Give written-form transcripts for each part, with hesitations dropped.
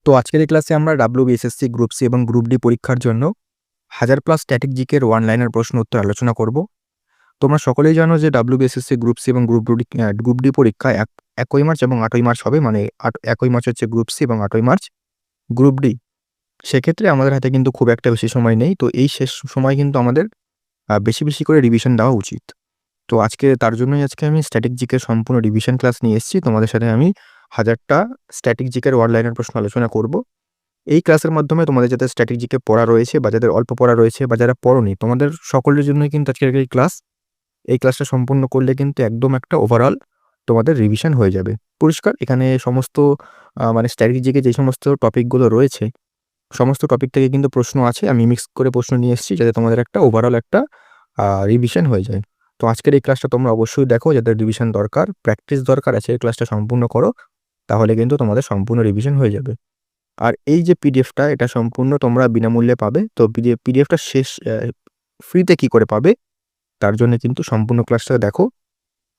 তো আজকের এই ক্লাসে আমরা WBSSC গ্রুপ সি এবং গ্রুপ ডি পরীক্ষার জন্য 1000+ স্ট্যাটিক জিকের ওয়ান লাইনার প্রশ্ন উত্তর আলোচনা করব। তোমরা সকলেই জানো যে WBSSC গ্রুপ সি এবং গ্রুপ ডি পরীক্ষা 1ই মার্চ এবং 8ই মার্চ হবে, মানে 1ই মার্চ হচ্ছে গ্রুপ সি এবং 8ই মার্চ গ্রুপ ডি। সেক্ষেত্রে আমাদের হাতে কিন্তু খুব একটা বেশি সময় নেই, তো এই শেষ সময় কিন্তু আমাদের বেশি বেশি করে রিভিশন দেওয়া উচিত। তো তার জন্যই আজকে আমি স্ট্যাটিক জিকের সম্পূর্ণ রিভিশন ক্লাস নিয়ে এসেছি। তোমাদের সাথে আমি 1000টা স্ট্যাটিক জিকের ওয়ান লাইনার প্রশ্ন আলোচনা করব। এই ক্লাসের মাধ্যমে তোমাদের যাদের স্ট্যাটিক জিকে পড়া রয়েছে বা যাদের অল্প পড়া রয়েছে বা যারা পড়োনি, তোমাদের সকলের জন্যই কিন্তু আজকের এই ক্লাস। এই ক্লাসটা সম্পূর্ণ করলে কিন্তু একদম একটা ওভারঅল তোমাদের রিভিশন হয়ে যাবে। পরিষ্কার? এখানে সমস্ত মানে স্ট্যাটিক জিকে যে সমস্ত টপিকগুলো রয়েছে, সমস্ত টপিক থেকে কিন্তু প্রশ্ন আছে। আমি মিক্স করে প্রশ্ন নিয়ে এসেছি যাতে তোমাদের একটা ওভারঅল একটা রিভিশন হয়ে যায়। তো আজকের এই ক্লাসটা তোমরা অবশ্যই দেখো, যাদের রিভিশন দরকার, প্র্যাকটিস দরকার আছে, এই ক্লাসটা সম্পূর্ণ করো। তাহলে কিন্তু তোমাদের সম্পূর্ণ রিভিশন হয়ে যাবে। আর এই যে পিডিএফটা, এটা সম্পূর্ণ তোমরা বিনামূল্যে পাবে। তো পিডিএফটা ফ্রিতে কি করে পাবে, তার জন্য কিন্তু সম্পূর্ণ ক্লাসটা দেখো।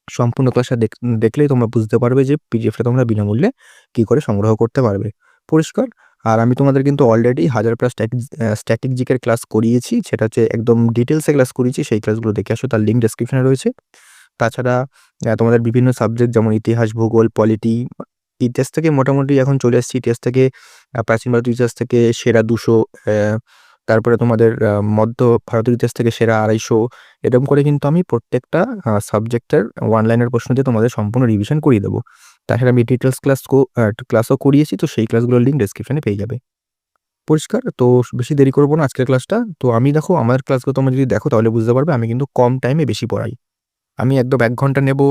সম্পূর্ণ ক্লাসটা দেখলেই তোমরা বুঝতে পারবে যে পিডিএফটা তোমরা বিনামূল্যে কি করে সংগ্রহ করতে পারবে। পরিষ্কার? আর আমি তোমাদের কিন্তু অলরেডি 1000+ স্ট্যাটিক জিকের ক্লাস করিয়েছি, সেটা হচ্ছে একদম ডিটেলসে ক্লাস করিয়েছি। সেই ক্লাসগুলো দেখে আসো, তার লিঙ্ক ডেসক্রিপশনে রয়েছে। তাছাড়া তোমাদের বিভিন্ন সাবজেক্ট যেমন ইতিহাস, ভূগোল, পলিটি, ইতিহাস থেকে মোটামুটি এখন চলে এসেছি। ইতিহাস থেকে প্রাচীন ভারতীয় ইতিহাস থেকে সেরা 200, তারপরে তোমাদের মধ্য ভারতের ইতিহাস থেকে সেরা 250, এরকম করে কিন্তু আমি প্রত্যেকটা সাবজেক্টের ওয়ান লাইনের প্রশ্ন দিয়ে তোমাদের সম্পূর্ণ রিভিশন করিয়ে দেবো। তাছাড়া আমি ডিটেলস ক্লাসও করিয়েছি, তো সেই ক্লাসগুলোর লিঙ্ক ডেসক্রিপশনে পেয়ে যাবে। পরিষ্কার? তো বেশি দেরি করবো না আজকের ক্লাসটা। তো আমি দেখো, আমার ক্লাসগুলো তোমরা যদি দেখো তাহলে বুঝতে পারবে আমি কিন্তু কম টাইমে বেশি পড়াই। আমি একদম 1 ঘন্টা নেব,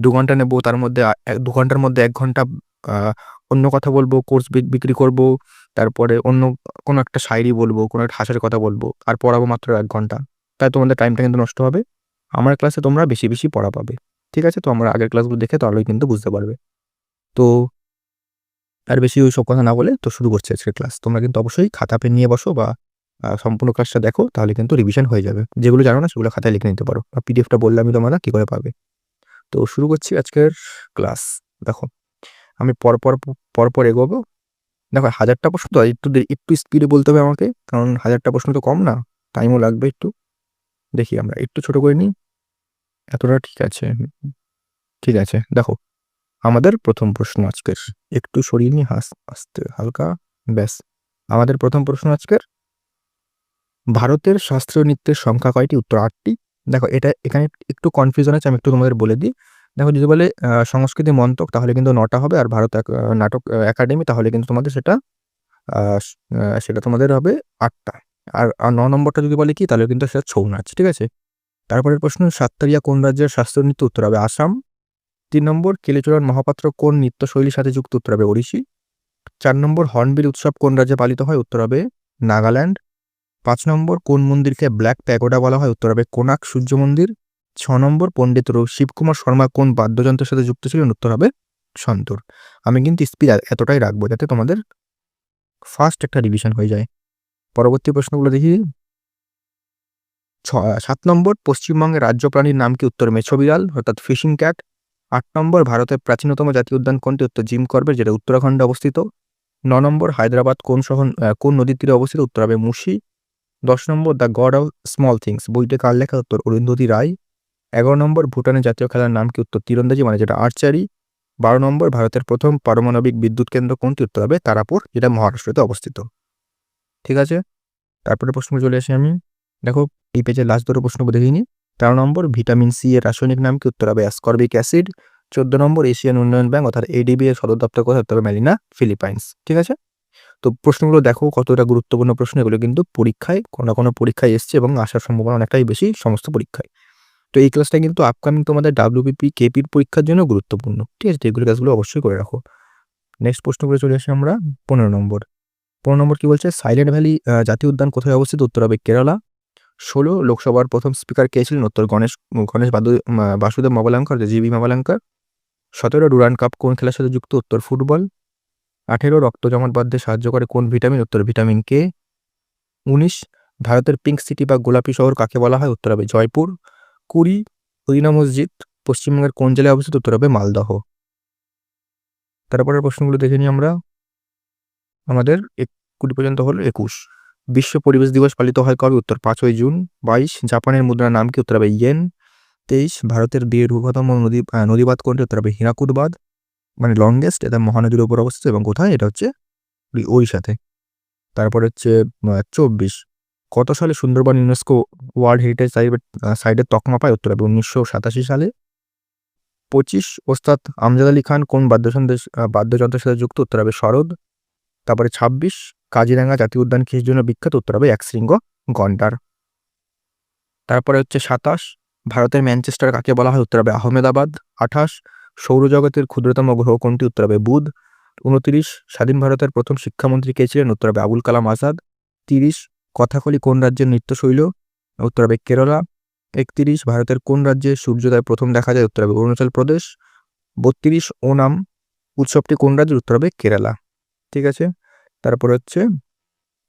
2 ঘন্টা নেব, তার মধ্যে 2 ঘন্টার মধ্যে 1 ঘন্টা আ অন্য কথা বলবো, কোর্স বিক্রি করব। তারপরে অন্য কোনো একটা শায়রি বলবো, কোনো একটা হাসির কথা বলবো, আর পড়াবো মাত্র 1 ঘন্টা। তাই তোমাদের টাইমটা কিন্তু নষ্ট হবে। আমার ক্লাসে তোমরা বেশি বেশি পড়া পাবে। ঠিক আছে? তো আমরা আগের ক্লাসগুলো দেখে তাহলেই কিন্তু বুঝতে পারবে। তো আর বেশি ওইসব কথা না বলে তো শুরু করছি আজকের ক্লাস। তোমরা কিন্তু অবশ্যই খাতা পেন নিয়ে বসো বা সম্পূর্ণ ক্লাসটা দেখো, তাহলে কিন্তু রিভিশন হয়ে যাবে। যেগুলো জানো না সেগুলো খাতায় লিখে নিতে পারো, বা পিডিএফটা বললে আমি তোমরা কি করে পাবে। তো শুরু করছি আজকের ক্লাস। দেখো, আমি পরপর এগোবো। দেখো, 1000টা প্রশ্ন তো একটু স্পিডে বলতে হবে আমাকে, কারণ 1000টা প্রশ্ন তো কম না, টাইমও লাগবে একটু। দেখি আমরা একটু ছোট করে নিই। এতটা ঠিক আছে? ঠিক আছে। দেখো, আমাদের প্রথম প্রশ্ন আজকের, একটু সরিয়ে নিই আস্তে হালকা, ব্যাস। আমাদের প্রথম প্রশ্ন আজকের, ভারতের শাস্ত্রীয় নৃত্যের সংখ্যা কয়টি? উত্তর 8টি। দেখো, এখানে একটু কনফিউশন আছে, আমি একটু তোমাদের বলে দিই। দেখো, যদি বলে সংস্কৃতি মন্ত্রক তাহলে কিন্তু 9টা হবে, আর ভারত নাটক একাডেমি তাহলে কিন্তু তোমাদের সেটা তোমাদের হবে 8টা। আর 9 নম্বরটা যদি বলে কি, তাহলে কিন্তু সেটা ছৌ নাচ। ঠিক আছে? তারপরের প্রশ্ন, সাততারিয়া কোন রাজ্যের শাস্ত্রীয় নৃত্য? উত্তর হবে আসাম। 3 নম্বর, কেলিচরণ মহাপাত্র কোন নৃত্যশৈলীর সাথে যুক্ত? উত্তর হবে ওড়িশি। 4 নম্বর, হর্নবিল উৎসব কোন রাজ্যে পালিত হয়? উত্তর হবে নাগাল্যান্ড। 5 নম্বর, কোন মন্দিরকে ব্ল্যাক প্যাগোডা বলা হয়? উত্তর হবে কোনার্ক সূর্য মন্দির। 6 নম্বর, পণ্ডিত শিবকুমার শর্মা কোন বাদ্যযন্ত্রের সাথে যুক্ত ছিলেন? উত্তর হবে সন্তূর। আমি কিন্তু স্পিড এতটাই রাখবো যাতে তোমাদের ফার্স্ট একটা রিভিশন হয়ে যায়। পরবর্তী প্রশ্নগুলো দেখি। 7 নম্বর, পশ্চিমবঙ্গের রাজ্য প্রাণীর নাম কি? উত্তর মেছো বিড়াল, অর্থাৎ ফিশিং ক্যাট। 8 নম্বর, ভারতের প্রাচীনতম জাতীয় উদ্যান কোনটি? উত্তর জিম করবেট, যেটা উত্তরাখণ্ডে অবস্থিত। 9 নম্বর, হায়দ্রাবাদ কোন নদীর তীরে অবস্থিত? উত্তর হবে মুশি। 10 নম্বর, the God of Small Things বইটি কার লেখা? উত্তর অরুন্ধতী রায়। 11 নম্বর, ভুটানের জাতীয় খেলার নাম কি? উত্তর তীরন্দাজি, মানে যেটা আর্চারি। 12 নম্বর, ভারতের প্রথম পারমাণবিক বিদ্যুৎ কেন্দ্র কোনটি? উত্তর হবে তারাপুর, যেটা মহারাষ্ট্রতে অবস্থিত। ঠিক আছে? তারপরে প্রশ্ন চলে আসি আমি। দেখো, এই পেজের লাস্ট দুটো প্রশ্ন দেখে নিই। 13 নম্বর, ভিটামিন সি এর রাসায়নিক নাম কি? উত্তর হবে অ্যাসকর্বিক অ্যাসিড। 14 নম্বর, এশিয়ান উন্নয়ন ব্যাংক অর্থাৎ এডিবি এর সদর দপ্তর কোথায়? উত্তর হবে ম্যানিলা, ফিলিপাইন্স। ঠিক আছে? তো প্রশ্নগুলো দেখো কতটা গুরুত্বপূর্ণ প্রশ্ন, এগুলো কিন্তু পরীক্ষায় কোনো না কোনো পরীক্ষায় এসছে এবং আসার সম্ভাবনা অনেকটাই বেশি সমস্ত পরীক্ষায়। তো এই ক্লাসটা কিন্তু আপকামিং তোমাদের WBP, কেপির পরীক্ষার জন্য গুরুত্বপূর্ণ। ঠিক আছে? এগুলো ক্লাসগুলো অবশ্যই করে রাখো। নেক্সট প্রশ্নগুলো চলে আসি আমরা। 15 নম্বর। 15 নম্বর কি বলছে? সাইলেন্ট ভ্যালি জাতীয় উদ্যান কোথায় অবস্থিত? উত্তর হবে কেরালা। 16, লোকসভার প্রথম স্পিকার কে ছিলেন? উত্তর Ganesh Vasudev Mavalankar, G B Mavalankar. 17, Durand cup কোন খেলার সাথে যুক্ত? উত্তর ফুটবল। 18, রক্ত জমাট বাঁধতে সাহায্য করে কোন ভিটামিন? উত্তর ভিটামিন কে। 19, ভারতের পিঙ্ক সিটি বা গোলাপি শহর কাকে বলা হয়? উত্তর হবে জয়পুর। 20, মদিনা মসজিদ পশ্চিমবঙ্গের কোন জেলায় অবস্থিত? উত্তর হবে মালদহ। তারপরের প্রশ্নগুলো দেখে নিই আমরা। আমাদের 20 পর্যন্ত হলো 21। বিশ্ব পরিবেশ দিবস পালিত হয় কবে? উত্তর 5ই জুন। 22 জাপানের মুদ্রার নাম কি? উত্তর হবে ইয়েন। 23 ভারতের দীর্ঘতম নদীবাদ কোনটি? উত্তর হবে হীরাকুদ বাঁধ, মানে লংগেস্ট। এটা মহানদীর উপর অবস্থিত এবং কোথায়? এটা হচ্ছে ওড়িশাতে। তারপর হচ্ছে 24 কত সালে সুন্দরবন ইউনেস্কো ওয়ার্ল্ড হেরিটেজ সাইটের তকমা পায়? উত্তর হবে 1987 সালে। 25 ওস্তাদ আমজাদ আলী খান কোন বাদ্যযন্ত্রের সাথে যুক্ত? উত্তর হবে সরোদ। তারপরে 26 কাজিরাঙ্গা জাতীয় উদ্যান কিসের জন্য বিখ্যাত? উত্তর হবে একশৃঙ্গ গন্ডার। তারপরে হচ্ছে 27 ভারতের ম্যানচেস্টার কাকে বলা হয়? উত্তর হবে আহমেদাবাদ। 28 সৌরজগতের ক্ষুদ্রতম গ্রহ কোনটি? উত্তর হবে বুধ। 29 স্বাধীন ভারতের প্রথম শিক্ষামন্ত্রী কে ছিলেন? উত্তর হবে আবুল কালাম আজাদ। 30 কথাকলি কোন রাজ্যের নৃত্যশৈল? উত্তর হবে কেরালা। 31 ভারতের কোন রাজ্যে সূর্যোদয় প্রথম দেখা যায়? উত্তর হবে অরুণাচল প্রদেশ। 32 ওনাম উৎসবটি কোন রাজ্যের? উত্তর হবে কেরালা। ঠিক আছে, তারপর হচ্ছে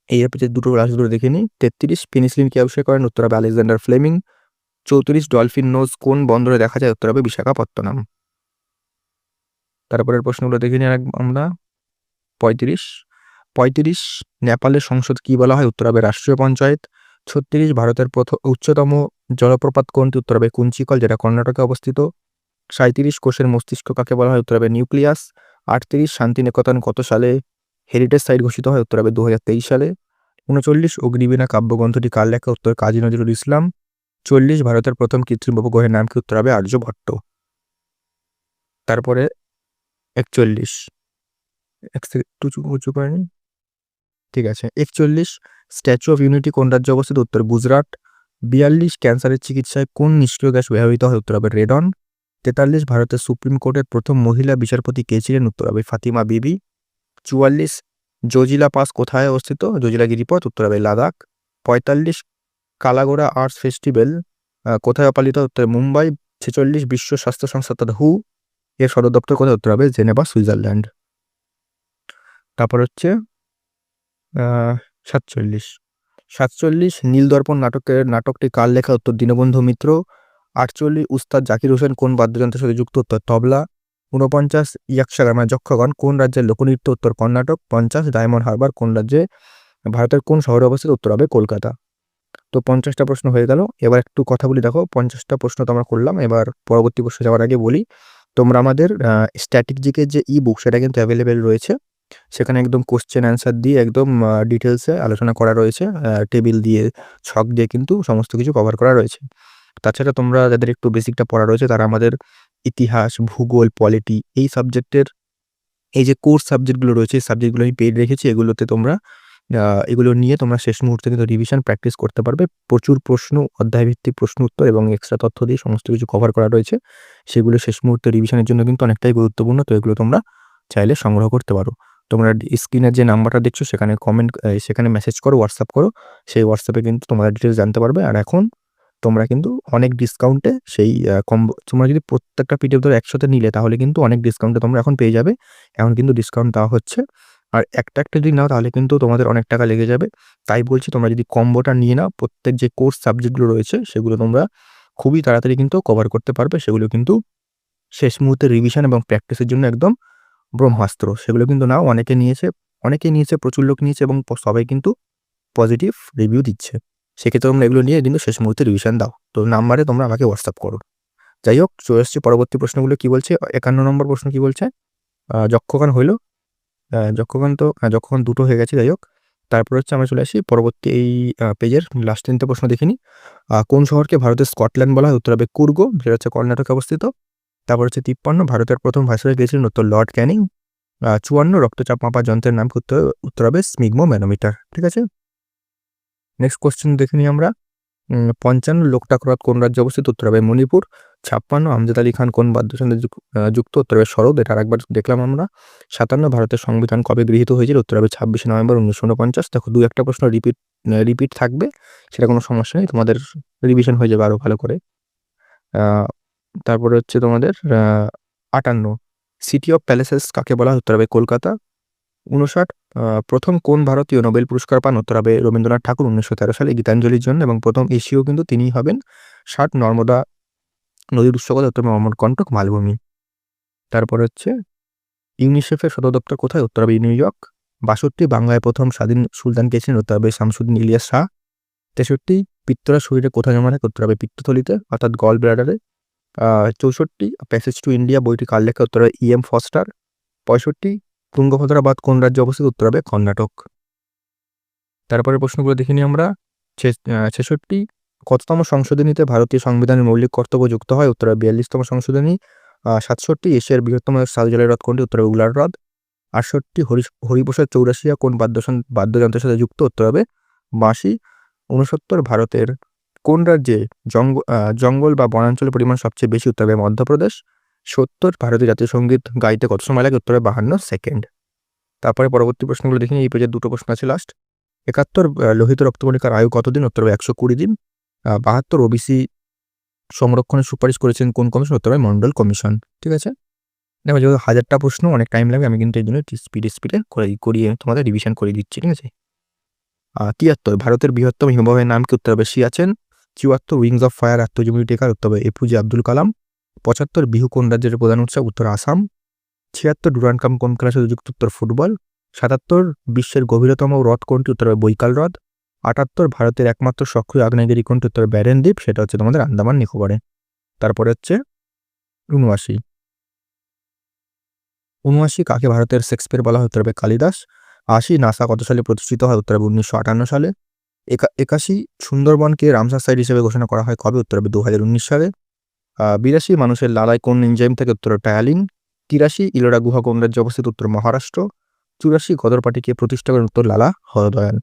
এই যে দুটো রাষ্ট্রগুলো দেখে নিই। 33 পেনিসিলিন কে আবিষ্কার করেন? উত্তর হবে আলেকজান্ডার ফ্লেমিং। 34 ডলফিন নোজ কোন বন্দরে দেখা যায়? উত্তর হবে বিশাখাপত্তনম। তারপরের প্রশ্নগুলো দেখে নিই আমরা। 35 নেপালের সংসদ কি বলা হয়? উত্তর হবে রাষ্ট্রীয় পঞ্চায়েত। 36 ভারতের উচ্চতম জলপ্রপাত কোনটি? উত্তর হবে কুঞ্চিকল, যেটা কর্ণাটকে অবস্থিত। 37 কোষের মস্তিষ্ক কাকে বলা হয়? উত্তর হবে নিউক্লিয়াস। 38 শান্তিনিকেতন কত সালে হেরিটেজ সাইট ঘোষিত হয়? উত্তর হবে 2023 সালে। 39 অগ্নিবীণা কাব্যগ্রন্থটি কার লেখা? উত্তর কাজী নজরুল ইসলাম। 40 ভারতের প্রথম কৃত্রিম উপগ্রহের নাম কি? উত্তর হবে আর্যভট্ট। তারপরে 41 একটু উঁচু করেনি, ঠিক আছে। 41 স্ট্যাচু অফ ইউনিটি কোন রাজ্যে অবস্থিত? উত্তর গুজরাট। 42 ক্যান্সারের চিকিৎসায় কোন নিষ্ক্রিয় গ্যাস ব্যবহৃত হয়? উত্তর হবে রেডন। 43 ভারতের সুপ্রিম কোর্টের প্রথম মহিলা বিচারপতি কে ছিলেন? উত্তর হবে ফাতিমা বিবি। 44 জজিলা পাস কোথায় অবস্থিত? জজিলা গিরিপথ, উত্তর হবে লাদাখ। 45 কালাগোড়া আর্টস ফেস্টিভ্যাল কোথায় পালিত? উত্তর মুম্বাই। 46 বিশ্ব স্বাস্থ্য সংস্থা অর্থাৎ হু এর সদর দপ্তর কোথায়? উত্তর হবে জেনেভা, সুইজারল্যান্ড। তারপর হচ্ছে 47 নীলদর্পণ নাটকটি কার লেখা? উত্তর দীনবন্ধু মিত্র। 48 উস্তাদ জাকির হোসেন কোন বাদ্যযন্ত্রের সাথে যুক্ত? উত্তর তবলা। 49 ইয়াক্ষগান যক্ষগণ কোন রাজ্যের লোকনৃত্য? উত্তর কর্ণাটক। 50 ডায়মন্ড হারবার কোন রাজ্যে ভারতের কোন শহরে অবস্থিত? উত্তর হবে কলকাতা। তো 50টা প্রশ্ন হয়ে গেল। এবার একটু কথা বলি, দেখো 50টা প্রশ্ন তো আমরা করলাম। এবার পরবর্তী প্রশ্ন যাওয়ার আগে বলি, তোমরা আমাদের স্ট্যাটিক জিকের যে ই বুক সেটা কিন্তু অ্যাভেলেবেল রয়েছে। সেখানে একদম কোশ্চেন অ্যান্সার দিয়ে একদম ডিটেলসে আলোচনা করা রয়েছে, টেবিল দিয়ে ছক দিয়ে কিন্তু সমস্ত কিছু কভার করা রয়েছে। তাছাড়া তোমরা যাদের একটু বেসিকটা পড়া রয়েছে তারা আমাদের ইতিহাস, ভূগোল, পলিটি এই সাবজেক্টের এই যে কোর্স সাবজেক্টগুলো রয়েছে এই সাবজেক্টগুলো আমি পেইড রেখেছি। এগুলোতে তোমরা এগুলো নিয়ে তোমরা শেষ মুহূর্তে কিন্তু রিভিশন প্র্যাকটিস করতে পারবে। প্রচুর প্রশ্ন, অধ্যায়ভিত্তিক প্রশ্ন উত্তর এবং এক্সট্রা তথ্য দিয়ে সমস্ত কিছু কভার করা রয়েছে। সেগুলো শেষ মুহূর্তে রিভিশনের জন্য কিন্তু অনেকটাই গুরুত্বপূর্ণ। তো এগুলো তোমরা চাইলে সংগ্রহ করতে পারো। তোমরা স্ক্রিনের যে নাম্বারটা দেখছো সেখানে মেসেজ করো, হোয়াটসঅ্যাপ করো। সেই হোয়াটসঅ্যাপে কিন্তু তোমরা ডিটেলস জানতে পারবে। আর এখন তোমরা কিন্তু অনেক ডিসকাউন্টে সেই তোমরা যদি প্রত্যেকটা পিডিএফ ধরো একসাথে নিলে তাহলে কিন্তু অনেক ডিসকাউন্টে তোমরা এখন পেয়ে যাবে। এখন কিন্তু ডিসকাউন্ট দেওয়া হচ্ছে। আর একটা যদি নাও তাহলে কিন্তু তোমাদের অনেক টাকা লেগে যাবে। তাই বলছি তোমরা যদি কম্বোটা নিয়ে নাও, প্রত্যেক যে কোর্স সাবজেক্টগুলো রয়েছে সেগুলো তোমরা খুবই তাড়াতাড়ি কিন্তু কভার করতে পারবে। সেগুলো কিন্তু শেষ মুহূর্তে রিভিশন এবং প্র্যাকটিসের জন্য একদম ব্রহ্মাস্ত্র। সেগুলো কিন্তু নাও, অনেকে নিয়েছে, প্রচুর লোক নিয়েছে এবং সবাই কিন্তু পজিটিভ রিভিউ দিচ্ছে। সেক্ষেত্রে তোমরা এগুলো নিয়ে কিন্তু শেষ মুহূর্তে রিভিশন দাও। তো নাম্বারে তোমরা আমাকে হোয়াটসঅ্যাপ করো। যাই হোক, চলে এসছি পরবর্তী প্রশ্নগুলো কি বলছে। 51 নম্বর প্রশ্ন কি বলছে? যক্ষগান হইল, যক্ষগান দুটো হয়ে গেছে। যাই হোক, তারপর হচ্ছে আমরা চলে আসি পরবর্তী এই পেজের লাস্ট 3টে প্রশ্ন দেখে নিই। কোন শহরকে ভারতের স্কটল্যান্ড বলা হয়? উত্তর হবে কুর্গ, যেটা হচ্ছে কর্ণাটকে অবস্থিত। তারপর হচ্ছে 53 ভারতের প্রথম ভাইসরয় কে ছিলেন? উত্তর লর্ড ক্যানিং। 54 রক্তচাপ মাপার যন্ত্রের নাম কি? উত্তর হবে স্মিগমো ম্যানোমিটার। ঠিক আছে, নেক্সট কোশ্চেন দেখে নিই আমরা। 55 লোকটাক হ্রদ কোন রাজ্যে অবস্থিত? উত্তর হবে মণিপুর। 56 আমজাদ আলী খান কোন বাদ্যযন্ত্রে যুক্ত? উত্তর হবে সরোদ, এটা আরেকবার দেখলাম আমরা। 57 ভারতের সংবিধান কবে গৃহীত হয়েছিল? উত্তর হবে 26 নভেম্বর 1949। দেখো 2-1টা প্রশ্ন রিপিট থাকবে, সেটা কোনো সমস্যা নেই, তোমাদের রিভিশন হয়ে যাবে আরো ভালো করে। তারপরে হচ্ছে তোমাদের 58 সিটি অফ প্যালেসেস কাকে বলা হয়? উত্তর হবে কলকাতা। 59 প্রথম কোন ভারতীয় নোবেল পুরস্কার পান? উত্তর হবে রবীন্দ্রনাথ ঠাকুর 1913 সালে গীতাঞ্জলির জন্য, এবং প্রথম এশীয় কিন্তু তিনিই হবেন। 60 নর্মদা নদীর উৎস কোথায়? উত্তর হবে অমরকণ্টক মালভূমি। তারপর হচ্ছে ইউনিসেফের সদর দপ্তর কোথায়? উত্তর হবে নিউ ইয়র্ক। 62 বাংলায় প্রথম স্বাধীন সুলতান কে ছিলেন? উত্তর হবে শামসুদ্দিন ইলিয়াস শাহ। 63 পিত্তরা শরীরে কোথায় জমা থাকে? উত্তর হবে পিত্তথলিতে অর্থাৎ গল ব্লাডারে। 64 প্যাসেজ টু ইন্ডিয়া বইটি কার লেখা? উত্তর হবে E.M. ফস্টার। 65 তুঙ্গভদ্রা বাঁধ কোন রাজ্যে অবস্থিত? উত্তর হবে কর্ণাটক। তারপরে প্রশ্নগুলো দেখে নিই আমরা। 66 কততম সংশোধনীতে ভারতীয় সংবিধানের মৌলিক কর্তব্য যুক্ত হয়? উত্তর হবে 42তম সংশোধনী। 67 এশিয়ার বৃহত্তম সাউথ জলের হ্রদ কোনটি? উত্তর হবে উলার হ্রদ। 68 হরিপ্রসাদ চৌরাশিয়া কোন বাদ্যযন্ত্রের সাথে যুক্ত? উত্তর হবে বাঁশি। 69 ভারতের কোন রাজ্যে জঙ্গল বা বনাঞ্চলের পরিমাণ সবচেয়ে বেশি? উত্তর হবে মধ্যপ্রদেশ। 70 ভারতীয় জাতীয় সঙ্গীত গাইতে কত সময় লাগে? উত্তর হবে 52 সেকেন্ড। তারপরে পরবর্তী প্রশ্নগুলো দেখি। এই পেজের দুটো প্রশ্ন আছে লাস্ট। 71 লোহিত রক্তকণিকার আয়ু কতদিন? উত্তর হবে 120 দিন। 72 ওবিসি সংরক্ষণের সুপারিশ করেছেন কোন কমিশন? উত্তর হবে মন্ডল কমিশন। ঠিক আছে, দেখো যেহেতু 1000টা প্রশ্ন অনেক টাইম লাগবে, আমি কিন্তু এই জন্য স্পিডে করিয়ে তোমাদের রিভিশন করে দিচ্ছি। ঠিক আছে। 73 ভারতের বৃহত্তম হিমবাহের নাম কি? উত্তর হবে সিয়াচেন। 74 উইংস অফ ফায়ার আত্মজীবনী টেকার? উত্তর হবে এপিজে আব্দুল কালাম। 75 বিহু কোন রাজ্যের প্রধান উৎসব? উত্তর আসাম। 76 ডুরান্ড কাপ কোন খেলার সাথে যুক্ত? উত্তর ফুটবল। 77 বিশ্বের গভীরতম হ্রদ কোনটি? উত্তর হবে বৈকাল হ্রদ। 78 ভারতের একমাত্র সক্রিয় আগ্নেয়গিরি কোনটি? উত্তর ব্যারেন দ্বীপ, সেটা হচ্ছে তোমাদের আন্দামান নিকোবরে। তারপরে হচ্ছে 79 কাকে ভারতের শেক্সপিয়ার বলা হয়? উত্তর হবে কালিদাস। 80 নাসা কত সালে প্রতিষ্ঠিত হয়? উত্তর হবে 1958 সালে। 81 সুন্দরবনকে রামসার সাইট হিসেবে ঘোষণা করা হয় কবে? উত্তর হবে 2019 সালে। 82 মানুষের লালায় কোন এনজাইম থেকে? উত্তর টায়ালিন। 83 ইলোরা গুহা কোন রাজ্যে অবস্থিত? উত্তর মহারাষ্ট্র। 84 গদর পার্টিকে প্রতিষ্ঠা করেন? উত্তর লালা হরদয়াল।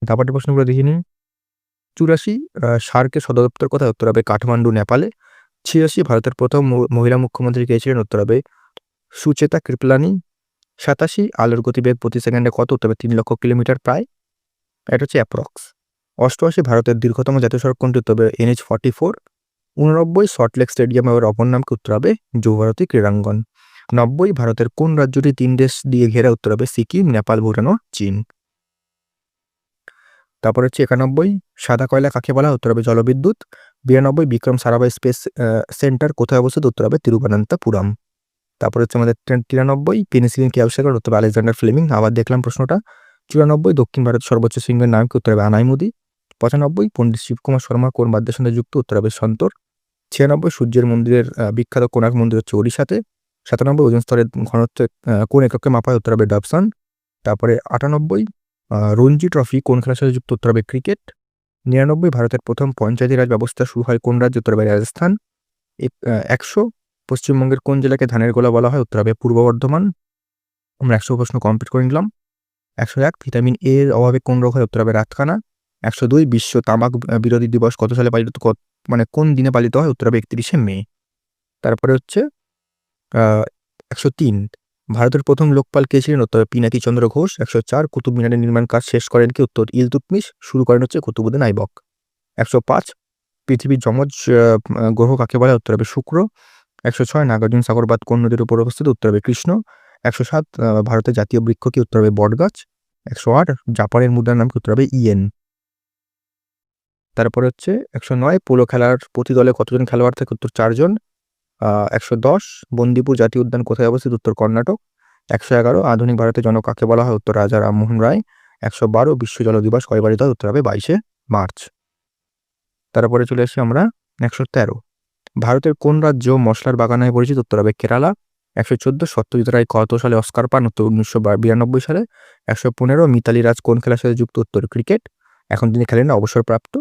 তারপরে প্রশ্নগুলো দেখিনি। 84 সার্কের সদর দপ্তর কোথায়? উত্তর হবে কাঠমান্ডু, নেপালে। 86 ভারতের প্রথম মহিলা মুখ্যমন্ত্রী কে ছিলেন? উত্তর হবে সুচেতা কৃপলানি। 87 আলোর গতিবেগ প্রতি সেকেন্ডে কত? উত্তর হবে 3 লক্ষ কিলোমিটার প্রায়। এটা হচ্ছে অ্যাপ্রক্স। 88 ভারতের দীর্ঘতম জাতীয় সড়ক কোনটি? উত্তর হবে NH-44। 89 সল্টলেক স্টেডিয়ামের অপর নাম কি? উত্তর হবে যুবভারতী ক্রীড়াঙ্গন। 90 ভারতের কোন রাজ্যটি 3 দেশ দিয়ে ঘেরা? উত্তর হবে সিকিম, নেপাল, ভুটান ও চীন। তারপর হচ্ছে 91 সাদা কয়লা কাকে বলা হয়? উত্তর হবে জলবিদ্যুৎ। 92 বিক্রম সারাভাই স্পেস সেন্টার কোথায় অবস্থিত? উত্তর হবে তিরুবনন্তপুরম। তারপর হচ্ছে আমাদের 93 পেনিসিলিন কে আবিষ্কার করেন? উত্তর হবে আলেকজান্ডার ফ্লেমিং। আবার দেখলাম প্রশ্নটা। 94 দক্ষিণ ভারতের সর্বোচ্চ শৃঙ্গের নাম কি? উত্তর হবে আনাইমুদি। 95 পণ্ডিত শিবকুমার শর্মা কোন বাদ্যের সঙ্গে যুক্ত? উত্তর হবে সন্তর। 96 সূর্যের মন্দিরের বিখ্যাত কোণার্ক মন্দির হচ্ছে ওড়িশাতে। 97 ওজন স্তরের ঘনত্ব কোন এককে মাপা হয়? উত্তর হবে ডবসন। তারপরে 98 রঞ্জি ট্রফি কোন খেলার সাথে যুক্ত? উত্তর হবে ক্রিকেট। 99 ভারতের প্রথম পঞ্চায়েতি রাজ ব্যবস্থা শুরু হয় কোন রাজ্যে? উত্তর হবে রাজস্থান। 100 পশ্চিমবঙ্গের কোন জেলাকে ধানের গোলা বলা হয়? উত্তর হবে পূর্ব বর্ধমান। আমরা 100 প্রশ্ন কমপ্লিট করে নিলাম। 101 ভিটামিন এ এর অভাবে কোন রোগ হয়? উত্তর হবে রাতকানা। 102 বিশ্ব তামাক বিরোধী দিবস কত সালে পালিত, মানে কোন দিনে পালিত হয়? উত্তর হবে 31শে মে। তারপরে হচ্ছে 103 ভারতের প্রথম লোকপাল কে ছিলেন? উত্তর হবে পিনাকি চন্দ্র ঘোষ। 104 কুতুব মিনারের নির্মাণ কাজ শেষ করেন কি? উত্তর ইলতুৎমিশ। শুরু করেন হচ্ছে কুতুবুদ্দিন আইবক। 105 পৃথিবীর যমজ গ্রহ কাকে বলে? উত্তর হবে শুক্র। 106 নাগার্জুন সাগর বাঁধ কোন নদীর উপর অবস্থিত? উত্তর হবে কৃষ্ণ। 107 ভারতের জাতীয় বৃক্ষ কি? উত্তর হবে বটগাছ। 108 জাপানের মুদ্রার নাম কি? উত্তর হবে ইয়েন। তারপরে হচ্ছে 109 পোলো খেলার প্রতি দলে কতজন খেলোয়াড় থাকে? উত্তর 4 জন। 110 বন্দিপুর জাতীয় উদ্যান কোথায় অবস্থিত? উত্তর কর্ণাটক। 111 আধুনিক ভারতের জনক কাকে বলা হয়? উত্তর রাজা রামমোহন রায়। 112 বিশ্ব জল দিবস কবে পালিত হয়? উত্তর হবে 22শে মার্চ। তারপরে চলে আসি আমরা 113 ভারতের কোন রাজ্য মশলার বাগান নামে পরিচিত? উত্তর হবে কেরালা। 114 সত্যজিৎ রায় কত সালে অস্কার পান? উত্তর 1992 সালে। 115 মিতালি রাজ কোন খেলার সাথে যুক্ত? উত্তর ক্রিকেট, এখন তিনি খেলেন না, অবসরপ্রাপ্ত।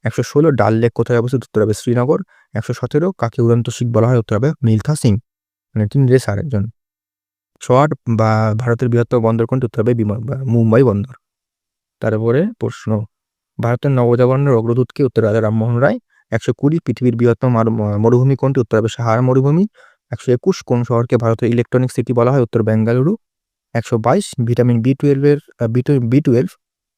116 ডাল লেক কোথায় অবস্থিত? উত্তর হবে শ্রীনগর। 117 কাকে উড়ন্ত শিখ বলা হয়? উত্তর হবে মিলখা সিং, মানে তিনি রেসার একজন। 108 বা ভারতের বৃহত্তম বন্দর কোনটি? উত্তর হবে মুম্বাই বন্দর। তারপরে প্রশ্ন, ভারতের নবজাগরণের অগ্রদূতকে? উত্তর রাজা রামমোহন রায়। 120 পৃথিবীর বৃহত্তম মরুভূমি কোনটি? উত্তর হবে সাহারা মরুভূমি। 121 কোন শহরকে ভারতের ইলেকট্রনিক সিটি বলা হয়? উত্তর বেঙ্গালুরু। 122 ভিটামিন বি12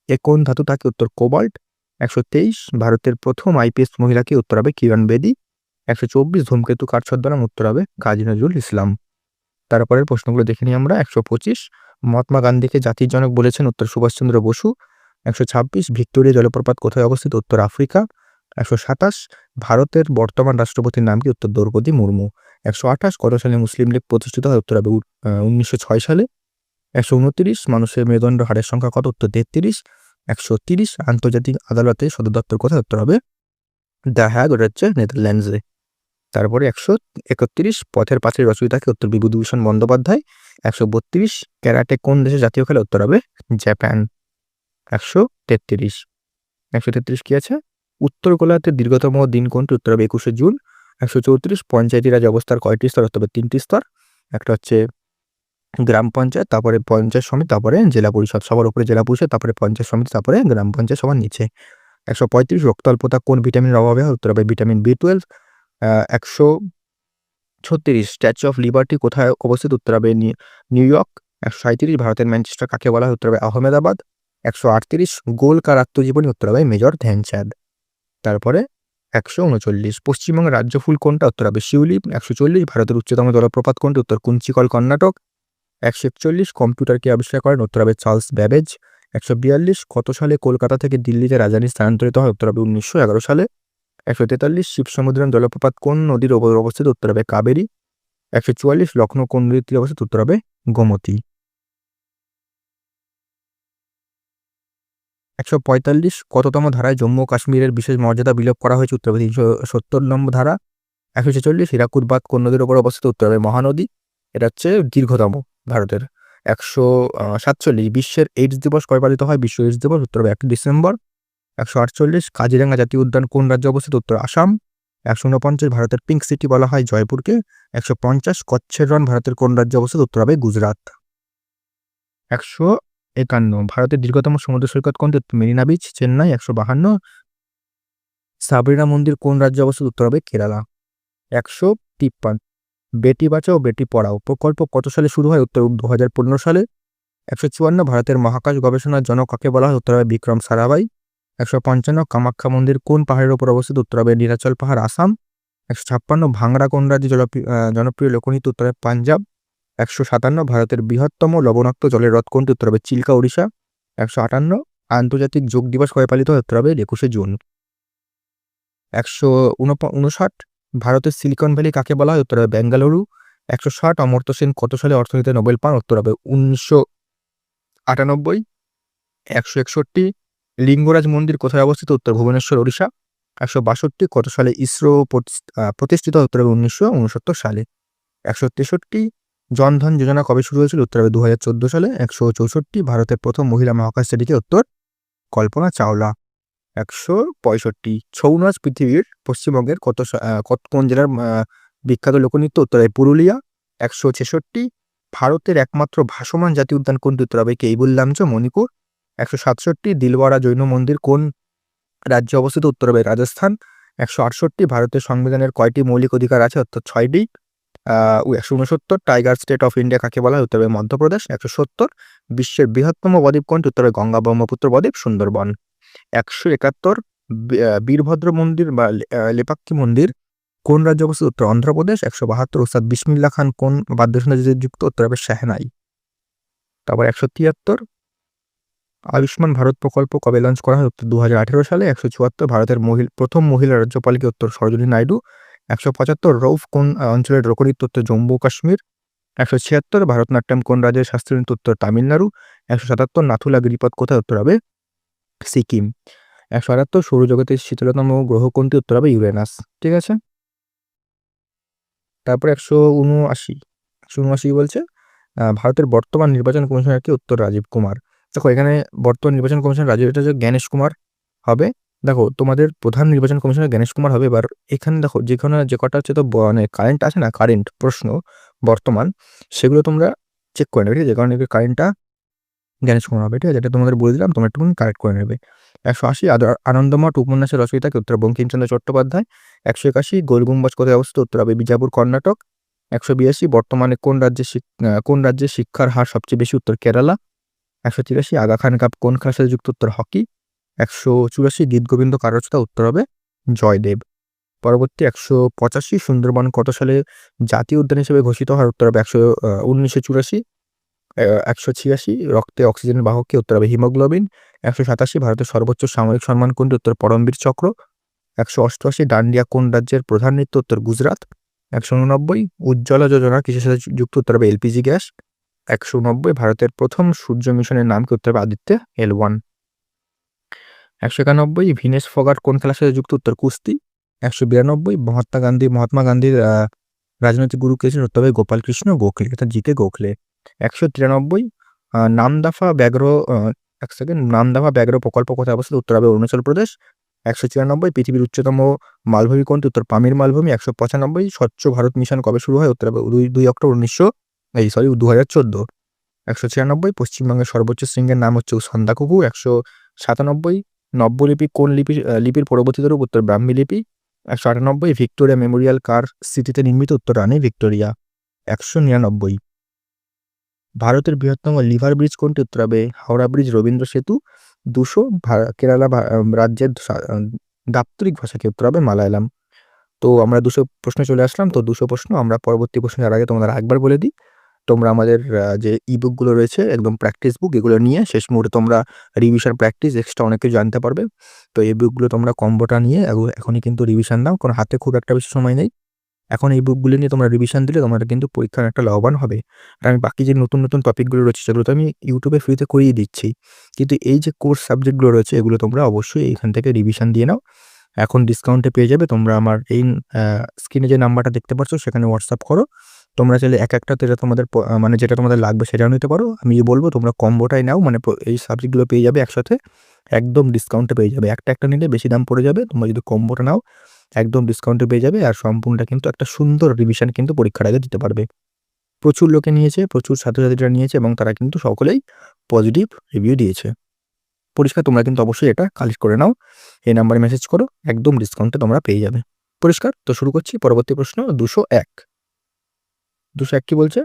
এ কোন ধাতু থাকে? উত্তর কোবাল্ট। 123 ভারতের প্রথম আইপিএস মহিলাকে? উত্তর হবে কিরণ বেদি। 124 ধূমকেতু কার ছদ্মনাম? উত্তর হবে কাজী নজরুল ইসলাম। তারপরের প্রশ্নগুলো দেখে নিই আমরা। 125 মহাত্মা গান্ধীকে জাতির জনক বলেছেন? উত্তর সুভাষচন্দ্র বসু। 126 ভিক্টোরিয়া জলপ্রপাত কোথায় অবস্থিত? উত্তর আফ্রিকা। 127 ভারতের বর্তমান রাষ্ট্রপতির নাম কি? উত্তর দ্রৌপদী মুর্মু। 128 কত সালে মুসলিম লীগ প্রতিষ্ঠিত হয়? উত্তর হবে 1906 সালে। 129 মানুষের মেরুদণ্ড হারের সংখ্যা কত? উত্তর 33। 130 আন্তর্জাতিক আদালতে সদর দপ্তর কোথায়? উত্তর হবে দ্য হ্যাগ, ওটা হচ্ছে নেদারল্যান্ডসে। তারপরে 131 পথের পাঁচালী রচয়িতা কে? উত্তর বিভূতিভূষণ বন্দ্যোপাধ্যায়। 132 ক্যারাটে কোন দেশের জাতীয় খেলা? উত্তর হবে জাপান। 133 কি আছে? উত্তর গোলার্ধের দীর্ঘতম দিন কোনটি? উত্তর হবে 21শে জুন। 134 পঞ্চায়েতি রাজ অবস্থার কয়টি স্তর? উত্তর হবে 3টি স্তর। একটা হচ্ছে গ্রাম পঞ্চায়েত, তারপরে পঞ্চায়েত সমিতি, তারপরে জেলা পরিষদ। সবার উপরে জেলা পরিষদ, তারপরে পঞ্চায়েত সমিতি, তারপরে গ্রাম পঞ্চায়েত সবার নিচে। 135 রক্তাল্পতা কোন ভিটামিনের অভাবে হয়? উত্তর হবে vitamin B12। 136 statue of liberty কোথায় অবস্থিত? উত্তর হবে নিউ ইয়র্ক। 137 ভারতের ম্যানচেস্টার কাকে বলা হয়? উত্তর হবে আহমেদাবাদ। 138 গোল কার আত্মজীবনী? উত্তর হবে মেজর ধ্যানচাঁদ। তারপরে 139 পশ্চিমবঙ্গের রাজ্য ফুল কোনটা? উত্তর হবে শিউলি। 140 ভারতের উচ্চতম জলপ্রপাত কোনটি? উত্তর কুঞ্চিকল, কর্ণাটক। 141 কম্পিউটার কে আবিষ্কার করেন? উত্তর হবে চার্লস ব্যাবেজ। 142 কত সালে কলকাতা থেকে দিল্লিতে রাজধানী স্থানান্তরিত হয়? উত্তর হবে 1911 সালে। 143 শিবসমুদ্রম জলপ্রপাত কোন নদীর ওপর অবস্থিত? উত্তর হবে কাবেরী। 144 লখনৌ কোন নদীর তীরে অবস্থিত? উত্তর হবে গোমতী। 145 কততম ধারায় জম্মু ও কাশ্মীরের বিশেষ মর্যাদা বিলোপ করা হয়েছে? উত্তর হবে 370 নম্বর ধারা। 146 হীরাকুদ বাঁধ কোন নদীর ওপর অবস্থিত? উত্তর হবে মহানদী। এটা হচ্ছে দীর্ঘতম ভারতের। 147 বিশ্বের এইডস দিবস কবে পালিত হয়? বিশ্ব এইডস দিবস উত্তর হবে 1 ডিসেম্বর। 148 কাজিরাঙ্গা জাতীয় উদ্যান কোন রাজ্যে অবস্থিত? উত্তর আসাম। 149 ভারতের পিঙ্ক সিটি বলা হয় জয়পুরকে। 150 কচ্ছের রণ ভারতের কোন রাজ্যে অবস্থিত? উত্তর হবে গুজরাট। 151 ভারতের দীর্ঘতম সমুদ্র সৈকত কোনটি? মেরিনা বিচ, চেন্নাই। 152 সাবরিনা মন্দির কোন রাজ্যে অবস্থিত? উত্তর হবে কেরালা। 153 বেটি বাঁচাও বেটি পড়াও প্রকল্প কত সালে শুরু হয়? উত্তর 2015 সালে। 154 ভারতের মহাকাশ গবেষণার জনক কাকে বলা হয়? উত্তর হবে বিক্রম সারাভাই। 155 কামাখ্যা মন্দির কোন পাহাড়ের উপর অবস্থিত? উত্তর হবে নীলাচল পাহাড়, আসাম। 156 ভাংড়া কোন রাজ্যে জনপ্রিয় লোকনৃত্য? উত্তর হবে পাঞ্জাব। 157 ভারতের বৃহত্তম লবণাক্ত জলের হ্রদ কোনটি? উত্তর হবে চিল্কা, ওড়িশা। 158 আন্তর্জাতিক যোগ দিবস কবে পালিত হয়? উত্তর হবে 21শে জুন। 159 ভারতের সিলিকন ভ্যালি কাকে বলা হয়? উত্তর হবে বেঙ্গালুরু। 160 অমর্ত্য সেন কত সালে অর্থনীতিতে নোবেল পান? উত্তর হবে 1998। 161 লিঙ্গরাজ মন্দির কোথায় অবস্থিত? উত্তর ভুবনেশ্বর, ওড়িশা। 162 কত সালে ইসরো প্রতিষ্ঠিত? উত্তর হবে 1969 সালে। 163 জনধন যোজনা কবে শুরু হয়েছিল? উত্তর হবে 2014 সালে। 164 ভারতের প্রথম মহিলা মহাকাশচারীকে? উত্তর কল্পনা চাওলা। 165 ছৌ নাচ পৃথিবীর পশ্চিমবঙ্গের কোন জেলার বিখ্যাত লোকনৃত্য? উত্তর হবে পুরুলিয়া। 166 ভারতের একমাত্র ভাসমান জাতীয় উদ্যান কোনটি? উত্তর হবে কেইবুল লামচো, মণিপুর। 167 দিলওয়ারা জৈন মন্দির কোন রাজ্যে অবস্থিত? উত্তর হবে রাজস্থান। 168 ভারতের সংবিধানের কয়টি মৌলিক অধিকার আছে? অর্থাৎ 6টি। 169 টাইগার স্টেট অফ ইন্ডিয়া কাকে বলা হয়? উত্তর হবে মধ্যপ্রদেশ। 170 বিশ্বের বৃহত্তম বদ্বীপ কোনটি? উত্তর হবে গঙ্গা ব্রহ্মপুত্র বদ্বীপ, সুন্দরবন। 171 বীরভদ্র মন্দির বা লেপাক্ষী মন্দির কোন রাজ্যে অবস্থিত? উত্তর অন্ধ্রপ্রদেশ। 172 ওস্তাদ বিসমিল্লাহ খান কোন বাদ্যযন্ত্রের সাথে যুক্ত? উত্তর হবে শেহনাই। তারপর 173 আয়ুষ্মান ভারত প্রকল্প কবে লঞ্চ করা হয়? উত্তর 2018 সালে। 174 ভারতের প্রথম মহিলা রাজ্যপালকে? উত্তর সরোজিনী নাইডু। 175 রৌফ কোন অঞ্চলের লোকনৃত্য? উত্তর জম্মু ও কাশ্মীর। 176 ভারতনাট্যম কোন রাজ্যের শাস্ত্রীয় নৃত্য? উত্তর তামিলনাড়ু। 177 নাথুলা গিরিপথ কোথায়? উত্তর হবে সিকিম। 178 সৌরজগতের শীতলতম গ্রহ কোনটি? উত্তর হবে ইউরেনাস। ঠিক আছে। তারপর 179 বলছে ভারতের বর্তমান নির্বাচন কমিশনার কি? উত্তর রাজীব কুমার। দেখো এখানে বর্তমান নির্বাচন কমিশনার এটা যে জ্ঞানেশ কুমার হবে। দেখো তোমাদের প্রধান নির্বাচন কমিশনার জ্ঞানেশ কুমার হবে। এবার এখানে দেখো যেখানে যে কটা হচ্ছে তো মানে কারেন্ট আছে না, কারেন্ট প্রশ্ন বর্তমান, সেগুলো তোমরা চেক করে নেবে, ঠিক আছে? যে কারণে কারেন্টটা জ্ঞানেশ কুমার হবে, ঠিক আছে? যেটা তোমাদের বলে দিলাম, তোমরা একটু কারেক্ট করে নেবে। 180 আনন্দমঠ উপন্যাসের রচয়িতাকে? উত্তর বঙ্কিমচন্দ্র চট্টোপাধ্যায়। 181 গোলগুম্বাজ কোথায় অবস্থিত? উত্তর হবে বিজাপুর, কর্ণাটক। 182 বর্তমানে কোন রাজ্যে শিক্ষার হার সবচেয়ে বেশি? উত্তর কেরালা। 183 আগা খান কাপ কোন খেলার সাথে যুক্ত? উত্তর হকি। 184 গীতগোবিন্দ কার রচনা? উত্তর হবে জয়দেব। পরবর্তী 185 সুন্দরবন কত সালে জাতীয় উদ্যান হিসেবে ঘোষিত হয়? উত্তর হবে 1984। 186 রক্তে অক্সিজেনের বাহককে? উত্তর হবে হিমোগ্লোবিন। 187 ভারতের সর্বোচ্চ সামরিক সম্মান কোনটি? উত্তর পরমবীর চক্র। 188 ডান্ডিয়া কোন রাজ্যের প্রধান নৃত্য? উত্তর গুজরাট। 189 উজ্জ্বলা যোজনা কিসের সাথে যুক্ত? উত্তর হবে এলপিজি গ্যাস। 190 ভারতের প্রথম সূর্য মিশনের নাম কি? উত্তর হবে আদিত্য L1। 191 ভিনেস ফগাট কোন খেলার সাথে যুক্ত? উত্তর কুস্তি। 192 মহাত্মা গান্ধীর রাজনৈতিক গুরু কে ছিলেন? উত্তর হবে গোপাল কৃষ্ণ গোখলে অর্থাৎ জিকে গোখলে। 193 নামদাফা ব্যাঘ্র নামদাফা ব্যাঘ্র প্রকল্প কোথায় অবস্থিত? উত্তর হবে অরুণাচল প্রদেশ। 194 পৃথিবীর উচ্চতম মালভূমি কোনটি? উত্তর পামির মালভূমি। 195 স্বচ্ছ ভারত মিশন কবে শুরু হয়? উত্তর হবে 2 অক্টোবর 2014। 196 পশ্চিমবঙ্গের সর্বোচ্চ শৃঙ্গের নাম হচ্ছে সান্দাকফু। 197 নব্যলিপি কোন লিপির পরবর্তী রূপ? উত্তর ব্রাহ্মী লিপি। 198 ভিক্টোরিয়া মেমোরিয়াল কার সিটিতে নির্মিত? উত্তর রানী ভিক্টোরিয়া। 199 ভারতের বৃহত্তম লিভার ব্রিজ কোনটি? উত্তর হবে হাওড়া ব্রিজ রবীন্দ্র সেতু। 200 কেরালা রাজ্যের দাপ্তরিক ভাষা কি? উত্তর হবে মালায়ালাম। তো আমরা 200 প্রশ্নে চলে আসলাম। তো 200 প্রশ্ন আমরা পরবর্তী প্রশ্ন যাওয়ার আগে তোমাদের একবার বলে দিই, তোমরা আমাদের যে ইবুকগুলো রয়েছে একদম প্র্যাকটিস বুক, এগুলো নিয়ে শেষ মুহূর্তে তোমরা রিভিশন প্র্যাকটিস এক্সট্রা অনেক কিছু জানতে পারবে। তো এই বুকগুলো তোমরা কম্বোটা নিয়ে এখনই কিন্তু রিভিশন দাও, কারণ হাতে খুব একটা বেশি সময় নেই। এখন এই বুকগুলো নিয়ে তোমরা রিভিশন দিলে তোমরা কিন্তু পরীক্ষার একটা লাভবান হবে। আর আমি বাকি যে নতুন নতুন টপিকগুলো রয়েছে সেগুলো তো আমি ইউটিউবে ফ্রিতে করিয়ে দিচ্ছি, কিন্তু এই যে কোর্স সাবজেক্টগুলো রয়েছে এগুলো তোমরা অবশ্যই এখান থেকে রিভিশন দিয়ে নাও। এখন ডিসকাউন্টে পেয়ে যাবে। তোমরা আমার এই স্ক্রিনে যে নাম্বারটা দেখতে পাচ্ছ সেখানে হোয়াটসঅ্যাপ করো। তোমরা চাইলে একটাতে তোমাদের মানে যেটা তোমাদের লাগবে সেটাও নিতে পারো। আমি বলবো তোমরা কম্বোটাই নাও, মানে এই সাবজেক্টগুলো পেয়ে যাবে একসাথে, একদম ডিসকাউন্টে পেয়ে যাবে। একটা নিলে বেশি দাম পড়ে যাবে, তোমরা যদি কম্বোটা নাও একদম ডিসকাউন্টে পেয়ে যাবে। আর সম্পূর্ণটা কিন্তু একটা সুন্দর রিভিশন কিন্তু পরীক্ষার আগে দিতে পারবে। প্রচুর লোকে নিয়েছে, প্রচুর ছাত্রছাত্রীরা নিয়েছে এবং তারা কিন্তু সকলেই পজিটিভ রিভিউ দিয়েছে। পরিষ্কার? তোমরা কিন্তু অবশ্যই এটা কালেক্ট করে নাও, এই নাম্বারে মেসেজ করো, একদম ডিসকাউন্টে তোমরা পেয়ে যাবে। পরিষ্কার? তো শুরু করছি পরবর্তী প্রশ্ন। 201 কি বলছে?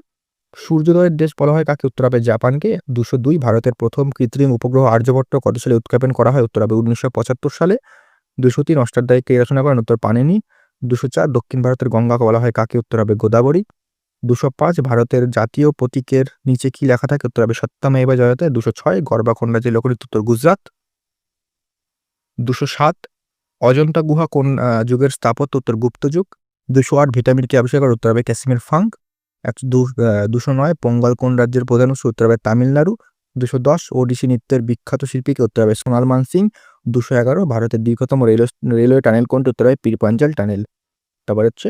সূর্যোদয়ের দেশ বলা হয় কাকে? উত্তর হবে জাপানকে। 202 ভারতের প্রথম কৃত্রিম উপগ্রহ আর্যভট্ট কত সালে উৎক্ষেপণ করা হয়? উত্তর হবে 1975 সালে। 203 অষ্টাধ্যায়ী কে রচনা করেন? উত্তর পাণিনি। 204 দক্ষিণ ভারতের গঙ্গাকে বলা হয় কাকে? উত্তর হবে গোদাবরী। 205 ভারতের জাতীয় প্রতীকের নিচে কি লেখা থাকে? উত্তর হবে সত্যমেব জয়তে। 206 গড়বাখন রাজ্যের লোকনৃত্য? উত্তর গুজরাট। 207 অজন্তা গুহা কোন যুগের স্থাপত্য? উত্তর গুপ্ত যুগ। 208 ভিটামিন কে আবিষ্কার করে? উত্তর হবে ক্যাসিমির ফাঙ্ক। 209 পোঙ্গল কোন রাজ্যের প্রধান উৎসব? উত্তর হবে তামিলনাড়ু। 210 ওডিসি নৃত্যের বিখ্যাত শিল্পীকে? উত্তর হবে সোনাল মানসিং। 211 ভারতের দীর্ঘতম রেলওয়ে টানেল কোনটি? উত্তর হবে পীরপাঞ্জাল টানেল। তারপর হচ্ছে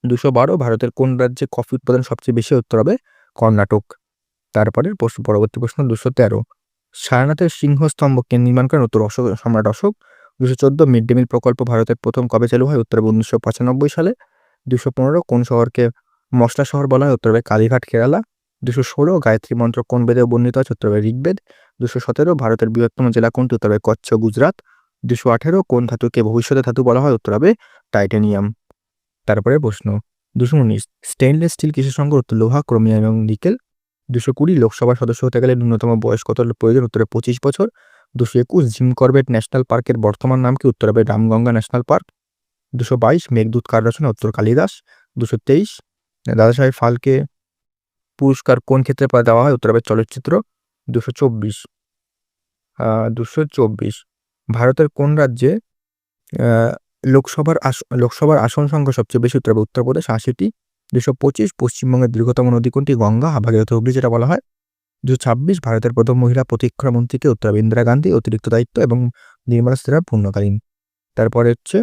212 ভারতের কোন রাজ্যে কফি উৎপাদন সবচেয়ে বেশি? উত্তর হবে কর্ণাটক। তারপরে পরবর্তী প্রশ্ন 213 সারনাথের সিংহস্তম্ভ কে নির্মাণ করেন? উত্তর সম্রাট অশোক। 214 মিড ডে মিল প্রকল্প ভারতের প্রথম কবে চালু হয়? উত্তর হবে 1995 সালে। 215 কোন শহরকে মশলা শহর বলা হয়? উত্তর হবে কালীঘাট কেরালা। 216 গায়ত্রী মন্ত্র কোন বেদে বর্ণিত আছে? উত্তর হবে ঋগ্বেদ। 217 ভারতের বৃহত্তম জেলা কোনটি? উত্তর হবে কচ্ছ গুজরাট। 218 কোন ধাতুকে ভবিষ্যতের ধাতু বলা হয়? উত্তর হবে টাইটানিয়াম। তারপরে প্রশ্ন 219 স্টেইনলেস স্টিল কিসের সংকর? উত্তর লোহা, ক্রোমিয়াম এবং নিকেল। 220 লোকসভার সদস্য হতে গেলে ন্যূনতম বয়স কত প্রয়োজন? উত্তরে 25 বছর। 221 জিম করবেট ন্যাশনাল পার্কের বর্তমান নাম কি? উত্তর হবে রামগঙ্গা ন্যাশনাল পার্ক। 222 মেঘদূত কার রচনা? উত্তর কালিদাস। 223 দাদাসাহেব ফালকে পুরস্কার কোন ক্ষেত্রে দেওয়া হয়? উত্তর হবে চলচ্চিত্র। 224 ভারতের কোন রাজ্যে লোকসভার আসন সংখ্যা সবচেয়ে বেশি? উত্তর হবে উত্তরপ্রদেশ 80টি। 225 পশ্চিমবঙ্গের দীর্ঘতম নদী কোনটি? গঙ্গা, ভাগীরথী, হুগলি যেটা বলা হয়। 226 ভারতের প্রথম মহিলা প্রতিরক্ষা মন্ত্রীকে? উত্তর হবে ইন্দিরা গান্ধী, অতিরিক্ত দায়িত্ব এবং নির্মলা সীতারামন পূর্ণকালীন। তারপরে হচ্ছে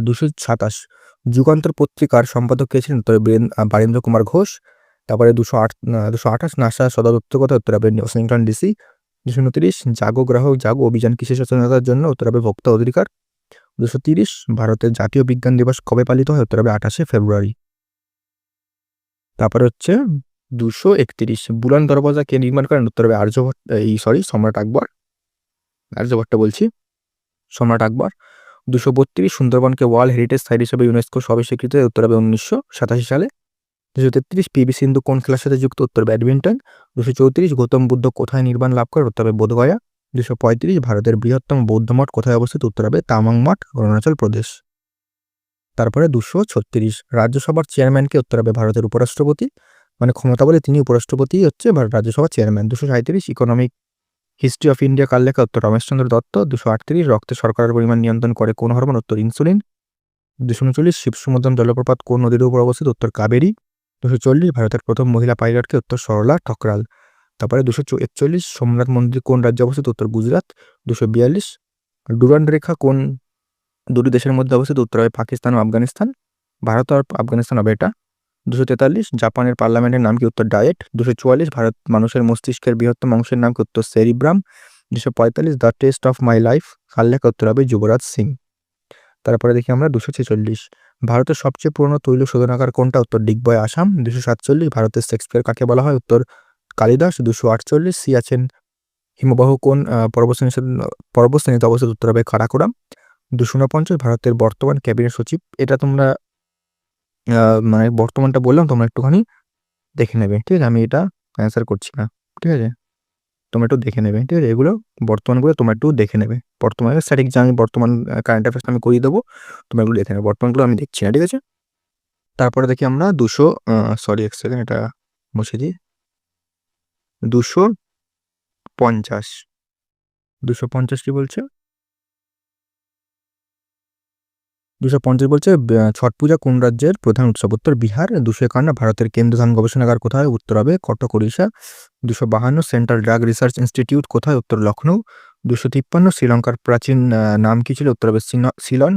227 যুগান্তর পত্রিকার সম্পাদক কে ছিলেন? উত্তর বারীন্দ্র কুমার ঘোষ। তারপরে 228 নাসা সদর দপ্তর কোথায়? উত্তর হবে ওয়াশিংটন ডিসি। 229 জাগো গ্রাহক জাগো অভিযান কিসের সচেতনতার জন্য? উত্তর হবে ভোক্তা অধিকার। 230 ভারতের জাতীয় বিজ্ঞান দিবস কবে পালিত হয়? উত্তর হবে 28শে ফেব্রুয়ারি। তারপরে হচ্ছে 231 বুলন দরওয়াজা কে নির্মাণ করেন? উত্তর হবে সম্রাট আকবর। সম্রাট আকবর। 232 সুন্দরবনকে ওয়ার্ল্ড হেরিটেজ সাইট হিসেবে ইউনেস্কো সবে স্বীকৃত? উত্তর হবে 1987 সালে। 233 পিভি সিন্ধু কোন খেলার সাথে যুক্ত? উত্তর ব্যাডমিন্টন। 234 গৌতম বুদ্ধ কোথায় নির্বাণ লাভ করে? উত্তর হবে বোধগয়া। 235 ভারতের বৃহত্তম বৌদ্ধ মঠ কোথায় অবস্থিত? উত্তর হবে তামাং মঠ, অরুণাচল প্রদেশ। তারপরে 236 রাজ্যসভার চেয়ারম্যানকে? উত্তর হবে ভারতের উপরাষ্ট্রপতি, মানে ক্ষমতা বলে তিনি উপরাষ্ট্রপতি হচ্ছে রাজ্যসভার chairman. 237 economic history of India কার লেখা? উত্তর রমেশচন্দ্র দত্ত। 238 রক্তে শর্করার পরিমাণ নিয়ন্ত্রণ করে কোন হরমোন? উত্তর ইনসুলিন। 239 শিবসমুদ্রম জলপ্রপাত কোন নদীর উপর অবস্থিত? উত্তর কাবেরী। 240 ভারতের প্রথম মহিলা পাইলটকে উত্তর সরলা ঠকরাল। তারপরে 241 সোমনাথ মন্দির কোন রাজ্যে অবস্থিত? উত্তর গুজরাট। 242 ডুরান্ড রেখা কোন দুটি দেশের মধ্যে অবস্থিত? উত্তর হবে পাকিস্তান ও আফগানিস্তান। ভারত আর আফগানিস্তান হবে এটা। 243 জাপানের পার্লামেন্টের নাম কি? উত্তর ডায়েট। 244 ভারত মানুষের মস্তিষ্কের বৃহত্তম অংশের নাম কি? উত্তর cerebrum. 245 the test of my life কার লেখা? উত্তর হবে যুবরাজ সিং। তারপরে দেখি আমরা 246 ভারতের সবচেয়ে পুরনো তৈল শোধনাগার কোনটা? উত্তর ডিগবয় আসাম। 247 ভারতের শেক্সপিয়ার কাকে বলা হয়? উত্তর কালিদাস। 248 সিয়াচেন হিমবাহ কোন পর্বতশ্রেণীতে অবস্থিত? উত্তর হবে কারাকোরাম। 249 ভারতের বর্তমান ক্যাবিনেট সচিব। এটা তোমরা মানে বর্তমানটা বললাম, তোমরা একটুখানি দেখে নেবে, ঠিক আছে? আমি এটা অ্যান্সার করছি না, ঠিক আছে? তোমরা একটু দেখে নেবে, ঠিক আছে? এগুলো বর্তমানগুলো তোমরা একটু দেখে নেবে। বর্তমানে স্ট্যাটিক যা আমি বর্তমান কারেন্ট অ্যাফেয়ার্স আমি করিয়ে দেবো, তোমরা এগুলো দেখে নেবে। বর্তমানগুলো আমি দেখছি না, ঠিক আছে? তারপরে দেখি আমরা 200 এক সেকেন্ড, এটা মুছে দিই। 250 250 কি বলছে? 250 বলছে ছট পূজা কোন রাজ্যের প্রধান উৎসব? উত্তর বিহার। 251 ভারতের কেন্দ্রীয় ধান গবেষণাগার কোথায়? উত্তর হবে Cuttack Odisha. 252 central drug research institute কোথায়? উত্তর লখনৌ। 253 শ্রীলঙ্কার প্রাচীন নাম কি ছিল? উত্তর হবে সিলন।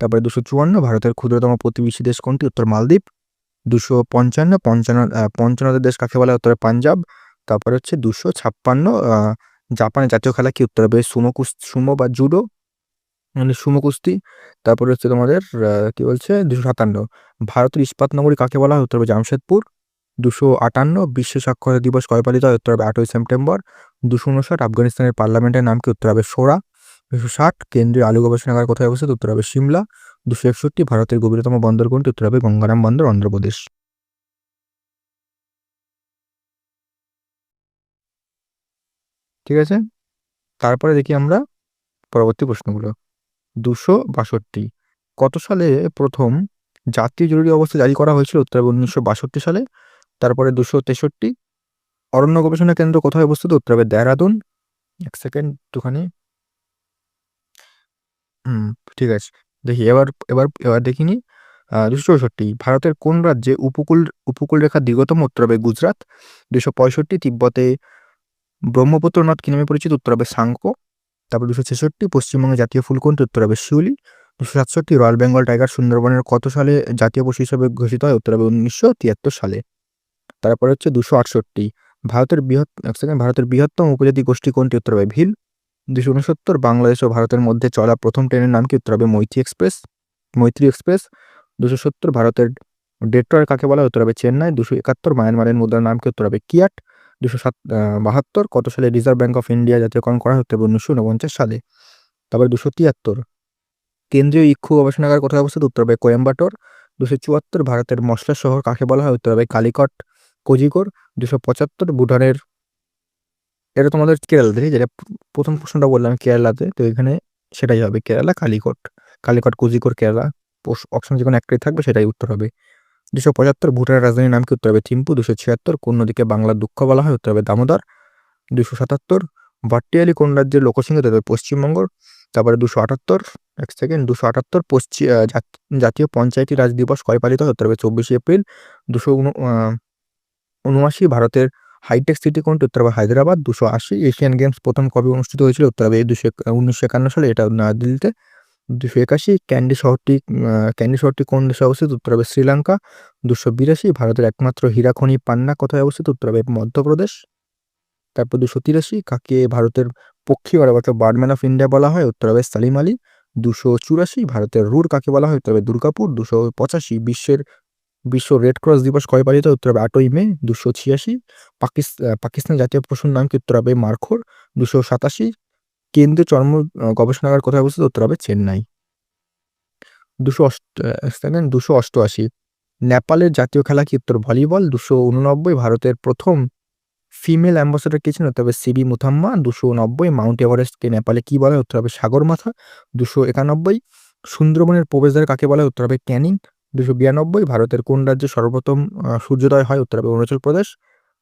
তারপরে 254 ভারতের ক্ষুদ্রতম প্রতিবেশী দেশ কোনটি? উত্তর মালদ্বীপ। 255 পঞ্চনদের দেশ কাকে বলা হয়? উত্তরে পাঞ্জাব। তারপরে হচ্ছে 256 জাপানের জাতীয় খেলা কি? উত্তর হবে সুমো বা জুডো, মানে সুমো কুস্তি। তারপরে হচ্ছে তোমাদের কি বলছে 257 ভারতের ইস্পাত নগরী কাকে বলা হয়? উত্তর হবে জামশেদপুর। 258 বিশ্ব সাক্ষরতা দিবস কবে পালিত হয়? উত্তর হবে 8ই সেপ্টেম্বর। 259 আফগানিস্তানের পার্লামেন্টের নাম কি? উত্তর হবে শোরা। 260 কেন্দ্রীয় আলু গবেষণাগার কোথায় অবস্থিত? উত্তর হবে সিমলা। 261 ভারতের গভীরতম বন্দর কোনটি? উত্তর হবে গঙ্গারাম বন্দর, অন্ধ্রপ্রদেশ। ঠিক আছে, তারপরে দেখি আমরা পরবর্তী প্রশ্নগুলো। 262 কত সালে প্রথম জাতীয় জরুরি অবস্থা জারি করা হয়েছিল? উত্তর হবে 1962 সালে। তারপরে 263 অরণ্য গবেষণা কেন্দ্র কোথায় অবস্থিত? উত্তর হবে দেহরাদুন। এক সেকেন্ড একটুখানি, হুম, ঠিক আছে। দেখি এবার এবার এবার দেখিনি। 264 ভারতের কোন রাজ্যে উপকূল রেখার দীর্ঘতম? উত্তর হবে গুজরাট। 265 তিব্বতে ব্রহ্মপুত্র নদ কি নামে পরিচিত? উত্তর হবে সাংকো। তারপর 266 পশ্চিমবঙ্গের জাতীয় ফুল কোনটি? উত্তর হবে শিউলি। 267 রয়্যাল বেঙ্গল টাইগার সুন্দরবনের কত সালে জাতীয় পশু হিসেবে ঘোষিত হয়? উত্তর হবে 1973 সালে। তারপরে হচ্ছে 268 ভারতের বৃহত্তম উপজাতি গোষ্ঠী কোনটি? উত্তর হবে ভিল। 269 বাংলাদেশ ও ভারতের মধ্যে চলা প্রথম ট্রেনের নাম কি? উত্তর হবে মৈত্রী এক্সপ্রেস। 270 ভারতের ডেট্রয়েট কাকে বলা হয়? উত্তর হবে চেন্নাই। 271 মায়ানমারের মুদ্রার নাম কি? উত্তর হবে কিয়াট। 272 কত সালে রিজার্ভ ব্যাঙ্ক অফ ইন্ডিয়া জাতীয়করণ করা হয়? উত্তর হবে 1949 সালে। তারপরে 273 কেন্দ্রীয় ইক্ষু গবেষণাগার কোথায় অবস্থিত? উত্তর হবে কোয়েম্বাটোর। 274 ভারতের মশলা শহর কাকে বলা হয়? উত্তর হবে কালিকট কোজিকোর। 275 ভুটানের, এটা তোমাদের কেরালাতে, যেটা প্রথম প্রশ্নটা বললাম কেরালাতে, তো এখানে সেটাই হবে কেরালা, কালিকট কোজিকোর কেরালা। অপশন যে কোনো একটাই থাকবে, সেটাই উত্তর হবে। 275 ভুটানের রাজধানীর নাম কি? উত্তর হবে থিম্পু। 276 কোন নদীকে বাংলার দুঃখ বলা হয়? উত্তর হবে দামোদর। 277 ভাট্টিয়ালি কোন রাজ্যের লোকসংগীত? উত্তর হবে পশ্চিমবঙ্গ। তারপরে 278 এক সেকেন্ড 278 জাতীয় পঞ্চায়েতি রাজ দিবস কবে পালিত হয়? উত্তর হবে 24 এপ্রিল। 279 ভারতের হাইটেক সিটি কোনটি? উত্তর হবে হায়দ্রাবাদ। 280 এশিয়ান গেমস প্রথম কবে অনুষ্ঠিত হয়েছিল? উত্তর হবে 1951 সালে, এটা নয়াদিল্লিতে। 281 ক্যান্ডি শহরটি কোন দেশে অবস্থিত? উত্তর হবে শ্রীলঙ্কা। 282 ভারতের একমাত্র হীরা খনি পান্না কোথায় অবস্থিত? উত্তর হবে মধ্যপ্রদেশ। তারপর 283 কাকে ভারতের পক্ষী অথবা বার্ডম্যান অফ ইন্ডিয়া বলা হয়? উত্তর হবে সালিম আলী। 284 ভারতের রুর কাকে বলা হয়? উত্তর হবে দুর্গাপুর। 285 বিশ্ব রেড ক্রস দিবস কবে পালিত হয়? উত্তর হবে 8ই মে। 286 পাকিস্তান জাতীয় পশুর নাম কি? উত্তর হবে মারখোর। 287 কেন্দ্রীয় চর্ম গবেষণাগার কোথায় অবস্থিত? উত্তর হবে চেন্নাই। 288 নেপালের জাতীয় খেলা কি? উত্তর ভলিবল। 289 ভারতের প্রথম ফিমেল অ্যাম্বাসেডর কে ছিলেন? উত্তর হবে সিবি মুথাম্মা। 290 মাউন্ট এভারেস্টকে নেপালে কি বলা হয়? উত্তর হবে সাগরমাথা। 291 সুন্দরবনের প্রবেশদ্বার কাকে বলা হয়? উত্তর হবে ক্যানিং। 292 ভারতের কোন রাজ্যে সর্বপ্রথম সূর্যোদয় হয়? উত্তর হবে Arunachal Pradesh.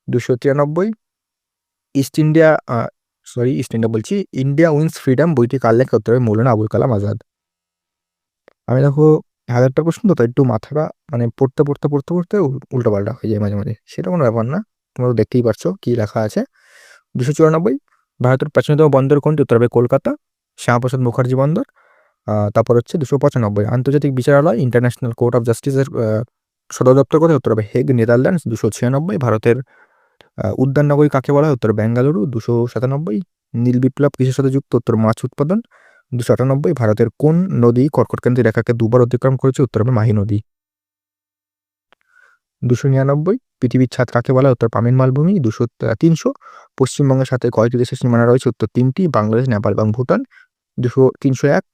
293 India wins freedom বইটি কার লেখা? উত্তর হবে মৌলানা আবুল কালাম আজাদ। আমি দেখো 1000টা প্রশ্ন তো, তাই একটু মাথাটা মানে পড়তে উল্টোপাল্টা হয়ে যায় মাঝে, মাঝে। সেটা কোনো ব্যাপার না। তোমরা তো দেখতেই পারছো কি লেখা আছে। 294 ভারতের প্রাচীনতম বন্দর কোনটি? উত্তর হবে কলকাতা, শ্যামাপ্রসাদ মুখার্জি বন্দর। তারপর হচ্ছে 295 আন্তর্জাতিক বিচারালয় ইন্টারন্যাশনাল কোর্ট অফ জাস্টিসের সদর দপ্তর কোথায়? উত্তর হবে হেগ, নেদারল্যান্ডস। 296 ভারতের উদ্যান নগরী কাকে বলা হয়? উত্তর বেঙ্গালুরু। 297 নীল বিপ্লব কিসের সাথে যুক্ত? উত্তর মাছ উৎপাদন। 298 ভারতের কোন নদী কর্কটক্রান্তি রেখাকে দুবার অতিক্রম করেছে? উত্তর হবে মাহি নদী। 299 পৃথিবীর ছাদ কাকে বলা হয়? উত্তর পামিন মালভূমি। 300 পশ্চিমবঙ্গের সাথে কয়টি দেশের সীমানা রয়েছে? উত্তর 3টি, বাংলাদেশ, নেপাল এবং ভুটান। 301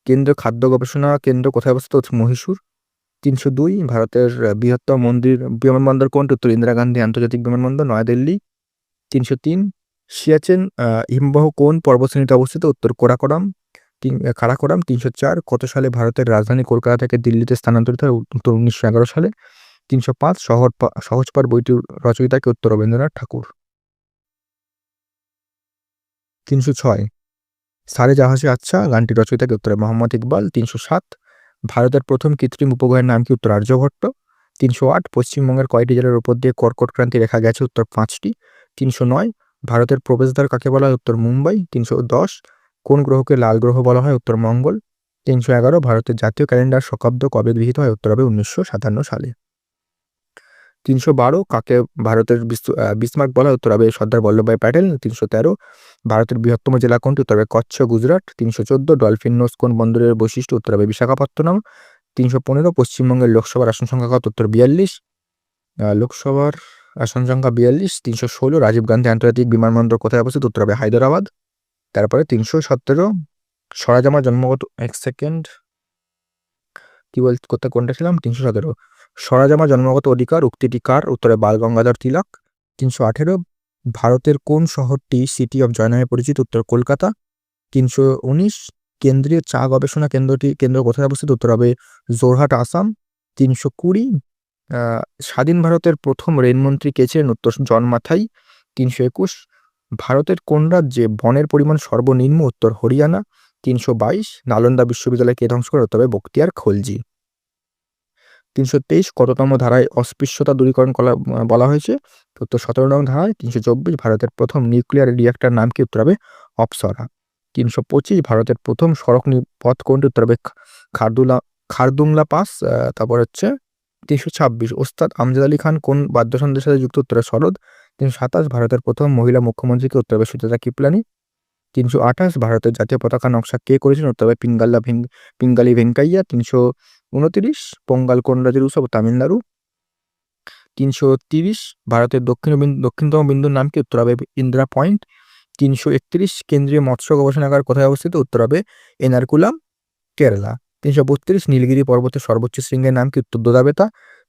কেন্দ্রীয় খাদ্য গবেষণা কেন্দ্র কোথায় অবস্থিত? হচ্ছে মহীশূর। 302 ভারতের বৃহত্তম বিমানবন্দর কোনটি? উত্তর ইন্দিরা গান্ধী আন্তর্জাতিক বিমানবন্দর, নয়াদিল্লি। 303 সিয়াচেন হিমবাহ কোন পর্বতশ্রেণীতে অবস্থিত? উত্তর কারাকোরাম। 304 কত সালে ভারতের রাজধানী কলকাতা থেকে দিল্লিতে স্থানান্তরিত হয়? উত্তর 1911 সালে। 305 সহজপাঠ বইটির রচয়িতা কে? উত্তর রবীন্দ্রনাথ ঠাকুর। 306 সারে জাহাজে আচ্ছা গানটির রচয়িতা কে? উত্তর মোহাম্মদ ইকবাল। 307 ভারতের প্রথম কৃত্রিম উপগ্রহের নাম কি? উত্তর আর্যভট্ট। 308 পশ্চিমবঙ্গের কয়টি জেলার উপর দিয়ে কর্কট ক্রান্তি রেখা গেছে? উত্তর 5টি। 309 ভারতের প্রবেশদ্বার কাকে বলা হয়? উত্তর মুম্বাই। 310 কোন গ্রহকে লাল গ্রহ বলা হয়? উত্তর মঙ্গল। 311 ভারতের জাতীয় ক্যালেন্ডার শকাব্দ কবে গৃহীত হয়? উত্তর হবে 1957 সালে। 312 কাকে ভারতের বিসমার্ক বলা হয়? উত্তর হবে সর্দার বল্লভভাই প্যাটেল। 313 ভারতের বৃহত্তম জেলা কোনটি? উত্তর হবে কচ্ছ, গুজরাট। 314 ডলফিন নোজ কোন বন্দরের বৈশিষ্ট্য? উত্তর হবে বিশাখাপত্তনম। 315 পশ্চিমবঙ্গের লোকসভার আসন সংখ্যা কত? উত্তর 42। লোকসভার আসন সংখ্যা 42। 316 রাজীব গান্ধী আন্তর্জাতিক বিমানবন্দর কোথায় অবস্থিত? উত্তর হবে হায়দ্রাবাদ। তারপরে 317 স্বরাজ আমার জন্মগত, এক সেকেন্ড, কোনটা ছিলাম? 317 স্বরাজ আমার জন্মগত অধিকার উক্তিটি কার? উত্তরে বাল গঙ্গাধর তিলক। 318 ভারতের কোন শহরটি সিটি অফ জয় নামে পরিচিত? উত্তর কলকাতা। 319 কেন্দ্রীয় চা গবেষণা কেন্দ্র কোথায় অবস্থিত? উত্তর হবে জোরহাট, আসাম। 320 স্বাধীন ভারতের প্রথম রেলমন্ত্রী কে ছিলেন? উত্তর জন মাথাই। 321 ভারতের কোন রাজ্যে বনের পরিমাণ সর্বনিম্ন? উত্তর হরিয়ানা। 322 নালন্দা বিশ্ববিদ্যালয় কে ধ্বংস করে? উত্তর হবে বখতিয়ার খলজি। 323 কততম ধারায় অস্পৃশ্যতা দূরীকরণ বলা হয়েছে? উত্তর 17 নং ধারায়। 324 ভারতের প্রথম নিউক্লিয়ার রিঅ্যাক্টর নাম কি? উত্তর হবে অপ্সরা। 325 ভারতের প্রথম সড়ক পথ কোনটি? উত্তর হবে খারদুংলা পাস। তারপর হচ্ছে 326 ওস্তাদ আমজাদ আলী খান কোন বাদ্যযন্ত্রের সাথে যুক্ত? উত্তরে সরোদ। 327 ভারতের প্রথম মহিলা মুখ্যমন্ত্রী কে? উত্তর হবে সুচেতা কৃপলানি। 328 ভারতের জাতীয় পতাকা নকশা কে করেছেন? উত্তর হবে পিঙ্গালি ভেঙ্কাইয়া। 329 পোঙ্গাল কোন রাজ্যের উৎসব? তামিলনাড়ু। 330 ভারতের দক্ষিণতম বিন্দুর নাম কি? উত্তর হবে ইন্দিরা পয়েন্ট। 331 কেন্দ্রীয় মৎস্য গবেষণাগার কোথায় অবস্থিত? উত্তর হবে এনারকুলাম, কেরালা। 332 নীলগিরি পর্বতের সর্বোচ্চ শৃঙ্গের নাম কি? উত্তর দোদাবেতা।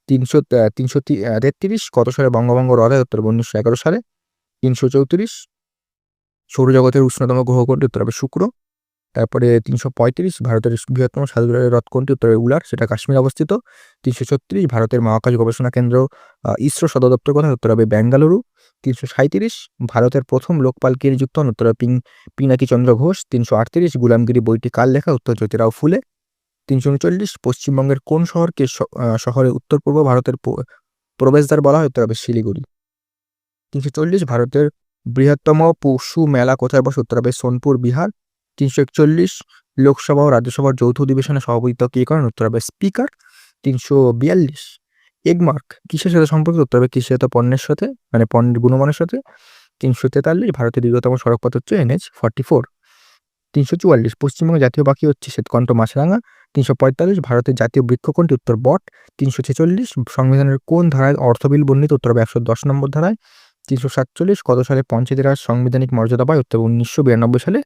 333 কত সালে বঙ্গভঙ্গ রদ হয়? উত্তর 1911 সালে। 334 সৌরজগতের উষ্ণতম গ্রহ কোনটি? উত্তর হবে শুক্র। তারপরে 335 ভারতের বৃহত্তম সাজুরারের হ্রদ কোনটি? উত্তর হবে উলার, সেটা কাশ্মীর অবস্থিত। 336 ভারতের মহাকাশ গবেষণা কেন্দ্র ইসরো সদর দপ্তর কোথায়? উত্তর হবে বেঙ্গালুরু। 337 ভারতের প্রথম লোকপাল কে নিযুক্ত হন? উত্তর হবে পিনাকি চন্দ্র ঘোষ। 338 গুলামগিরি বইটি কার লেখা? উত্তর জ্যোতিরাও ফুলে। 339 পশ্চিমবঙ্গের কোন শহরকে শহরে উত্তর পূর্ব ভারতের প্রবেশদ্বার বলা হয়? উত্তর হবে শিলিগুড়ি। 340 ভারতের বৃহত্তম পশু মেলা কোথায় বসে? উত্তর হবে সোনপুর, বিহার। 341 লোকসভা ও রাজ্যসভার যৌথ অধিবেশনে সভাপতিত্ব কে করেন? উত্তর হবে স্পিকার। 342 এগমার্ক কিসের সাথে সম্পর্কিত? উত্তর হবে কৃষিজাত পণ্যের সাথে, মানে পণ্যের গুণমানের সাথে। 343 ভারতের দীর্ঘতম সড়কপথ হচ্ছে NH 44। 344 পশ্চিমবঙ্গের জাতীয় পাখি হচ্ছে শ্বেতকণ্ঠ মাছরাঙা। 345 ভারতের জাতীয় বৃক্ষ কোনটি? উত্তর বট। 346 সংবিধানের কোন ধারায় অর্থ বিল বর্ণিত? উত্তর হবে 110 নম্বর ধারায়। 347 কত সালে পঞ্চায়েতি রাজ সাংবিধানিক মর্যাদা পায়? উত্তর 1992 সালে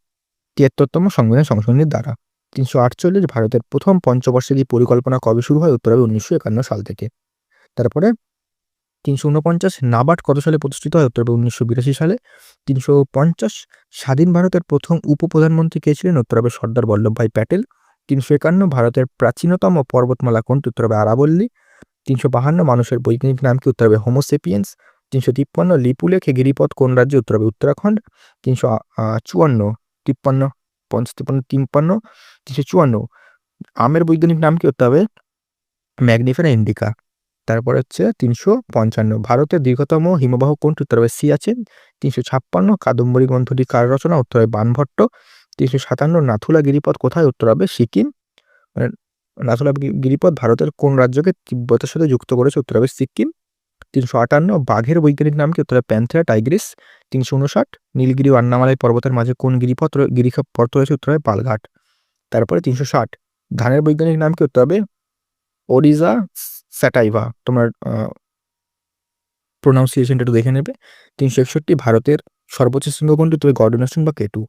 73তম সংবিধান সংশোধনীর দ্বারা। 348 ভারতের প্রথম পঞ্চবার্ষিকী পরিকল্পনা কবে শুরু হয়? উত্তর হবে 1951 সাল থেকে। তারপরে 349 নাবার্ড কত সালে প্রতিষ্ঠিত হয়? উত্তর হবে 1982 সালে। 350 স্বাধীন ভারতের প্রথম উপপ্রধানমন্ত্রী কে ছিলেন? উত্তর হবে সর্দার বল্লভভাই প্যাটেল। 351 ভারতের প্রাচীনতম পর্বতমালা কোনটি? উত্তর হবে আরাবল্লী। 352 মানুষের বৈজ্ঞানিক নাম কি? উত্তর হবে হোমোসেপিয়েন্স। 353 লিপু লেখে গিরিপথ কোন রাজ্যে? উত্তর হবে উত্তরাখণ্ড। 354 53, 354। আমের বৈজ্ঞানিক নাম কি করতে হবে? ম্যাগনিফেরা ইন্ডিকা। তারপর হচ্ছে 355, ভারতের দীর্ঘতম হিমবাহ কোনটি? উত্তর হবে সিয়াচেন। 356, কাদম্বরী গ্রন্থটি কার রচনা? উত্তর হবে বাণভট্ট। 357, নাথুলা গিরিপথ কোথায়? উত্তর হবে সিকিম। মানে নাথুলা গিরিপথ ভারতের কোন রাজ্যকে তিব্বতের সাথে যুক্ত করেছে? উত্তর হবে সিকিম। 358, বাঘের বৈজ্ঞানিক নাম কি? উত্তর হবে প্যান্থেরা টাইগ্রিস। 359, নীলগিরি ও আন্নামালাই পর্বতের মাঝে কোন গিরিপথ রয়েছে? উত্তর হবে পালঘাট। তারপরে 360, ধানের বৈজ্ঞানিক নাম কি? উত্তর হবে ওরিজা স্যাটাইভা। তোমার প্রোনাউন্সিয়েশনটা একটু দেখে নেবে। 361, ভারতের সর্বোচ্চ শৃঙ্গ কোনটি? উত্তর হবে গর্ডনের শৃঙ্গ বা কেটু।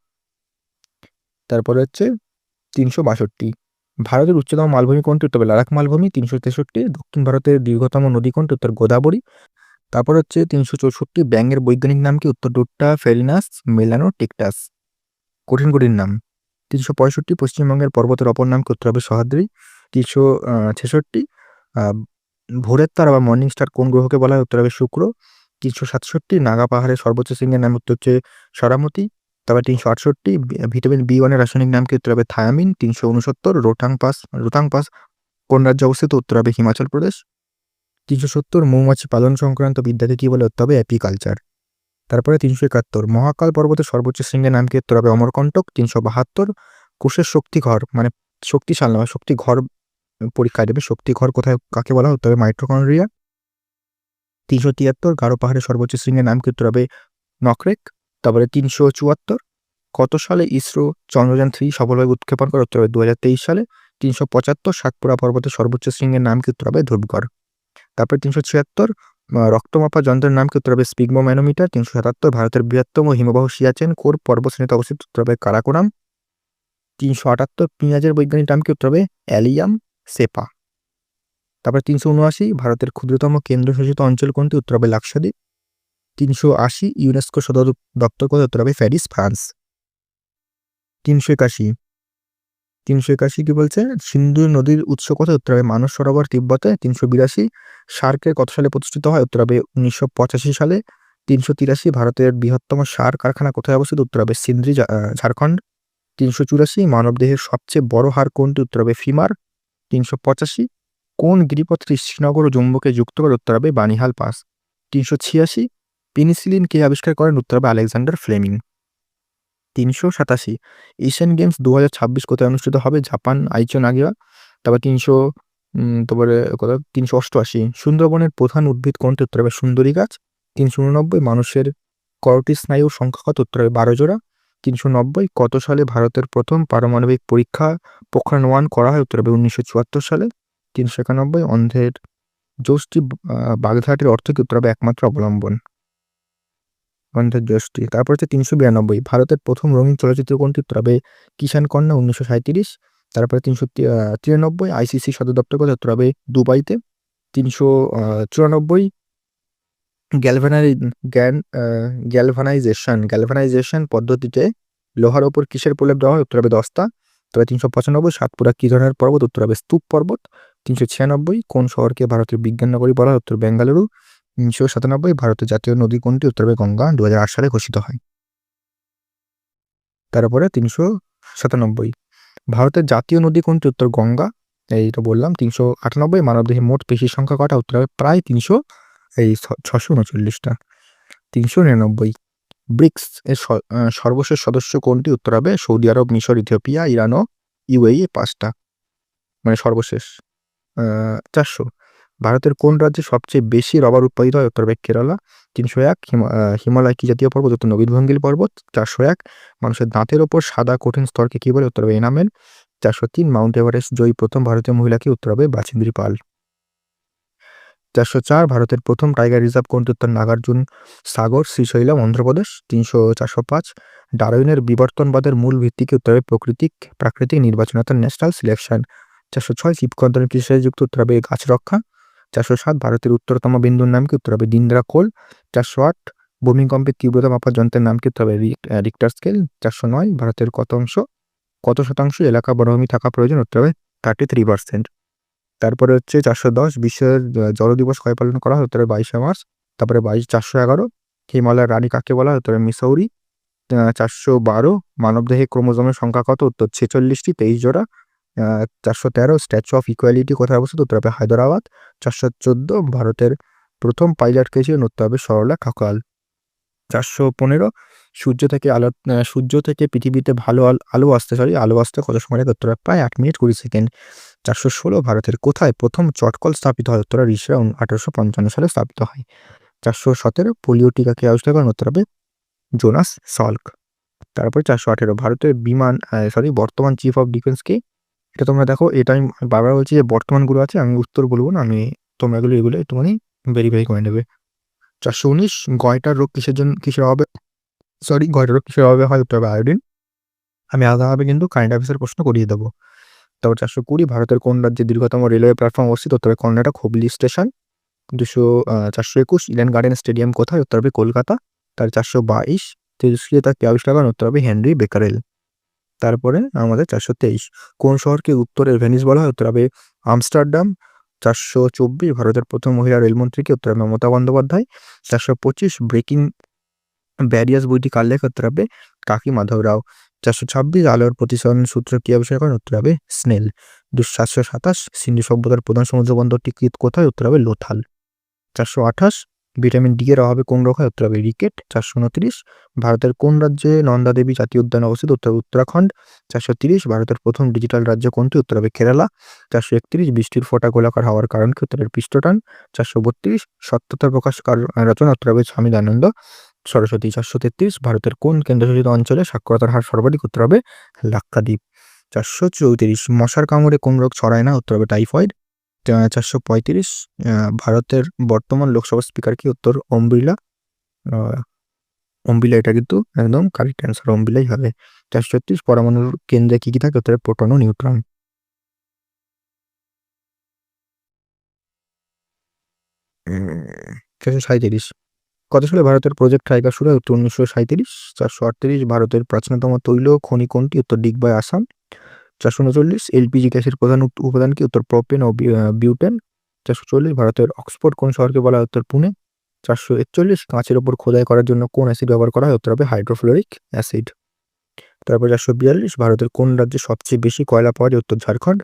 তারপরে হচ্ছে 362, ভারতের উচ্চতম মালভূমি কোনটি? উত্তর হবে লাদাখ মালভূমি। 363, দক্ষিণ ভারতের দীর্ঘতম নদী কোনটি? উত্তর গোদাবরী। তারপর হচ্ছে 364, ব্যাঙের বৈজ্ঞানিক নাম কি? উত্তর ডুট্টা ফেরিনাস মেলানোটিকটাস। কঠিন কঠিন নাম। 365, পশ্চিমবঙ্গের পর্বতের অপর নাম কি? উত্তর হবে সহ্যাদ্রি। 366, ভোরের তারা বা মর্নিং স্টার কোন গ্রহকে বলা হয়? উত্তর হবে শুক্র। 367, নাগা পাহাড়ের সর্বোচ্চ শৃঙ্গের নাম উত্তর হচ্ছে সরামতি। তারপর 368, ভিটামিন B1 এর রাসায়নিক নাম কি? উত্তর হবে থায়ামিন। 369, রোহতাং পাস কোন রাজ্যে অবস্থিত? উত্তর হবে হিমাচল প্রদেশ। 370, মৌমাছি পালন সংক্রান্ত বিদ্যাকে কি বলে? উত্তর হবে অ্যাপিকালচার। তারপরে 371, মহাকাল পর্বতের সর্বোচ্চ শৃঙ্গের নাম কি? উত্তর হবে অমরকণ্টক। 372, কোষের শক্তিঘর মানে শক্তিশাল নয় শক্তিঘর পরীক্ষায় দেবে, শক্তিঘর কোথায় কাকে বলা হয়? উত্তর হবে মাইটোকন্ড্রিয়া। 373, গারো পাহাড়ের সর্বোচ্চ শৃঙ্গের নাম কি? উত্তর হবে নকরেক। তারপরে 374, কত সালে ইসরো চন্দ্রযান-3 সফলভাবে উৎক্ষেপণ করে? উত্তর হবে 2023 সালে। 375, সাতপুরা পর্বতের সর্বোচ্চ শৃঙ্গের নাম কি? উত্তর হবে ধূপগড়। তারপরে 376, রক্তমাপা যন্ত্রের নাম কি? উত্তর হবে স্পিগমোম্যানোমিটার। 377, ভারতের বৃহত্তম হিমবাহ সিয়াচেন কোন পর্বতশ্রেণীতে অবস্থিত? উত্তর হবে কারাকোরাম। 378, পেঁয়াজের বৈজ্ঞানিক নাম কি? উত্তর হবে অ্যালিয়াম সেপা। তারপরে 379, ভারতের ক্ষুদ্রতম কেন্দ্রশাসিত অঞ্চল কোনটি? উত্তর হবে লাক্ষাদ্বীপ। 380, ইউনেস্কো সদর দপ্তর কোথায়? উত্তর হবে প্যারিস, ফ্রান্স। 381 কি বলছে? সিন্ধু নদীর উৎস কোথায়? উত্তর হবে মানস সরোবর, তিব্বতে। 382, সার্কের কত সালে প্রতিষ্ঠিত হয়? উত্তর হবে 1985 সালে। 383, ভারতের বৃহত্তম সার কারখানা কোথায় অবস্থিত? উত্তর হবে সিন্দ্রি, ঝাড়খণ্ড। 384, মানবদেহের সবচেয়ে বড় হাড় কোনটি? উত্তর হবে ফিমার। 385, কোন গিরিপথটি শ্রীনগর ও জম্মুকে যুক্ত করে? উত্তর হবে বানিহাল পাস। 386, পেনিসিলিন কে আবিষ্কার করেন? উত্তর হবে আলেকজান্ডার ফ্লেমিং। 387, এশিয়ান গেমস 2026 কোথায় অনুষ্ঠিত হবে? Japan, Aichi Nagoya. তারপর 388, সুন্দরবনের প্রধান উদ্ভিদ কোনটি? উত্তর হবে সুন্দরী গাছ। 389, মানুষের করোটি স্নায়ুর সংখ্যা কত? উত্তর হবে 12 জোড়া। 390, কত সালে ভারতের প্রথম পারমাণবিক পরীক্ষা পোখরান-1 করা হয়? উত্তর হবে 1974 সালে। 391, অন্ধ্রের যষ্টি বাগধাটির অর্থ কি? উত্তর হবে একমাত্র অবলম্বন। অন্ধ্রের যষ্টি। তারপর হচ্ছে 392, ভারতের প্রথম রঙিন চলচ্চিত্র কোনটি? উত্তর হবে কিষান কন্যা, 1937। তারপরে 393, আইসিসি সদর দপ্তর কোথায়? উত্তর হবে দুবাইতে। 394, গ্যালভানাইজেশন পদ্ধতিতে লোহার ওপর কিসের প্রলেপ দেওয়া হয়? উত্তর হবে দস্তা। তবে 395, সাতপুরা কি ধরনের পর্বত? উত্তর হবে স্তূপ পর্বত। 396, কোন শহরকে ভারতের বিজ্ঞান নগরী বলা হয়? উত্তর বেঙ্গালুরু। 397, ভারতের জাতীয় নদী কোনটি? উত্তর হবে গঙ্গা, 2008 সালে ঘোষিত হয়। তারপরে 397, ভারতের জাতীয় নদী কোনটি? উত্তর গঙ্গা, এইটা বললাম। 398, মানবদেহে মোট পেশির সংখ্যা কটা? উত্তর হবে প্রায় 639টা। 399, ব্রিক্স এর সর্বশেষ সদস্য কোনটি? উত্তর হবে সৌদি আরব, মিশর, ইথিওপিয়া, ইরান ও ইউএই, 5টা মানে সর্বশেষ। 400, ভারতের কোন রাজ্যে সবচেয়ে বেশি রবার উৎপাদিত হয়? উত্তর হবে কেরালা। 301, হিমালয় কি জাতীয় পর্বত? উত্তর নবীনভঙ্গিল পর্বত। 401, মানুষের দাঁতের ওপর সাদা কঠিন স্তরকে কি বলে? উত্তর হবে এনামেল। 403, মাউন্ট এভারেস্ট জয়ী প্রথম ভারতীয় মহিলা কি? উত্তর হবে বাচেন্দ্রী পাল। 404, ভারতের প্রথম টাইগার রিজার্ভ কোনটি? উত্তর নাগার্জুন সাগর, শ্রীশৈলম, অন্ধ্রপ্রদেশ। 405, ডারউইনের বিবর্তনবাদের মূল ভিত্তি কি? উত্তর হবে প্রাকৃতিক নির্বাচন অর্থাৎ ন্যাচারাল সিলেকশন। 406, জীবকর্তনের কৃষির সাথে যুক্ত? উত্তর হবে গাছ রক্ষা। 407, ভারতের উত্তরতম বিন্দুর নাম কি? উত্তর হবে দিন্দ্রা কোল। 408, ভূমিকম্পের তীব্রতা মাপার যন্ত্রের নাম কি? উত্তর হবে রিক্টার স্কেল। 409, ভারতের কত শতাংশ এলাকা বনভূমি থাকা প্রয়োজন? উত্তর হবে 33%। তারপরে হচ্ছে 410, বিশ্বের জল দিবস কবে পালন করা হয়? উত্তরে 22শে মার্চ। তারপরে 411, হিমালয়ের রানী কাকে বলা হয়? উত্তরে মিসৌরি। 412 মানবদেহে ক্রোমোজোমের সংখ্যা কত? উত্তর 46টি, 23 জোড়া। 413 স্ট্যাচু অফ ইকুয়ালিটি কোথায় অবস্থিত? উত্তর হবে হায়দ্রাবাদ। 414 ভারতের প্রথম পাইলট কে ছিলেন? উত্তর হবে সরলা খাকাল। 415 সূর্য থেকে পৃথিবীতে ভালো আলো আসতে কত সময় লাগে? উত্তর হবে প্রায় 8 মিনিট 20 সেকেন্ড। 416 ভারতের কোথায় প্রথম চটকল স্থাপিত হয়? উত্তর রিসরা 1855 সালে স্থাপিত হয়। 417 পোলিও টিকা কে আবিষ্কার করেন? উত্তর হবে জোনাস সল্ক। তারপরে 418 ভারতের বর্তমান চিফ অফ ডিফেন্স কে? এটা তোমরা দেখো, এটা আমি বারবার বলছি যে বর্তমানগুলো আছে, আমি উত্তর বলবো না, তোমরা এগুলো একটুখানি ভেরিফাই করে নেবে। 419 গয়টার রোগ কিসের অভাবে হয়? উত্তর হবে আয়োডিন। আমি আলাদাভাবে কিন্তু কারেন্ট অ্যাফেয়ার্সের প্রশ্ন করিয়ে দেবো। তারপর 420 ভারতের কোন রাজ্যে দীর্ঘতম রেলওয়ে প্ল্যাটফর্ম অবস্থিত? উত্তর হবে Karnataka Hubli station. 421 Eden garden stadium কোথায়? উত্তর হবে কলকাতা। তার 422 তেজস্ক্রিয়তা কে আবিষ্কার করেন? উত্তর হবে হেনরি বেকারেল। তারপরে আমাদের 423 কোন শহরকে উত্তরের ভেনিস বলা হয়? উত্তর হবে আমস্টারডাম। 424 ভারতের প্রথম মহিলা রেলমন্ত্রী কে? উত্তর হবে মমতা বন্দ্যোপাধ্যায়। 425 ব্রেকিং ব্যারিয়ার্স বইটি কার লেখা? উত্তর হবে কাকি মাধব রাও। 426 আলোর প্রতিসরণ সূত্র কি আবিষ্কার করেন? উত্তর হবে স্নেল। 727 সিন্ধু সভ্যতার প্রধান সমুদ্র বন্দরটি কোথায়? উত্তর হবে লোথাল। 428 ভিটামিন ডি এর অভাবে কোন রোগ হয়? উত্তর হবে রিকেট। 429 ভারতের কোন রাজ্যে নন্দা দেবী জাতীয় উদ্যান অবস্থিত? উত্তর হবে উত্তরাখণ্ড। 430 ভারতের প্রথম ডিজিটাল রাজ্য কোনটি? উত্তর হবে কেরালা। 431 বৃষ্টির ফোঁটা গোলাকার হওয়ার কারণ কি? উত্তর হবে পৃষ্ঠটান। 432 সত্যতা প্রকাশ রচনা? উত্তর হবে স্বামী দয়ানন্দ সরস্বতী। 433 ভারতের কোন কেন্দ্রশাসিত অঞ্চলে সাক্ষরতার হার সর্বাধিক? উত্তর হবে লাক্ষাদ্বীপ। 434 মশার কামড়ে কোন রোগ ছড়ায় না? উত্তর হবে টাইফয়েড। 435 ভারতের বর্তমান লোকসভা স্পিকার কি? উত্তর ওম বিড়লা। এটা কিন্তু একদম কারেক্ট অ্যান্সার, ওম বিড়লাই হবে। 436 পরমাণুর কেন্দ্রে কি থাকে? উত্তর প্রোটন ও নিউট্রন। 437 কত সালে ভারতের প্রজেক্ট টাইগার শুরু হয়? উত্তর 1937। 438 ভারতের প্রাচীনতম তৈল খনি কোনটি? উত্তর ডিগবাই আসাম। 439 এলপিজি গ্যাসের প্রধান উপাদান কি? উত্তর প্রোপেন ও বিউটেন। 440 ভারতের অক্সফোর্ড কোন শহরকে বলা হয়? উত্তর পুনে। 441 কাঁচের ওপর খোদাই করার জন্য কোন অ্যাসিড ব্যবহার করা হয়? উত্তর হবে হাইড্রোফ্লোরিক অ্যাসিড। তারপর 442 ভারতের কোন রাজ্যে সবচেয়ে বেশি কয়লা পাওয়া যায়? উত্তর ঝাড়খণ্ড।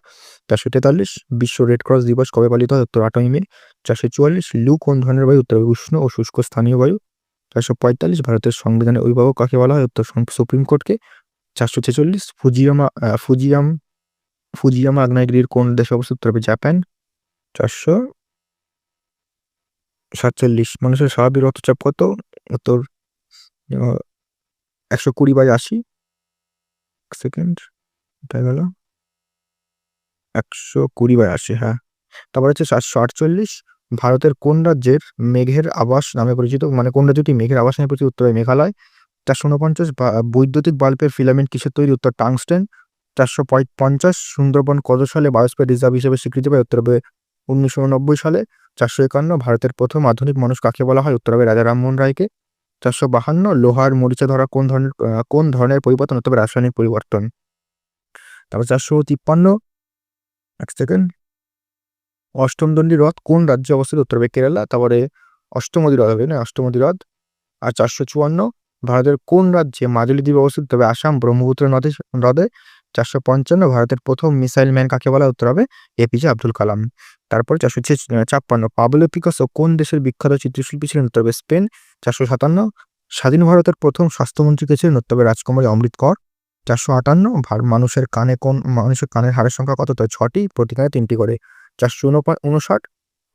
443 বিশ্ব রেড ক্রস দিবস কবে পালিত হয়? উত্তর 8ই মে। 444 লু কোন ধরনের বায়ু? উত্তর উষ্ণ ও শুষ্ক স্থানীয় বায়ু। 445 ভারতের সংবিধানের অভিভাবক কাকে বলা হয়? উত্তর সুপ্রিম কোর্টকে। 446 ফুজিয়ামা আগ্নেয়গিরির কোন দেশে অবস্থিত? উত্তর হবে জাপান। 447 মানুষের স্বাভাবিক রক্তচাপ কত? উত্তর 120/80 সেকেন্ড। এটা গেল 120/80, হ্যাঁ। তারপর হচ্ছে 448 ভারতের কোন রাজ্যের মেঘের আবাস নামে পরিচিত? মানে কোন রাজ্যটি মেঘের আবাস নামে পরিচিত? উত্তর হবে মেঘালয়। 449 বৈদ্যুতিক বাল্বের ফিলামেন্ট কিসের তৈরি? উত্তর টাংস্টেন। 450 সুন্দরবন কত সালে বায়োস্ফিয়ার রিজার্ভ হিসেবে স্বীকৃতি পায়? উত্তর হবে 1990 সালে। 451 ভারতের প্রথম আধুনিক মানুষ কাকে বলা হয়? উত্তর হবে রাজা রামমোহন রায়কে। 452 লোহার মরিচা ধরা কোন ধরনের পরিবর্তন? উত্তর হবে রাসায়নিক পরিবর্তন। তারপর 453 এক সেকেন্ড অষ্টমদণ্ডী হ্রদ কোন রাজ্যে অবস্থিত? উত্তর হবে কেরালা। তারপরে অষ্টমদী হ্রদ হবে না, অষ্টমদী হ্রদ। আর 454 ভারতের কোন রাজ্যে মাজুলি দ্বীপ অবস্থিত? তবে আসাম ব্রহ্মপুত্র হ্রদে। 455 ভারতের প্রথম মিসাইল ম্যান কাকে বলা? উত্তর হবে এপিজে আব্দুল কালাম। তারপর 456 পাবলো পিকাসো কোন দেশের বিখ্যাত চিত্রশিল্পী ছিলেন? উত্তর হবে স্পেন। 457 স্বাধীন ভারতের প্রথম স্বাস্থ্যমন্ত্রী কে ছিলেন? উত্তর হবে রাজকুমারী অমৃত কর। 458 মানুষের কানের হাড়ের সংখ্যা কত? 6টি, প্রতি কানে 3টি করে। 459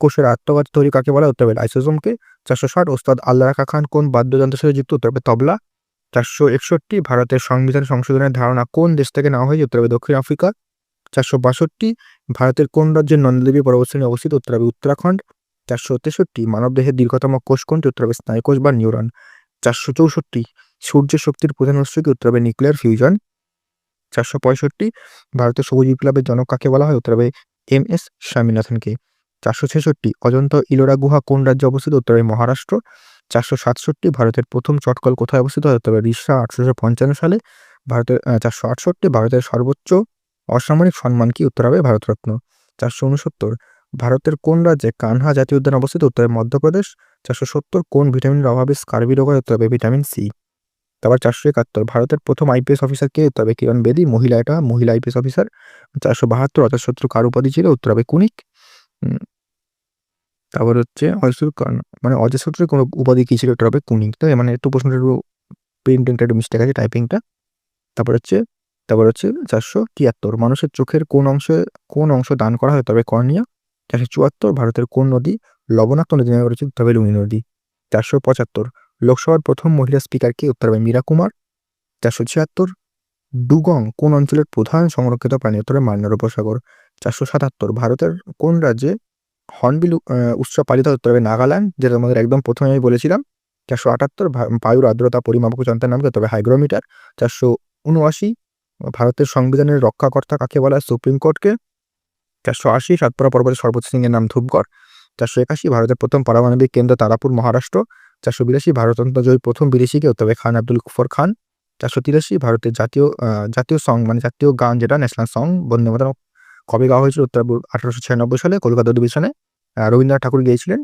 কোষের আত্মঘাতী তৈরি কাকে বলা? উত্তর হবে লাইসোজোমকে। 460 ওস্তাদ আল্লাহ রাখা খান কোন বাদ্যযন্ত্রের সাথে যুক্ত? উত্তর হবে তবলা। 461 ভারতের সংবিধান সংশোধনের ধারণা কোন দেশ থেকে নেওয়া হয়েছে? উত্তর হবে দক্ষিণ আফ্রিকা। 462 ভারতের কোন রাজ্যের নন্দাদেবী পর্বতশ্রেণী অবস্থিত? উত্তর হবে উত্তরাখণ্ড। 463 মানবদেহের দীর্ঘতম কোষ কোনটি? উত্তর হবে স্নায়ুকোষ বা নিউরন। 464 সূর্যের শক্তির প্রধান উৎস কি? উত্তর হবে নিউক্লিয়ার ফিউশন। 465 ভারতের সবুজ বিপ্লবের জনক কাকে বলা হয়? উত্তর হবে MS স্বামীনাথনকে। 466 অজন্তা ইলোরা গুহা কোন রাজ্যে অবস্থিত? উত্তর হবে মহারাষ্ট্র। 467 ভারতের প্রথম চটকল কোথায় অবস্থিত হয়? উত্তর হবে রিসরা 1855 সালে। 468 ভারতের সর্বোচ্চ অসামরিক সম্মান কি? উত্তর হবে ভারতরত্ন। 469 ভারতের কোন রাজ্যে কানহা জাতীয় উদ্যান অবস্থিত? উত্তর হবে মধ্যপ্রদেশ। 470 কোন ভিটামিনের অভাবে স্কার্বি রোগ হয়? উত্তর হবে ভিটামিন সি। তারপর 471 ভারতের প্রথম আইপিএস অফিসার কে? উত্তর হবে কিরণ বেদি, মহিলা আইপিএস অফিসার। 472 অজাতশত্রু কার উপাধি ছিল? উত্তর হবে কুনিক। তারপর হচ্ছে অজাতশত্রুর কোনো উপাধি কি ছিল? উত্তর হবে কুনিক। তো মানে একটু প্রশ্নটা একটু প্রিন্টিংটা একটু মিস্টেক আছে, টাইপিংটা। তারপর হচ্ছে 473 মানুষের চোখের কোন অংশ দান করা হয়? তবে কর্নিয়া। 474 ভারতের কোন নদী লবণাক্ত নদী নামে পরিচিত? তবে লুনি নদী। 475 লোকসভার প্রথম মহিলা স্পিকার কে? উত্তর হবে মীরা কুমার। 476 ডুগং কোন অঞ্চলের প্রধান সংরক্ষিত প্রাণী? উত্তর হবে মান্নার উপসাগর। 477 ভারতের কোন রাজ্যে হর্নবিল উৎসব পালিত হয়? উত্তর হবে নাগাল্যান্ড, যেটা আমাদের একদম প্রথমে আমি বলেছিলাম। 478 বায়ুর আর্দ্রতা পরিমাপক যন্ত্রের নাম কি? তবে হাইগ্রোমিটার। 479 ভারতের সংবিধানের রক্ষাকর্তা কাকে বলা হয়? সুপ্রিম কোর্টকে। 480 সাতপুরা পর্বতের সর্বোচ্চ শৃঙ্গের নাম ধূপগড়। 481 ভারতের প্রথম পারমাণবিক কেন্দ্র তারাপুর, মহারাষ্ট্র। 482 ভারতরত্ন জয়ী প্রথম বিদেশি কে? উত্তর হবে খান আব্দুল গফর খান। 483 ভারতের জাতীয় সং জাতীয় গান যেটা ন্যাশনাল সং বন্দে মাতরম কবে গাওয়া হয়েছিল? উত্তর 1896 সালে কলকাতা অধিবেশনে রবীন্দ্রনাথ ঠাকুর গিয়েছিলেন।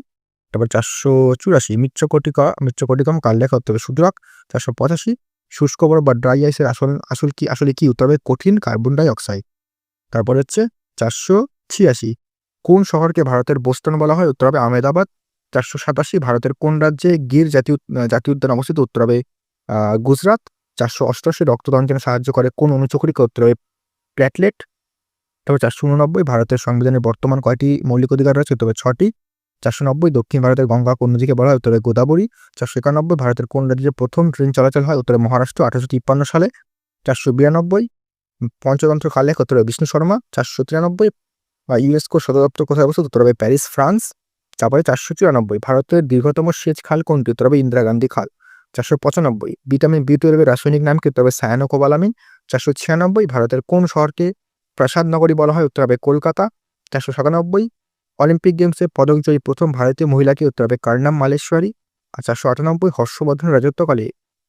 তারপর 484 মৃচ্ছকটিকম কার লেখা? উত্তর হবে শূদ্রক। 485 শুষ্ক বরফ বা ড্রাই আইসের আসলে কি? উত্তর হবে কঠিন কার্বন ডাই অক্সাইড। তারপর হচ্ছে 486 কোন শহরকে ভারতের বোস্টন বলা হয়? উত্তর হবে আহমেদাবাদ। 487 ভারতের কোন রাজ্যে গির জাতীয় উদ্যান অবস্থিত? উত্তর হবে গুজরাট। 488 রক্তদানকে সাহায্য করে কোন অনুচক্রিকা? উত্তর হবে প্ল্যাটলেট। তারপর 489 ভারতের সংবিধানের বর্তমান কয়টি মৌলিক অধিকার রয়েছে? উত্তর হবে 6টি। 490 দক্ষিণ ভারতের গঙ্গা কোন নদীকে বলা হয়? উত্তর হবে গোদাবরী। 491 ভারতের কোন রাজ্যে প্রথম ট্রেন চলাচল হয়? উত্তরে মহারাষ্ট্র 1853 সালে। 492 পঞ্চতন্ত্র কার লেখক? উত্তর হবে বিষ্ণু শর্মা। 493 ইউনেস্কো সদর দপ্তর কোথায় অবস্থিত? উত্তর হবে প্যারিস, ফ্রান্স। তারপরে 494 ভারতের দীর্ঘতম সেচ খাল কোনটি? উত্তর হবে ইন্দিরা গান্ধী খাল। 495 ভিটামিন বি12 এর রাসায়নিক নাম কি? উত্তর হবে সায়ানোকোবালামিন। 496 ভারতের কোন শহরকে প্রাসাদ নগরী বলা হয়? উত্তর হবে কলকাতা। 497 অলিম্পিক গেমসে পদকজয়ী প্রথম ভারতীয় মহিলাকে? উত্তর হবে কার্নাম মালেশ্বরী। আর 498 হর্ষবর্ধনের রাজত্বকালে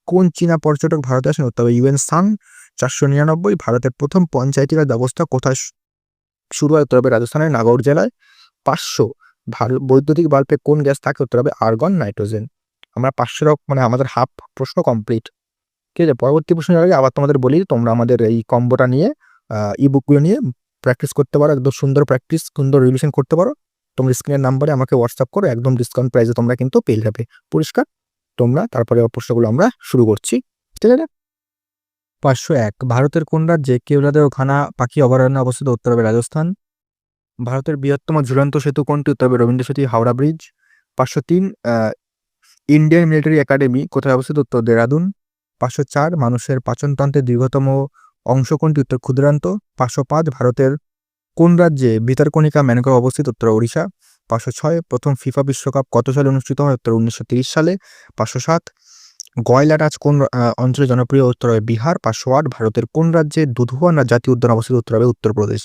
কোন চীনা পর্যটক ভারতে আসেন? উত্তর হবে ইউএন সাং। 499 ভারতের প্রথম পঞ্চায়েতি রাজ ব্যবস্থা কোথায় শুরু হয়? উত্তর হবে রাজস্থানের নাগৌর জেলায়। 500 বৈদ্যুতিক বাল্বে কোন গ্যাস থাকে? উত্তর হবে আর্গন, নাইট্রোজেন। আমরা 500 আমাদের হাফ প্রশ্ন কমপ্লিট। ঠিক আছে, পরবর্তী প্রশ্ন আগে আবার তোমাদের বলি, তোমরা আমাদের এই কম্বোটা নিয়ে ইবুকগুলো নিয়ে প্র্যাকটিস করতে পারো, একদম সুন্দর প্র্যাকটিস, সুন্দর রিভিশন করতে পারো। তোমরা স্ক্রিনের নাম্বারে আমাকে হোয়াটসঅ্যাপ করো, একদম ডিসকাউন্ট প্রাইসে তোমরা কিন্তু পেয়ে যাবে। পরিষ্কার? তোমরা তারপরে প্রশ্নগুলো আমরা শুরু করছি। ঠিক আছে। 501 ভারতের কোন রাজ্যে কেওলাদেও ঘানা পাখি অভয়ারণ্য অবস্থিত? উত্তর হবে রাজস্থান। ভারতের বৃহত্তম ঝুলন্ত সেতু কোনটি? উত্তর হবে রবীন্দ্র সেতু, Howrah bridge. 503 Indian military academy কোথায় অবস্থিত? উত্তর দেরাদুন। 504 মানুষের পাচনতন্ত্রের দীর্ঘতম অংশ কোনটি? উত্তর ক্ষুদ্রান্ত। 505 ভারতের কোন রাজ্যে ভিতরকণিকা ম্যানগ্রোভ অবস্থিত? উত্তর ওড়িশা। 506 প্রথম ফিফা বিশ্বকাপ কত সালে অনুষ্ঠিত হয়? উত্তর 1930 সালে। 507 গয়লা নাচ কোন অঞ্চলে জনপ্রিয়? উত্তর হবে বিহার। 508 ভারতের কোন রাজ্যে দুধুয়া জাতীয় উদ্যান অবস্থিত? উত্তর হবে উত্তরপ্রদেশ।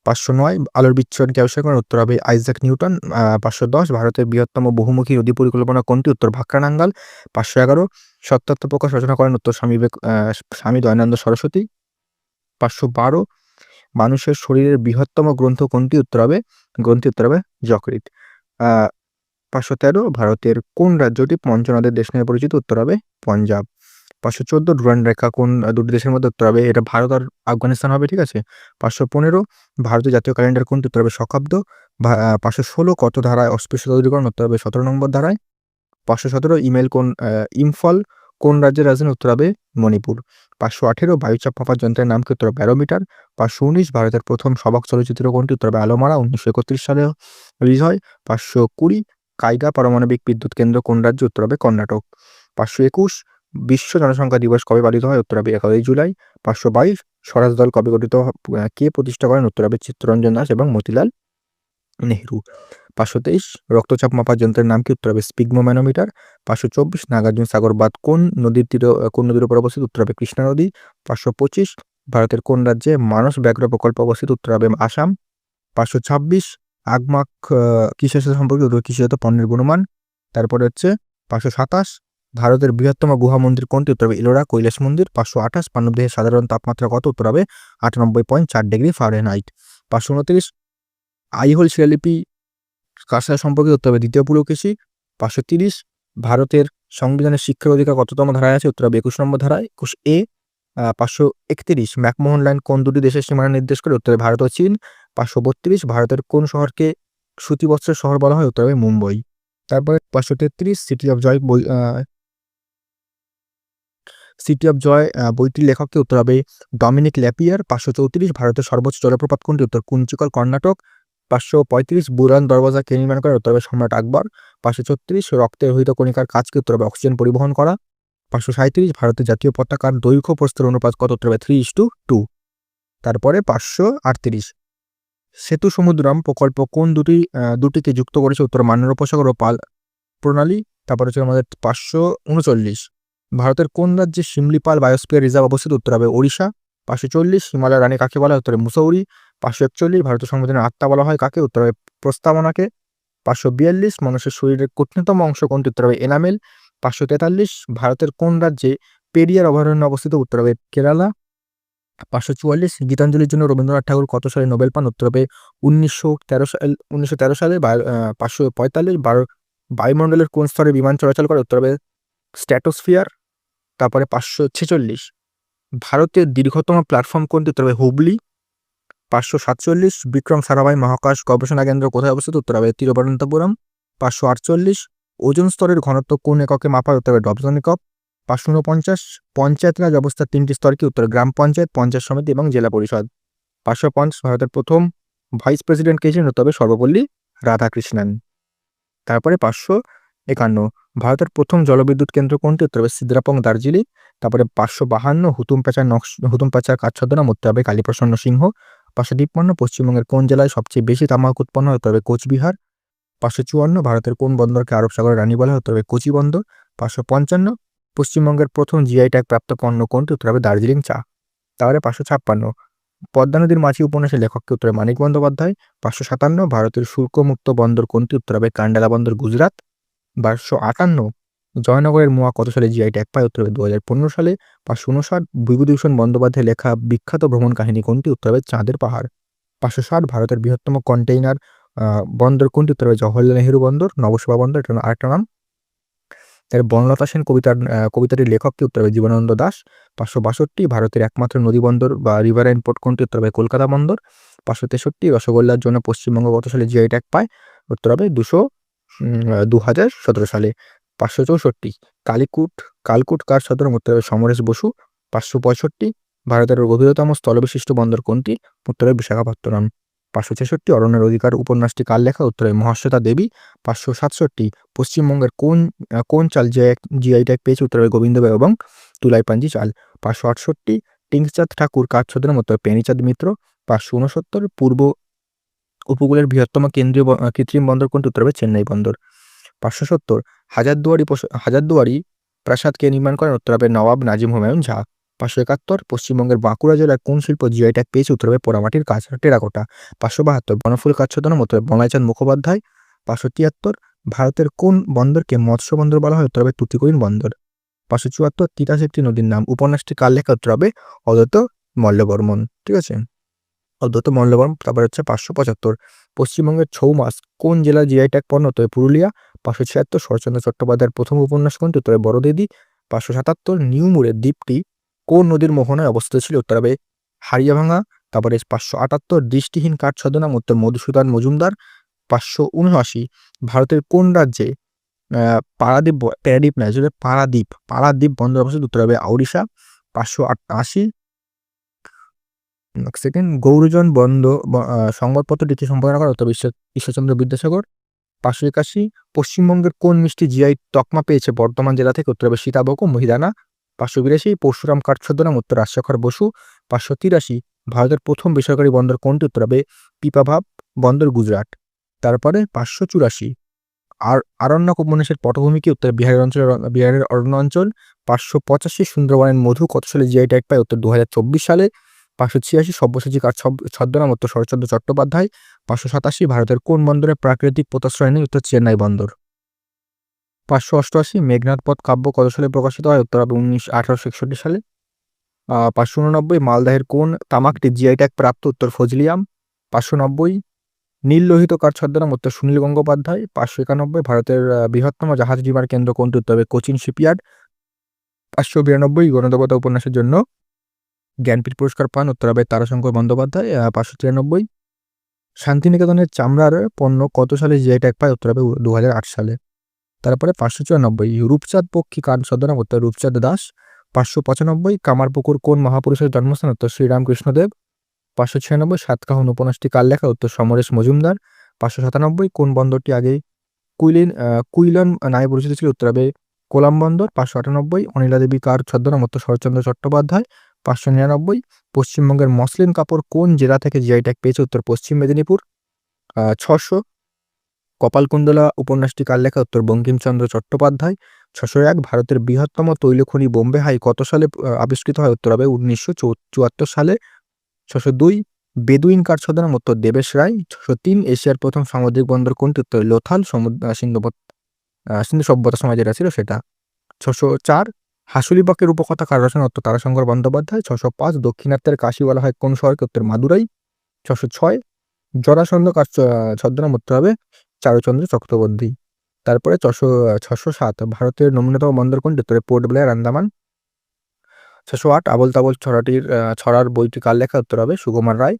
509 আলোর বিচ্ছুরণকে আবিষ্কার করেন? উত্তর হবে আইজাক নিউটন। 510 ভারতের বৃহত্তম বহুমুখী নদী পরিকল্পনা কোনটি? উত্তর ভাক্রানাঙ্গাল। 511 সত্যার্থ প্রকাশ রচনা করেন? উত্তর স্বামী দয়ানন্দ সরস্বতী। 512 মানুষের শরীরের বৃহত্তম গ্রন্থ কোনটি? উত্তর হবে যকৃৎ। 513 ভারতের কোন রাজ্যটি পঞ্চনদের দেশ নামে পরিচিত? উত্তর হবে পঞ্জাব। 514 ডুরান্ড রেখা কোন দুটি দেশের মধ্যে? উত্তর হবে এটা ভারত আর আফগানিস্তান হবে। ঠিক আছে। 515 ভারতীয় জাতীয় ক্যালেন্ডার কোনটি? উত্তর হবে শকাব্দ। 516 কত ধারায় অস্পৃশ্যতা দূরীকরণ? উত্তর হবে 17 নম্বর ধারায়। 517 ইম্ফল কোন রাজ্যের রাজধানী? উত্তর হবে মণিপুর। 518 বায়ুচাপ মাপার যন্ত্রের নাম কি? উত্তর ব্যারোমিটার। 519 ভারতের প্রথম সবাক চলচ্চিত্র কোনটি? উত্তর হবে আলোমারা, 1931 সালে রিলিজ হয়। 520 কাইগা পারমাণবিক বিদ্যুৎ কেন্দ্র কোন রাজ্যে? উত্তর হবে কর্ণাটক। 521 বিশ্ব জনসংখ্যা দিবস কবে পালিত হয়? উত্তর হবে 11 জুলাই। 522 স্বরাজ দল কবে গঠিত কে প্রতিষ্ঠা করেন? উত্তর হবে চিত্তরঞ্জন দাস এবং মতিলাল নেহরু। 523 রক্তচাপ মাপার যন্ত্রের নাম কি? উত্তর হবে স্পিগমোম্যানোমিটার। 524 নাগার্জুন সাগর বাঁধ কোন নদীর উপর অবস্থিত? উত্তর হবে কৃষ্ণা নদী। 525 ভারতের কোন রাজ্যে মানস ব্যাঘ্র প্রকল্প অবস্থিত? উত্তর হবে আসাম। 526 আগমাক কিসের সাথে সম্পর্কিত? কৃষিজাত পণ্যের গুণমান। তারপরে হচ্ছে 527 ভারতের বৃহত্তম গুহা মন্দির কোনটি? উত্তর হবে ইলোরা কৈলাস মন্দির। 528 মানবদেহের সাধারণ তাপমাত্রা কত? উত্তর হবে 98.4 ডিগ্রি ফারেনহাইট। 529 আইহোল শিলালিপি কার সাথে সম্পর্কিত? উত্তর হবে দ্বিতীয় পুলকেশী। 530 ভারতের সংবিধানের শিক্ষার অধিকার কততম ধারায় আছে? উত্তর হবে 21 নম্বর ধারায়। 21A। 531 ম্যাকমোহন লাইন কোন দুটি দেশের সীমানা নির্দেশ করে? উত্তরে ভারত ও চীন। 532 ভারতের কোন শহরকে সুতিবস্ত্রের শহর বলা হয়? উত্তর হবে মুম্বই। তারপরে 533 সিটি অফ জয় বইটির লেখককে? উত্তর হবে ডমিনিক ল্যাপিয়ার। 534 ভারতের সর্বোচ্চ জলপ্রপাত কোনটি? উত্তর কুঞ্চিকল, কর্ণাটক। 535 বুরান দরওয়াজা কে নির্মাণ করে? উত্তর হবে সম্রাট আকবর। 536 রক্তে রোহিত কণিকার কাজ কি? উত্তর হবে অক্সিজেন পরিবহন করা। 537 ভারতের জাতীয় পতাকার দৈর্ঘ্য প্রস্থের অনুপাত কত? উত্তর হবে 3:2। তারপরে 538 সেতু সমুদ্রম প্রকল্প কোন দুটিকে যুক্ত করেছে? উত্তর মান্নার উপসাগর ও পাল প্রণালী। তারপরে হচ্ছে আমাদের 539 ভারতের কোন রাজ্যে শিমলিপাল বায়োস্ফিয়ার রিজার্ভ অবস্থিত? উত্তর হবে ওড়িশা। 540 হিমালয়ের রানী কাকে বলা হয়? উত্তরে মুসৌরি। 541 ভারতীয় সংবিধানের আত্মা বলা হয় কাকে? উত্তর হবে প্রস্তাবনাকে। 542 মানুষের শরীরের কঠিনতম অংশ কোনটি? উত্তর হবে এনামেল। 543 ভারতের কোন রাজ্যে পেরিয়ার অভয়ারণ্য অবস্থিত? উত্তর হবে কেরালা। 544 গীতাঞ্জলির জন্য রবীন্দ্রনাথ ঠাকুর কত সালে নোবেল পান? উত্তর হবে 1913 সালে। 545 বায়ুমণ্ডলের কোন স্তরে বিমান চলাচল করে? উত্তর হবে স্ট্র্যাটোস্ফিয়ার। তারপরে 546 ভারতের দীর্ঘতম প্ল্যাটফর্ম কোনটি? উত্তর হবে হুগলি। 547 বিক্রম সারাভাই মহাকাশ গবেষণা কেন্দ্র কোথায় অবস্থিত? উত্তর হবে তিরুবনন্তপুরম। 548 ওজোন স্তরের ঘনত্ব কোন এককে মাপা হয়? উত্তর হবে ডবসন একক। 549 পঞ্চায়েত রাজ ব্যবস্থার 3টি স্তর কি? উত্তর গ্রাম পঞ্চায়েত, পঞ্চায়েত সমিতি এবং জেলা পরিষদ। 550 ভারতের প্রথম ভাইস প্রেসিডেন্ট কে ছিলেন? উত্তর হবে সর্বপল্লী রাধাকৃষ্ণন। তারপরে 551 ভারতের প্রথম জলবিদ্যুৎ কেন্দ্র কোনটি? উত্তর হবে সিদ্রাপং দার্জিলিং। তারপরে 552 হুতুম প্যাঁচার কাজ ছদ্মনাম? উত্তর হবে কালীপ্রসন্ন সিংহ। 553 পশ্চিমবঙ্গের কোন জেলায় সবচেয়ে বেশি তামাক উৎপন্ন হয়? উত্তর হবে কোচবিহার। 554 ভারতের কোন বন্দরকে আরব সাগরের রানী বলা হয়? উত্তর হবে কোচি বন্দর। 555 পশ্চিমবঙ্গের প্রথম জিআই ট্যাগ প্রাপ্ত পণ্য কোনটি? উত্তর হবে দার্জিলিং চা। তাহলে 556 পদ্মা নদীর মাঝি উপন্যাসের লেখককে? উত্তরে মানিক বন্দ্যোপাধ্যায়। 557 ভারতের শুল্কমুক্ত বন্দর কোনটি? উত্তর হবে কান্ডালা বন্দর, গুজরাট। 558 জয়নগরের মোয়া কত সালে জিআই ট্যাগ পায়? উত্তর হবে 2015 সালে। 559 বিভূতিভূষণ বন্দ্যোপাধ্যায়ের লেখা বিখ্যাত ভ্রমণ কাহিনী কোনটি? উত্তর হবে চাঁদের পাহাড়। 560 ভারতের বৃহত্তম কন্টেইনার বন্দর কোনটি? উত্তর হবে জওহরলাল নেহেরু বন্দর, নবসেবা বন্দর, এটা আরেকটা নাম। তার বনলতা সেন কবিতাটির লেখককে? উত্তর হবে জীবনানন্দ দাশ। 562 ভারতের একমাত্র নদী বন্দর বা রিভারাইন পোর্ট কোনটি? উত্তর হবে কলকাতা বন্দর। 563 রসগোল্লার জন্য পশ্চিমবঙ্গ কত সালে জিআই ট্যাগ পায়? উত্তর হবে 2017 সালে। 564 কালকুট কার সদর? উত্তর হবে সমরেশ বসু। 565 ভারতের গভীরতম স্থলবিশিষ্ট বন্দর কোনটি? উত্তর হবে বিশাখাপত্তনম। 566 অরণ্যের অধিকার উপন্যাসটি কার লেখা? উত্তর হবে মহাশ্বেতা দেবী। 567 পশ্চিমবঙ্গের কোন চাল জিআই ট্যাগ পেয়েছে? উত্তর হবে গোবিন্দবাই এবং তুলাইপাঞ্জি চাল। 568 টিংচাঁদ ঠাকুর কার ছদ্মনাম? উত্তর প্রেমচাঁদ মিত্র। 569 পূর্ব উপকূলের বৃহত্তম কৃত্রিম বন্দর কোনটি? উত্তর হবে চেন্নাই বন্দর। 570 হাজারদুয়ারি প্রাসাদ কে নির্মাণ করেন? উত্তর হবে নবাব নাজিম হুমায়ুন ঝা। 571 পশ্চিমবঙ্গের বাঁকুড়া জেলার কোন শিল্প জিআই ট্যাগ পেয়েছে? উত্তর হবে পোড়ামাটির কাজ, টেরাকোটা। 572 বনফুল কার ছদ্মনাম? উত্তর হবে বঙ্গাইচাঁদ মুখোপাধ্যায়। 573 ভারতের কোন বন্দরকে মৎস্য বন্দর বলা হয়? উত্তর হবে তুতিকোরিন বন্দর। 574 তিতাস একটি নদীর নাম উপন্যাসটি কার লেখা? উত্তর হবে অদ্বৈত মল্লবর্মন। ঠিক আছে, অদ্বৈত মল্লবর্মন। তারপর হচ্ছে 575 পশ্চিমবঙ্গের ছৌ মাছ কোন জেলার জিআই ট্যাগ পণ্য? উত্তর পুরুলিয়া। 576 শরৎচন্দ্র চট্টোপাধ্যায়ের প্রথম উপন্যাস কোনটি? উত্তর হবে বড়দিদি। 577 নিউমুরের দ্বীপটি কোন নদীর মোহনায় অবস্থিত ছিল? উত্তর হবে হারিয়াভাঙা। তারপরে 578 দৃষ্টিহীন কার ছদ্মনাম? উত্তর মধুসূদন মজুমদার। 579 ভারতের কোন রাজ্যে পারাদ্বীপ বন্দর অবস্থিত? উত্তর হবে ওড়িশা। 580 সেকেন্ড গৌরজন সংবাদপত্রটি সম্পাদনা করা? উত্তর ঈশ্বরচন্দ্র বিদ্যাসাগর। 581 পশ্চিমবঙ্গের কোন মিষ্টি জিআই তকমা পেয়েছে বর্ধমান জেলা থেকে? উত্তর হবে সীতাভোগ ও মহিদানা। 582 পরশুরাম কার ছদ্মনাম? উত্তর রাজশেখর বসু। 583 ভারতের প্রথম বেসরকারি বন্দর কোনটি? উত্তর হবে পিপাভাব বন্দর, গুজরাট। তারপরে 584 আরণ্যক উপন্যাসের পটভূমি কি? উত্তর বিহারের অরণ্য অঞ্চল। 585 সুন্দরবনের মধু কত সালে জিআই ট্যাগ পায়? উত্তর 2024 সালে। 586 সব্যসাচী কার ছদ্মনাম? উত্তর শরৎচন্দ্র চট্টোপাধ্যায়। 587 ভারতের কোন বন্দরে প্রাকৃতিক পোতাশ্রয় নেই? উত্তর চেন্নাই বন্দর। 588 মেঘনাদ পথ কাব্য কত সালে প্রকাশিত হয়? উত্তর হবে 1861 সালে। 589 মালদহের কোন তামাকটি জিআই ট্যাগ প্রাপ্ত? উত্তর ফজলিয়াম। 590 নীল লোহিত কার ছদ্মনাম উত্তর সুনীল গঙ্গোপাধ্যায়। 591 ভারতের বৃহত্তম জাহাজ নির্মাণ কেন্দ্র কোনটি? উত্তর হবে কোচিন শিপইয়ার্ড। 592 গণদেবতা উপন্যাসের জন্য জ্ঞানপীঠ পুরস্কার পান, উত্তর হবে তারাশঙ্কর বন্দ্যোপাধ্যায়। 593 শান্তিনিকেতনের চামড়ার পণ্য কত সালে জিআই ট্যাগ পায়? উত্তর হবে 2008 সালে। তারপরে 594 রূপচাঁদ পক্ষী কার ছদ্মনাম? উত্তর রূপচাঁদ দাস। 595 কামারপুকুর কোন মহাপুরুষের জন্মস্থান? উত্তর শ্রীরামকৃষ্ণদেব। 596 সাতকাহন উপন্যাসটি কার লেখা? উত্তর সমরেশ মজুমদার। 597 কোন বন্দরটি আগে কুইলন নামে পরিচিত ছিল? উত্তর হবে কোলাম বন্দর। 598 অনিলা দেবী কার ছদ্মনাম? উত্তর শরৎচন্দ্র চট্টোপাধ্যায়। 599 পশ্চিমবঙ্গের মসলিন কাপড় কোন জেলা থেকে জিআই ট্যাগ পেয়েছে? উত্তর পশ্চিম মেদিনীপুর। 600 কপালকুণ্ডলা উপন্যাসটি কার লেখা? উত্তর বঙ্কিমচন্দ্র চট্টোপাধ্যায়। 601 ভারতের বৃহত্তম তৈলখনি বোম্বে হাই কত সালে আবিষ্কৃত হয়? উত্তর হবে 1974 সালে। 602 বেদুইন কার ছদ্মনাম? উত্তর দেবেশ রায়। 603 এশিয়ার প্রথম সামুদ্রিক বন্দর কোনটি? উত্তর লোথাল। সিন্ধু সভ্যতার সময় যেটা ছিল সেটা। 604 হাসুলিবাকের উপকথা কার রচনা? উত্তর তারাশঙ্কর বন্দ্যোপাধ্যায়। 605 দক্ষিণাত্যের কাশি বলা হয় কোন শহরকে? উত্তর মাদুরাই। 606 জরাসন্ধ কার ছদ্মনাম? উত্তর হবে চারুচন্দ্র চক্রবর্তী। তারপরে 607 ভারতের নমনীয়তম বন্দর কোনটি? উত্তরে পোর্ট ব্লেয়ার, আন্দামান। 608 আবোল তাবোল ছড়ার বইটি কার লেখা? উত্তর হবে সুকুমার রায়।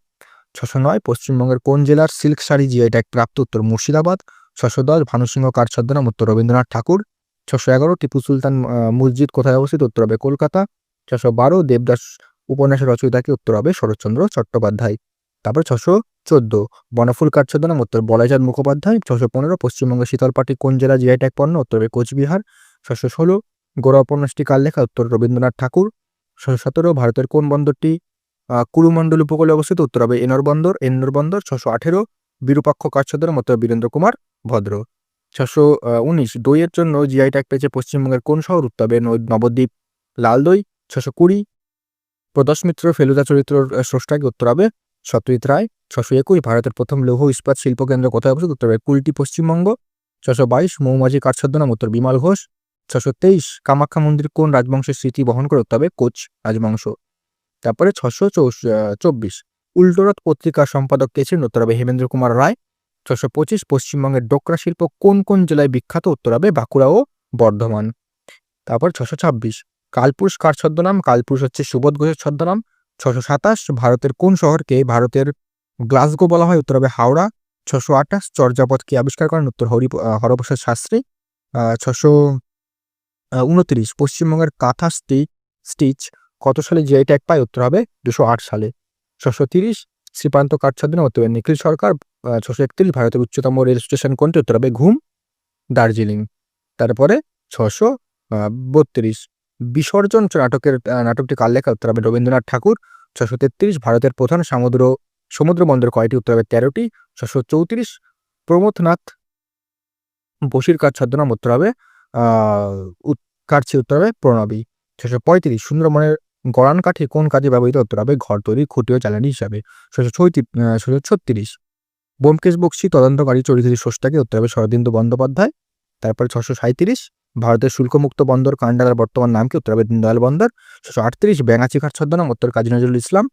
609 পশ্চিমবঙ্গের কোন জেলার সিল্ক শাড়ি জিআই ট্যাগ প্রাপ্ত? উত্তর মুর্শিদাবাদ। 610 ভানুসিংহ কার ছদ্মনাম? উত্তর রবীন্দ্রনাথ ঠাকুর। 611 টিপু সুলতান মসজিদ কোথায় অবস্থিত? উত্তর হবে কলকাতা। 612 দেবদাস উপন্যাসের রচয়িতা কি? উত্তর হবে শরৎচন্দ্র চট্টোপাধ্যায়। তারপর 614 বনফুল কার ছদ্মনাম? উত্তর বলাইচাঁদ মুখোপাধ্যায়। 615 পশ্চিমবঙ্গের শীতলপাটি কোন জেলা জিআই ট্যাগ পণ্য? উত্তর হবে কোচবিহার। 616 গোড়া উপন্যাসটি কার লেখা? উত্তর রবীন্দ্রনাথ ঠাকুর। 617 ভারতের কোন বন্দরটি কুরুমণ্ডল উপকূলে অবস্থিত? উত্তর হবে এন্নর বন্দর। 618 বিরূপাক্ষ কার ছদ্মনাম? উত্তর বীরেন্দ্র কুমার ভদ্র। 619 দইয়ের জন্য জিআই ট্যাগ পেয়েছে পশ্চিমবঙ্গের কোন শহর? উত্তর হবে নবদ্বীপ লাল দই। 620 প্রদোষ মিত্র ফেলুদা চরিত্রের স্রষ্টা কি? উত্তর হবে সত্যজিৎ রায়। 621 ভারতের প্রথম লৌহ ইস্পাত শিল্প কেন্দ্র কোথায় অবস্থিত? উত্তর হবে কুলটি, পশ্চিমবঙ্গ। 622 মৌমাঝি কার ছদ্মনাম? উত্তর বিমল ঘোষ। 623 কামাখ্যা মন্দির কোন রাজবংশের স্মৃতি বহন করে? উত্তর হবে কোচ রাজবংশ। তারপরে 624 উল্টোরথ পত্রিকার সম্পাদক কে ছিলেন? উত্তর হবে হেমেন্দ্র কুমার রায়। 625 পশ্চিমবঙ্গের ডোকরা শিল্প কোন কোন জেলায় বিখ্যাত? উত্তর হবে বাঁকুড়া ও বর্ধমান। তারপর 626 কালপুরুষ কার ছদ্মনাম? কালপুরুষ হচ্ছে সুবোধ ঘোষের ছদ্মনাম। 627 ভারতের কোন শহরকে ভারতের গ্লাসগো বলা হয়? উত্তর হবে হাওড়া। 628 চর্যাপদ কে আবিষ্কার করেন? উত্তর হরপ্রসাদ শাস্ত্রী। 629 পশ্চিমবঙ্গের কাঁথা স্টিচ কত সালে জিআই ট্যাগ পায়? উত্তর হবে 208 সালে। 630 শ্রীপান্ত কার ছদ্মনাম? উত্তর হবে নিখিল সরকার। 631 ভারতের উচ্চতম রেল স্টেশন কোনটি? উত্তর হবে ঘুম, দার্জিলিং। তারপরে 632 বিসর্জন নাটকটি কার লেখা? উত্তর হবে রবীন্দ্রনাথ ঠাকুর। 633 ভারতের প্রধান সমুদ্র বন্দর কয়টি? উত্তর হবে 13টি। 634 প্রমথনাথ বসির কার ছদ্মনাম? উত্তর হবে উত্তর হবে প্রণবী। 635 সুন্দরবনের গড়ান কাঠি কোন কাজে ব্যবহৃত? উত্তর হবে ঘর তৈরি, খুঁটি ও জ্বালানি হিসাবে। 636 ব্যোমকেশ বক্সী তদন্তকারী চরিত্রটির স্রষ্টাকে? উত্তর হবে শরদিন্দু বন্দ্যোপাধ্যায়। তারপরে 637 ভারতের শুল্কমুক্ত বন্দর কান্ডালার বর্তমান নাম কি? উত্তর হবে দীনদয়াল বন্দর। 638 ব্যাঙাচি কার ছদ্মনাম? উত্তর কাজী নজরুল ইসলাম।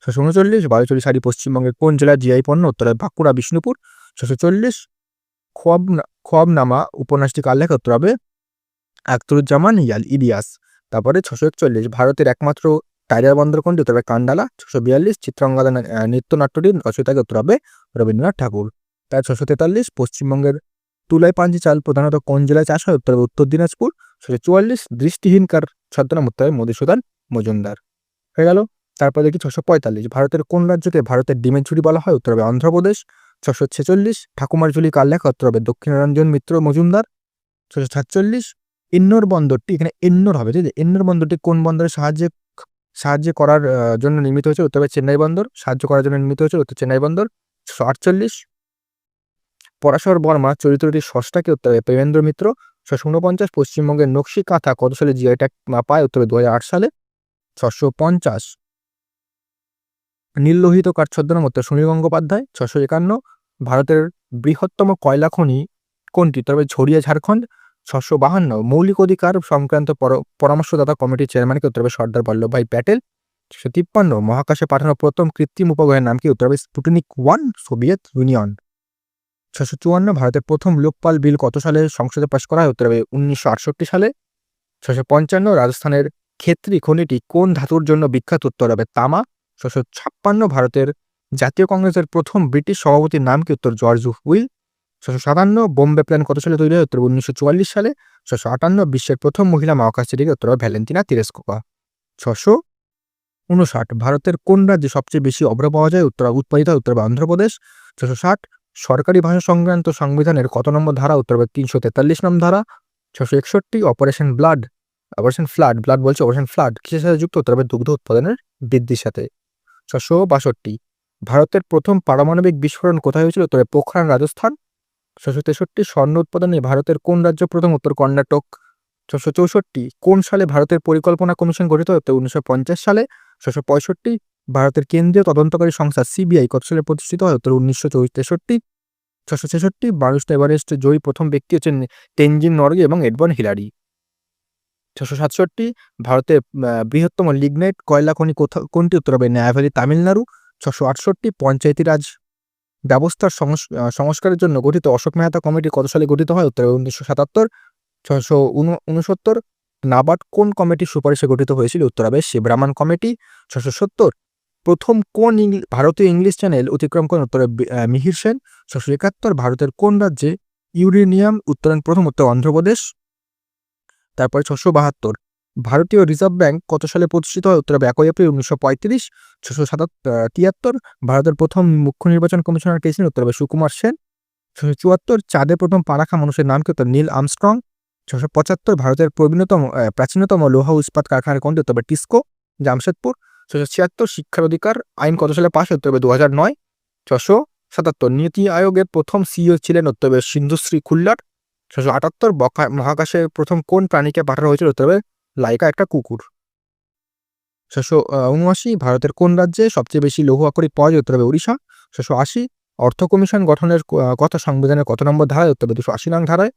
639 বালুচরী শাড়ি পশ্চিমবঙ্গের কোন জেলার জিআই পণ্য? উত্তর হবে বাঁকুড়া, বিষ্ণুপুর। 640 খোয়াবনামা উপন্যাসটি কার লেখা? উত্তর হবে আখতারুজ্জামান ইলিয়াস। তারপরে 641 ভারতের একমাত্র টাইগার বন্দর কোনটি? উত্তর হবে কান্ডালা। 642 চিত্রাঙ্গদা নৃত্যনাট্যটির রচয়িতাকে? উত্তর হবে রবীন্দ্রনাথ ঠাকুর। তার 643 পশ্চিমবঙ্গের তুলাই পাঞ্জি চাল প্রধানত কোন জেলায় চাষ হয়? উত্তর হবে উত্তর দিনাজপুর। 644 দৃষ্টিহীন কার ছদ্মনাম? উত্তর হবে মধুসূদন মজুমদার। হয়ে গেল। তারপর দেখি 645 ভারতের কোন রাজ্যকে ভারতের ডিমের ঝুড়ি বলা হয়? উত্তর হবে অন্ধ্রপ্রদেশ। 646 ঠাকুমার ঝুলি কার লেখা? উত্তর হবে দক্ষিণারঞ্জন মিত্র মজুমদার। 647 এন্নর বন্দরটি, এখানে এন্নর হবে, ঠিক আছে? এন্নর বন্দরটি কোন বন্দরের সাহায্য করার জন্য নির্মিত হয়েছে? উত্তর হবে চেন্নাই বন্দর। সাহায্য করার জন্য নির্মিত হয়েছে উত্তর চেন্নাই বন্দর। 648 পরাশর বর্মা চরিত্রটির স্রষ্টাকে? উত্তর হবে প্রেমেন্দ্র মিত্র। 649 পশ্চিমবঙ্গের নকশি কাঁথা কত সালে জিআই ট্যাগ পায়? উত্তর হবে 2008 সালে। 650 নীল লোহিত কার ছদ্মনাম? উত্তর সুনীল গঙ্গোপাধ্যায়। 651 ভারতের বৃহত্তম কয়লা খনি কোনটি? তবে ঝরিয়া, ঝাড়খণ্ড। 652 মৌলিক অধিকার সংক্রান্ত পরামর্শদাতা কমিটির চেয়ারম্যানকে? উত্তর হবে সর্দার বল্লভভাই প্যাটেল। 653 মহাকাশে পাঠানো প্রথম কৃত্রিম উপগ্রহের নাম কি? উত্তর হবে স্পুটনিক 1, সোভিয়েত ইউনিয়ন। 654 ভারতের প্রথম লোকপাল বিল কত সালে সংসদে পাস করা হয়? উত্তর হবে 1968 সালে। 655 রাজস্থানের খেতড়ি খনিটি কোন ধাতুর জন্য বিখ্যাত? উত্তর হবে তামা। 656 ভারতের জাতীয় কংগ্রেসের প্রথম ব্রিটিশ সভাপতির নাম কি? উত্তর জর্জ হুইল। 657 বোম্বে প্ল্যান কত সালে তৈরি হয়? উত্তর 1944 সালে। 658 বিশ্বের প্রথম মহিলা মহাকাশচারী? উত্তর হবে ভ্যালেন্টিনা তেরেস্কোভা। 659 ভারতের কোন রাজ্যে সবচেয়ে বেশি অভ্র পাওয়া যায়? উৎপাদিত হয়? উত্তর হবে অন্ধ্রপ্রদেশ। 660 সরকারি ভাষা সংক্রান্ত সংবিধানের কত নম্বর ধারা? উত্তর হবে 343 নম্বর ধারা। 661 অপারেশন ফ্লাড বলছে অপারেশন ফ্লাড কিসের সাথে যুক্ত? উত্তর হবে দুগ্ধ উৎপাদনের বৃদ্ধির সাথে। 662 ভারতের প্রথম পারমাণবিক বিস্ফোরণ কোথায় হয়েছিল? উত্তরে পোখরান, রাজস্থান। 663 স্বর্ণ উৎপাদনে ভারতের কোন রাজ্য প্রথম? উত্তর কর্ণাটক। 664 কোন সালে ভারতের পরিকল্পনা কমিশন গঠিত হয়? 1950 সালে। 665 ভারতের কেন্দ্রীয় তদন্তকারী সংস্থা সিবিআই কত সালে প্রতিষ্ঠিত হয়? উত্তর 1963। 666 মাউন্ট এভারেস্ট জয়ী প্রথম ব্যক্তি হচ্ছেন তেনজিং নরগে এবং এডওয়ার্ড হিলারি। 667 ভারতের বৃহত্তম লিগনাইট কয়লা খনি কোনটি? উত্তর হবে ন্যায়ভ্যালি, তামিলনাড়ু। 668 পঞ্চায়েতি রাজ ব্যবস্থার সংস্কারের জন্য গঠিত অশোক মেহতা কমিটি কত সালে গঠিত হয়? উত্তর 1977। 669 নাবার্ড কোন কমিটির সুপারিশে গঠিত হয়েছিল? উত্তর হবে শিবরামান কমিটি। 670 প্রথম কোন ভারতীয় ইংলিশ চ্যানেল অতিক্রম করেন? উত্তরে মিহির সেন। 671 ভারতের কোন রাজ্যে ইউরেনিয়াম উত্তোলন প্রথম? উত্তর অন্ধ্রপ্রদেশ। তারপরে 672 ভারতীয় রিজার্ভ ব্যাংক কত সালে প্রতিষ্ঠিত হয়? উত্তর হবে 1 এপ্রিল 1935। 673 ভারতের প্রথম মুখ্য নির্বাচন কমিশনার কে ছিলেন? উত্তর হবে সুকুমার সেন। 674 চাঁদে প্রথম পা রাখা মানুষের নাম কি? উত্তর নীল আর্মস্ট্রং। 675 ভারতের প্রাচীনতম লৌহ ইস্পাত কারখানা কোনটি? উত্তর হবে টিসকো, জামশেদপুর। 676 শিক্ষার অধিকার আইন কত সালে পাশ? উত্তর হবে 2009। 677 নীতি আয়োগের প্রথম সিইও ছিলেন? উত্তর হবে সিন্ধুশ্রী খুল্লার। 678 মহাকাশে প্রথম কোন প্রাণীকে পাঠানো হয়েছিল? উত্তর হবে লাইকা, একটা কুকুর। 679 ভারতের কোন রাজ্যে সবচেয়ে বেশি লৌহ আকরিক পাওয়া যায়? উত্তর হবে ওড়িশা। 680 অর্থ কমিশন গঠনের কথা সংবিধানের কত নম্বর ধারায়? উত্তর হবে 280 নং ধারায়।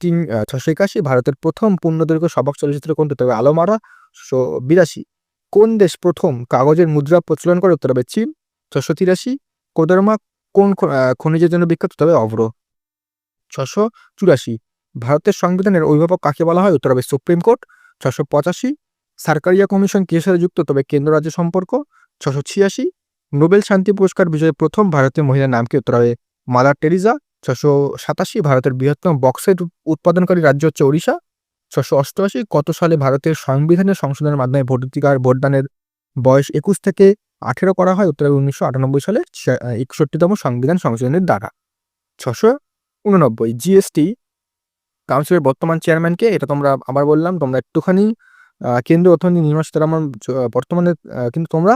681 ভারতের প্রথম পূর্ণদৈর্ঘ্য সবাক চলচ্চিত্র কোনটি? উত্তর হবে আলোমারা। 682 কোন দেশ প্রথম কাগজের মুদ্রা প্রচলন করে? উত্তর হবে চীন। 683 কোদরমা কোন খনিজের জন্য বিখ্যাত? উত্তর হবে অভ্র। 684 ভারতের সংবিধানের অভিভাবক কাকে বলা হয়? উত্তর হবে সুপ্রিম কোর্ট। 685 সারকারিয়া কমিশন কিসের সাথে যুক্ত? তবে কেন্দ্র রাজ্য সম্পর্ক। 686 নোবেল শান্তি পুরস্কার বিজয়ী প্রথম ভারতীয় মহিলার নাম কি? উত্তর হবে মাদার টেরিজা। 687 ভারতের বৃহত্তম বক্সাইট উৎপাদনকারী রাজ্য হচ্ছে ওড়িশা। 688 কত সালে ভারতের সংবিধানের সংশোধনের মাধ্যমে ভোটদানের বয়স 21 থেকে 18 করা হয়? উত্তর হবে 1998 সালে 61তম সংবিধান সংশোধনের দ্বারা। 689 জিএসটি কাউন্সিলের বর্তমান চেয়ারম্যানকে? এটা তোমরা আবার বললাম, তোমরা একটুখানি কেন্দ্রীয় অর্থনীতি নির্মলা সীতারামন বর্তমানে কিন্তু তোমরা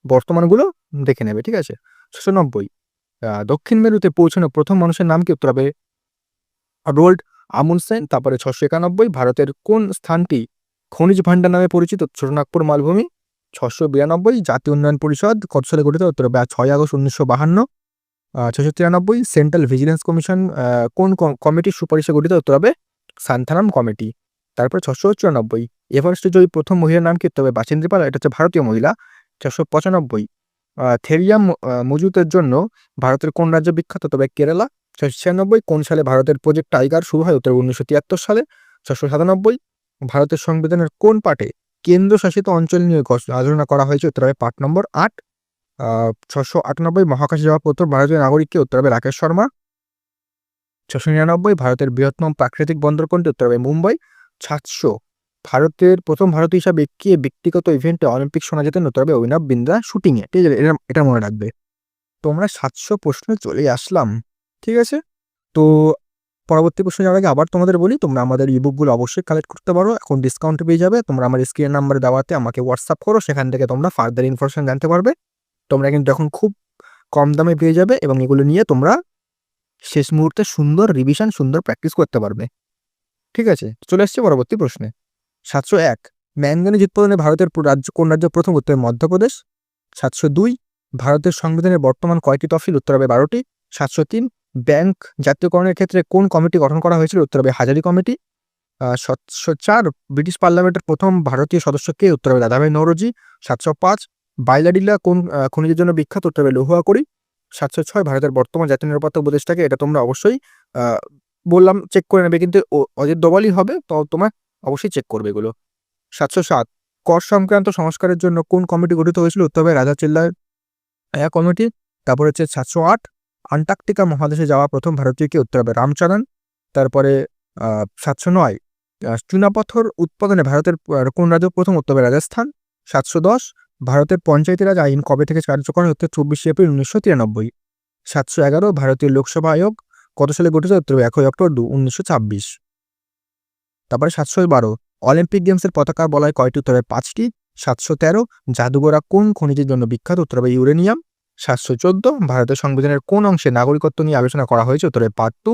বর্তমানগুলো দেখে নেবে, ঠিক আছে। 690 দক্ষিণ মেরুতে পৌঁছানো প্রথম মানুষের নাম কি? উত্তর হবে রোল্ড আমুন্ডসেন। তারপরে 691 ভারতের কোন স্থানটি খনিজ ভাণ্ডার নামে পরিচিত? ছোটনাগপুর মালভূমি। 692 জাতীয় উন্নয়ন পরিষদ কত সালে গঠিত? উত্তর হবে 6 আগস্ট 1952। 693 সেন্ট্রাল ভিজিলেন্স কমিশন কোন কমিটির সুপারিশে গঠিত? উত্তর হবে সান্থানাম কমিটি। তারপরে 694 এভারেস্ট জয়ী প্রথম মহিলার নাম কি? উত্তর হবে বাচেন্দ্রী পাল, এটা হচ্ছে ভারতীয় মহিলা। 695 থেরিয়াম মজুতের জন্য ভারতের কোন রাজ্য বিখ্যাত? তবে কেরালা। 696 কোন সালে ভারতের প্রজেক্ট টাইগার শুরু হয়? উত্তর 1973 সালে। 697 ভারতের সংবিধানের কোন পাঠে কেন্দ্রশাসিত অঞ্চল নিয়ে আলোচনা করা হয়েছে? উত্তর হবে পাঠ নম্বর 8। 698 মহাকাশে যাওয়া প্রথম ভারতীয় নাগরিককে? উত্তর হবে রাকেশ শর্মা। 699 ভারতের বৃহত্তম প্রাকৃতিক বন্দর কোনটি? উত্তর হবে মুম্বাই। 700 ভারতের প্রথম ভারতীয় হিসাবে কে ব্যক্তিগত ইভেন্টে অলিম্পিক সোনা জেতেন? উত্তর হবে অভিনব বিন্দ্রা শুটিংয়ে, ঠিক আছে। এটা মনে রাখবে। তোমরা 700 প্রশ্নে চলে আসলাম, ঠিক আছে। তো পরবর্তী প্রশ্নে যাওয়ার আগে আবার তোমাদের বলি, তোমরা আমাদের ইবুকগুলো অবশ্যই কালেক্ট করতে পারো, এখন ডিসকাউন্টে পেয়ে যাবে। তোমরা আমার স্ক্রিন নাম্বারে দেওয়াতে আমাকে হোয়াটসঅ্যাপ করো, সেখান থেকে তোমরা ফার্দার ইনফরমেশন জানতে পারবে। তোমরা কিন্তু এখন খুব কম দামে পেয়ে যাবে এবং এগুলো নিয়ে তোমরা শেষ মুহূর্তে সুন্দর রিভিশন, সুন্দর প্র্যাকটিস করতে পারবে, ঠিক আছে। চলে আসছে পরবর্তী প্রশ্নে। 701 ম্যাঙ্গানিজ উৎপাদনে ভারতের কোন রাজ্য প্রথম? উত্তর মধ্যপ্রদেশ। 702 ভারতের সংবিধানের বর্তমান কয়টি তফসিল? উত্তর হবে 12টি। 703 ব্যাংক জাতীয়করণের ক্ষেত্রে কোন কমিটি গঠন করা হয়েছিল? উত্তর হবে হাজারি কমিটি। 704 ব্রিটিশ পার্লামেন্টের প্রথম ভারতীয় সদস্য কে? উত্তর হবে দাদাভাই নওরোজি। 705 বাইলাডিলা কোন খনিজের জন্য বিখ্যাত? উত্তর হবে লৌহ আকরিক। 706 ভারতের বর্তমান জাতীয় নিরাপত্তা উপদেষ্টাকে, এটা তোমরা অবশ্যই বললাম চেক করে নেবে, কিন্তু অজিত দোভালই হবে, তো তোমার অবশ্যই চেক করবে এগুলো। 707 কর সংক্রান্ত সংস্কারের জন্য কোন কমিটি গঠিত হয়েছিল? উত্তর হবে রাজা চিল্লার কমিটি। তারপর হচ্ছে 708 আন্টার্কটিকা মহাদেশে যাওয়া প্রথম ভারতীয় কে? উত্তর হবে রামচরণ। তারপরে 709 চুনাপাথর উৎপাদনে ভারতের কোন রাজ্য প্রথম? উত্তর হবে রাজস্থান। 710 ভারতের পঞ্চায়েতি রাজ আইন কবে থেকে কার্যকর হয়? উত্তর 24 এপ্রিল 1993। 711 ভারতীয় লোকসভা আয়োগ কত সালে গঠিত? উত্তর হবে 1 অক্টোবর 1926। তারপরে 712 অলিম্পিক গেমসের পতাকা বলা হয় কয়টি? উত্তর হবে 5টি। 713 জাদুঘোড়া কোন খনিজের জন্য বিখ্যাত? উত্তর হবে ইউরেনিয়াম। 714 ভারতের সংবিধানের কোন অংশে নাগরিকত্ব নিয়ে আলোচনা করা হয়েছে? উত্তর হবে পার্ট 2।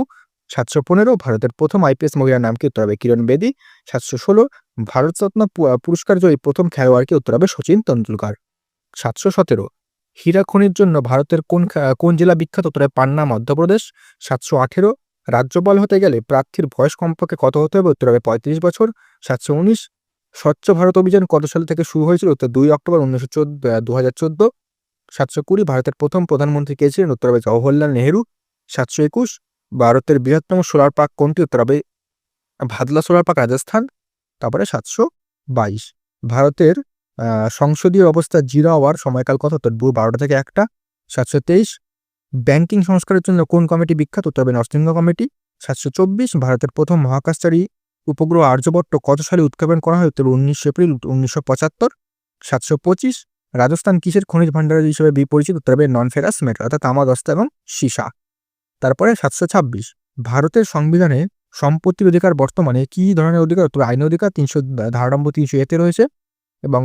715 ভারতের প্রথম আইপিএস মহিলার নাম কি? উত্তর হবে কিরণ বেদী। 716 ভারতরত্ন পুরস্কার জয়ী প্রথম খেলোয়াড় কি? উত্তর হবে সচিন তেন্ডুলকর। 717 হীরা খনির জন্য ভারতের কোন জেলা বিখ্যাত? উত্তর হবে পান্না, মধ্যপ্রদেশ। 718 রাজ্যপাল হতে গেলে প্রার্থীর বয়স কমপক্ষে কত হতে হবে? উত্তর হবে 35 বছর। 719 স্বচ্ছ ভারত অভিযান কত সাল থেকে শুরু হয়েছিল? উত্তর 2 অক্টোবর 2014। 720 ভারতের প্রথম প্রধানমন্ত্রী কে ছিলেন? উত্তর হবে জওহরলাল নেহেরু। 721 ভারতের বৃহত্তম সোলার পার্ক কোনটি? উত্তর হবে ভাদলা সোলার পার্ক, রাজস্থান। তারপরে 722 ভারতের সংসদীয় অবস্থা জিরো হওয়ার সময়কাল কত? উত্তর 12টা থেকে 1টা। 723 ব্যাংকিং সংস্কারের জন্য কোন কমিটি বিখ্যাত? উত্তর হবে নরসিংহ কমিটি। 724 ভারতের প্রথম মহাকাশচারী উপগ্রহ আর্যভট্ট কত সালে উৎক্ষেপণ করা হয়? উত্তর 19 এপ্রিল 1975। 725 রাজস্থান কিসের খনিজ ভাণ্ডার হিসেবে পরিচিত? উত্তর হবে নন ফেরাস মেটাল, অর্থাৎ তামা, দস্তা এবং সীসা। তারপরে 726 ভারতের সংবিধানে সম্পত্তির অধিকার বর্তমানে কি ধরনের অধিকার? উত্তর আইন অধিকার। 300 ধারা নম্বর 300 রয়েছে। এবং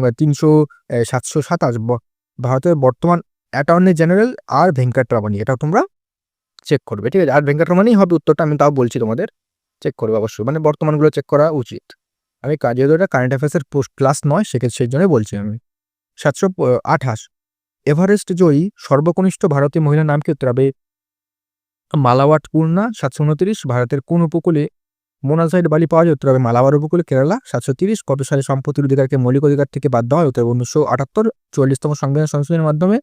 727 ভারতের বর্তমান অ্যাটর্নি জেনারেল আর ভেঙ্কটরমণি, এটা তোমরা চেক করবে, ঠিক আছে? আর ভেঙ্কটরমণি হবে উত্তরটা, আমি তাও বলছি তোমাদের চেক করবে অবশ্যই, মানে বর্তমানগুলো চেক করা উচিত। আমি যেহেতু এটা কারেন্ট অ্যাফেয়ার্সের ক্লাস নয়, সেক্ষেত্রে সেই জন্যই বলছি আমি। 728 এভারেস্ট জয়ী সর্বকনিষ্ঠ ভারতীয় মহিলার নাম কি? উত্তর হবে মালাওয়াট পূর্ণা। 729 ভারতের কোন উপকূলে মোনাজাইট বালি পাওয়া যায়? উত্তর হবে মালাবার উপকূলে, কেরালা। 730 কত সালে সম্পত্তির অধিকারকে মৌলিক অধিকার থেকে বাদ দেওয়া হয়? উত্তর 1978 44তম সংবিধান সংশোধনের মাধ্যমে।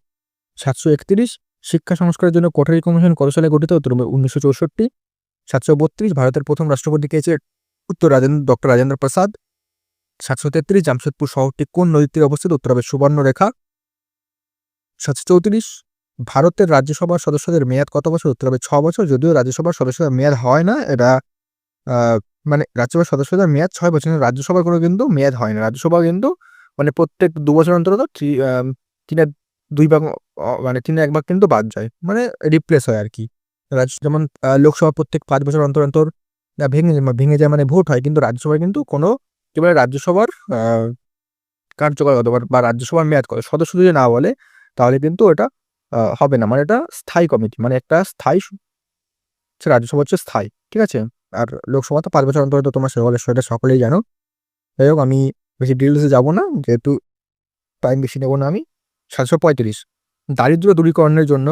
731 শিক্ষা সংস্কারের জন্য কোঠারি কমিশন কত সালে গঠিত? উত্তর 1964। 732 ভারতের প্রথম রাষ্ট্রপতি কে ছিলেন? উত্তর ডক্টর রাজেন্দ্র প্রসাদ। 733 জামশেদপুর শহরটি কোন নদীর তীরে অবস্থিত? উত্তর হবে সুবর্ণরেখা। 734 ভারতের রাজ্যসভার সদস্যদের মেয়াদ কত বছর? উত্তর হবে 6 বছর। যদিও রাজ্যসভার সদস্যদের মেয়াদ হয় না, এটা মানে রাজ্যসভার সদস্যদের মেয়াদ 6 বছর, রাজ্যসভার কোনো কিন্তু মেয়াদ হয় না। রাজ্যসভা কিন্তু মানে প্রত্যেক 2 বছর অন্তর তিনের 2 ভাগ, মানে 3 1 ভাগ কিন্তু বাদ যায়, মানে রিপ্লেস হয় আর কি। যেমন লোকসভা প্রত্যেক 5 বছর অন্তর অন্তর ভেঙে যায়, মানে ভোট হয়, কিন্তু রাজ্যসভায় কিন্তু কোনো কি বলে রাজ্যসভার কার্যকর বা রাজ্যসভার মেয়াদ কত সদস্য যদি না বলে, তাহলে কিন্তু এটা হবে না, মানে এটা স্থায়ী কমিটি, মানে একটা স্থায়ী রাজ্যসভা হচ্ছে স্থায়ী, ঠিক আছে? আর লোকসভা তো 5 বছর অন্তর অন্তর তোমার সেটা সকলেই জানো। যাই হোক, আমি বেশি ডিটেলসে যাবো না, যেহেতু টাইম বেশি নেবো না আমি। 735 দারিদ্র্য দূরীকরণের জন্য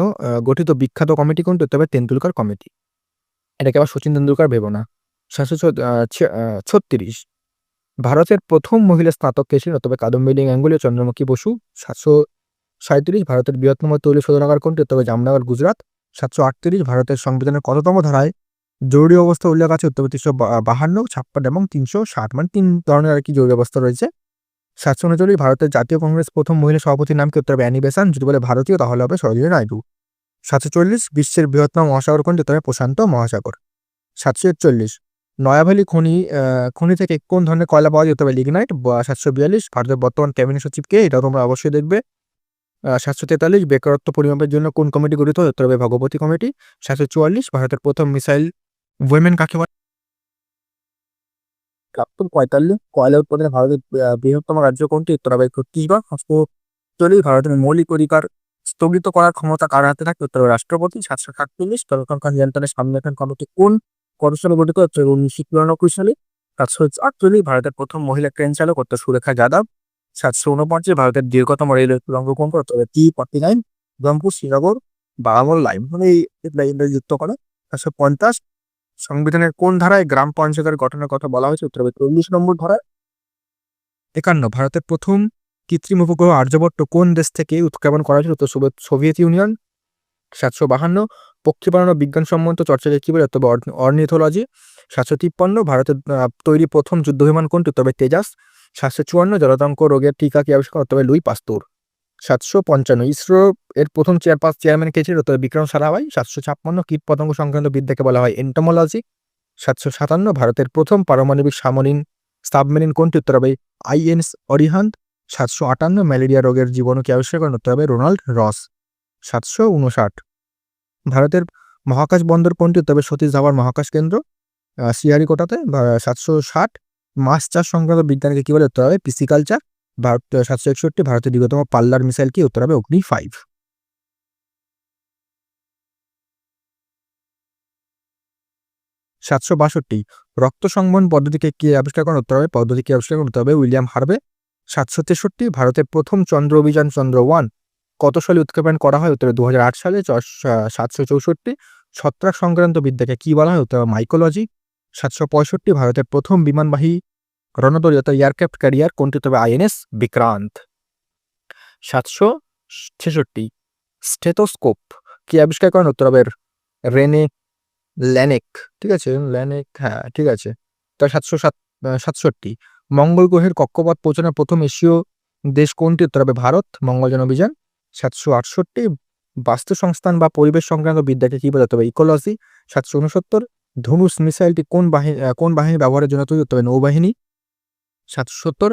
গঠিত বিখ্যাত কমিটি কোনটি? উত্তর হবে তেন্ডুলকর কমিটি। এটাকে আবার সচিন তেন্ডুলকর ভেবো না। 736 ভারতের প্রথম মহিলা স্নাতক কে ছিলেন? তবে কাদম্বিনী গাঙ্গুলি ও চন্দ্রমুখী বসু। 737 ভারতের বৃহত্তম তৈল শোধনাগার কোনটি? তবে জামনগর, গুজরাট। 738 ভারতের সংবিধানের কততম ধারায় জরুরি অবস্থা উল্লেখ আছে? উত্তর 352, 56 এবং 360, মানে 3 ধরনের আর কি জরুরি অবস্থা রয়েছে। 739 ভারতের জাতীয় কংগ্রেস প্রথম মহিলা সভাপতির নাম কি? উত্তর হবে অ্যানি বেসান্ট। যদি বলে ভারতীয়, তাহলে হবে সরোজিনী নাইডু। 740 বিশ্বের বৃহত্তম মহাসাগর কোনটি? উত্তর হবে প্রশান্ত মহাসাগর। 741 নয়াভ্যালি খনি থেকে কোন ধরনের কয়লা পাওয়া যায়? উত্তর হবে লিগনাইট। 742 ভারতের বর্তমান ক্যাবিনেট সচিব কে? এটা তোমরা অবশ্যই দেখবে। 743 বেকারত্ব পরিমাপের জন্য কোন কমিটি গঠিত? উত্তর হবে ভগবতী কমিটি। 744 ভারতের প্রথম মিসাইল ওয়েমেন কাকে বলে? 45 কয়লা উৎপাদনে ভারতের বৃহত্তম রাজ্য কোনটি? উত্তর হবে ছত্তিশগড়। 740 ভারতের মৌলিক অধিকার স্থগিত করার ক্ষমতা কার হাতে থাকে? উত্তর হবে রাষ্ট্রপতি। 747 তলকান নিয়ন্ত্রণের সামনেখান কমিটি কোন কত সালে গঠিত? উত্তর 1993 সালে। 748 ভারতের প্রথম মহিলা ট্রেন চালক উত্তর সুরেখা যাদব। 749 ভারতের দীর্ঘতম রেল সুড়ঙ্গ কোনটি? উত্তর হবে T49 ব্রহ্মপুর শ্রীনগর বারামল লাইন, মানে এই লাইনটা যুক্ত করা। 750 সংবিধানের কোন ধারায় গ্রাম পঞ্চায়েতের গঠনের কথা বলা হয়েছে? উত্তর হবে 40 নম্বর ধারায়। 51 ভারতের প্রথম কৃত্রিম উপগ্রহ আর্যভট্ট কোন দেশ থেকে উৎক্ষেপণ করা হয়েছিল? উত্তর সোভিয়েত ইউনিয়ন। 752 পক্ষী বানানো বিজ্ঞানসম্মত চর্চাকে কী বলে? তবে অর্নিথোলজি। 753 ভারতের তৈরি প্রথম যুদ্ধবিমান কোনটি? তবে তেজাস। 754 জলাতঙ্ক রোগের টিকা কে আবিষ্কার? তবে লুই পাস্তুর। 755 ইসরো এর প্রথম চেয়ারম্যান কে ছিল? তবে বিক্রম সারাভাই। 756 কীটপতঙ্গ সংক্রান্ত বিদ্যাকে বলা হয় এন্টোমোলজি। 757 ভারতের প্রথম পারমাণবিক সাবমেরিন কোনটি? উত্তর হবে আইএনএস অরিহান্ট। 758 ম্যালেরিয়া রোগের জীবাণু কে আবিষ্কার করেন? উত্তর হবে রোনাল্ড রস। 759 ভারতের মহাকাশ বন্দর কোনটি? উত্তর হবে সতীশ ধাওয়ান মহাকাশ কেন্দ্র, শ্রীহারিকোটাতে। 760 মাছ চাষ সংক্রান্ত বিজ্ঞানকে কী বলে? উত্তর হবে পিসিকালচার। 761 ভারতের দীর্ঘতম পাল্লার মিসাইল কি? উত্তর হবে অগ্নি 5। 762 রক্ত সংবহন পদ্ধতিকে কে আবিষ্কার করেন? উত্তর হবে পদ্ধতিকে আবিষ্কার করেন? উত্তর হবে উইলিয়াম হার্ভে। 763 ভারতের প্রথম চন্দ্র অভিযান চন্দ্র-1 কত সালে উৎক্ষেপণ করা হয়? উত্তরে 2008 সালে। 764 ছত্রাক সংক্রান্ত বিদ্যাকে কি বলা হয়? উত্তর মাইকোলজি। 765 ভারতের প্রথম বিমানবাহী রণতরী অর্থাৎ এয়ারক্রাফট ক্যারিয়ার কোনটি? তবে আইএনএস বিক্রান্ত। 766 স্টেথোস্কোপ কি আবিষ্কার করেন? উত্তর হবে রেনে ল্যানেক। ঠিক আছে, ল্যানেক, হ্যাঁ ঠিক আছে। তা 767 মঙ্গল গ্রহের কক্ষপথ পৌঁছানোর প্রথম এশীয় দেশ কোনটি? উত্তর হবে ভারত, মঙ্গলযান অভিযান। 768 বাস্তু সংস্থান বা পরিবেশ সংক্রান্ত বিদ্যাকে কি বলে? তবে ইকোলজি। 769 ধনুষ মিসাইলটি কোন বাহিনী ব্যবহারের জন্য তৈরি? উত্তর হবে নৌবাহিনী। 770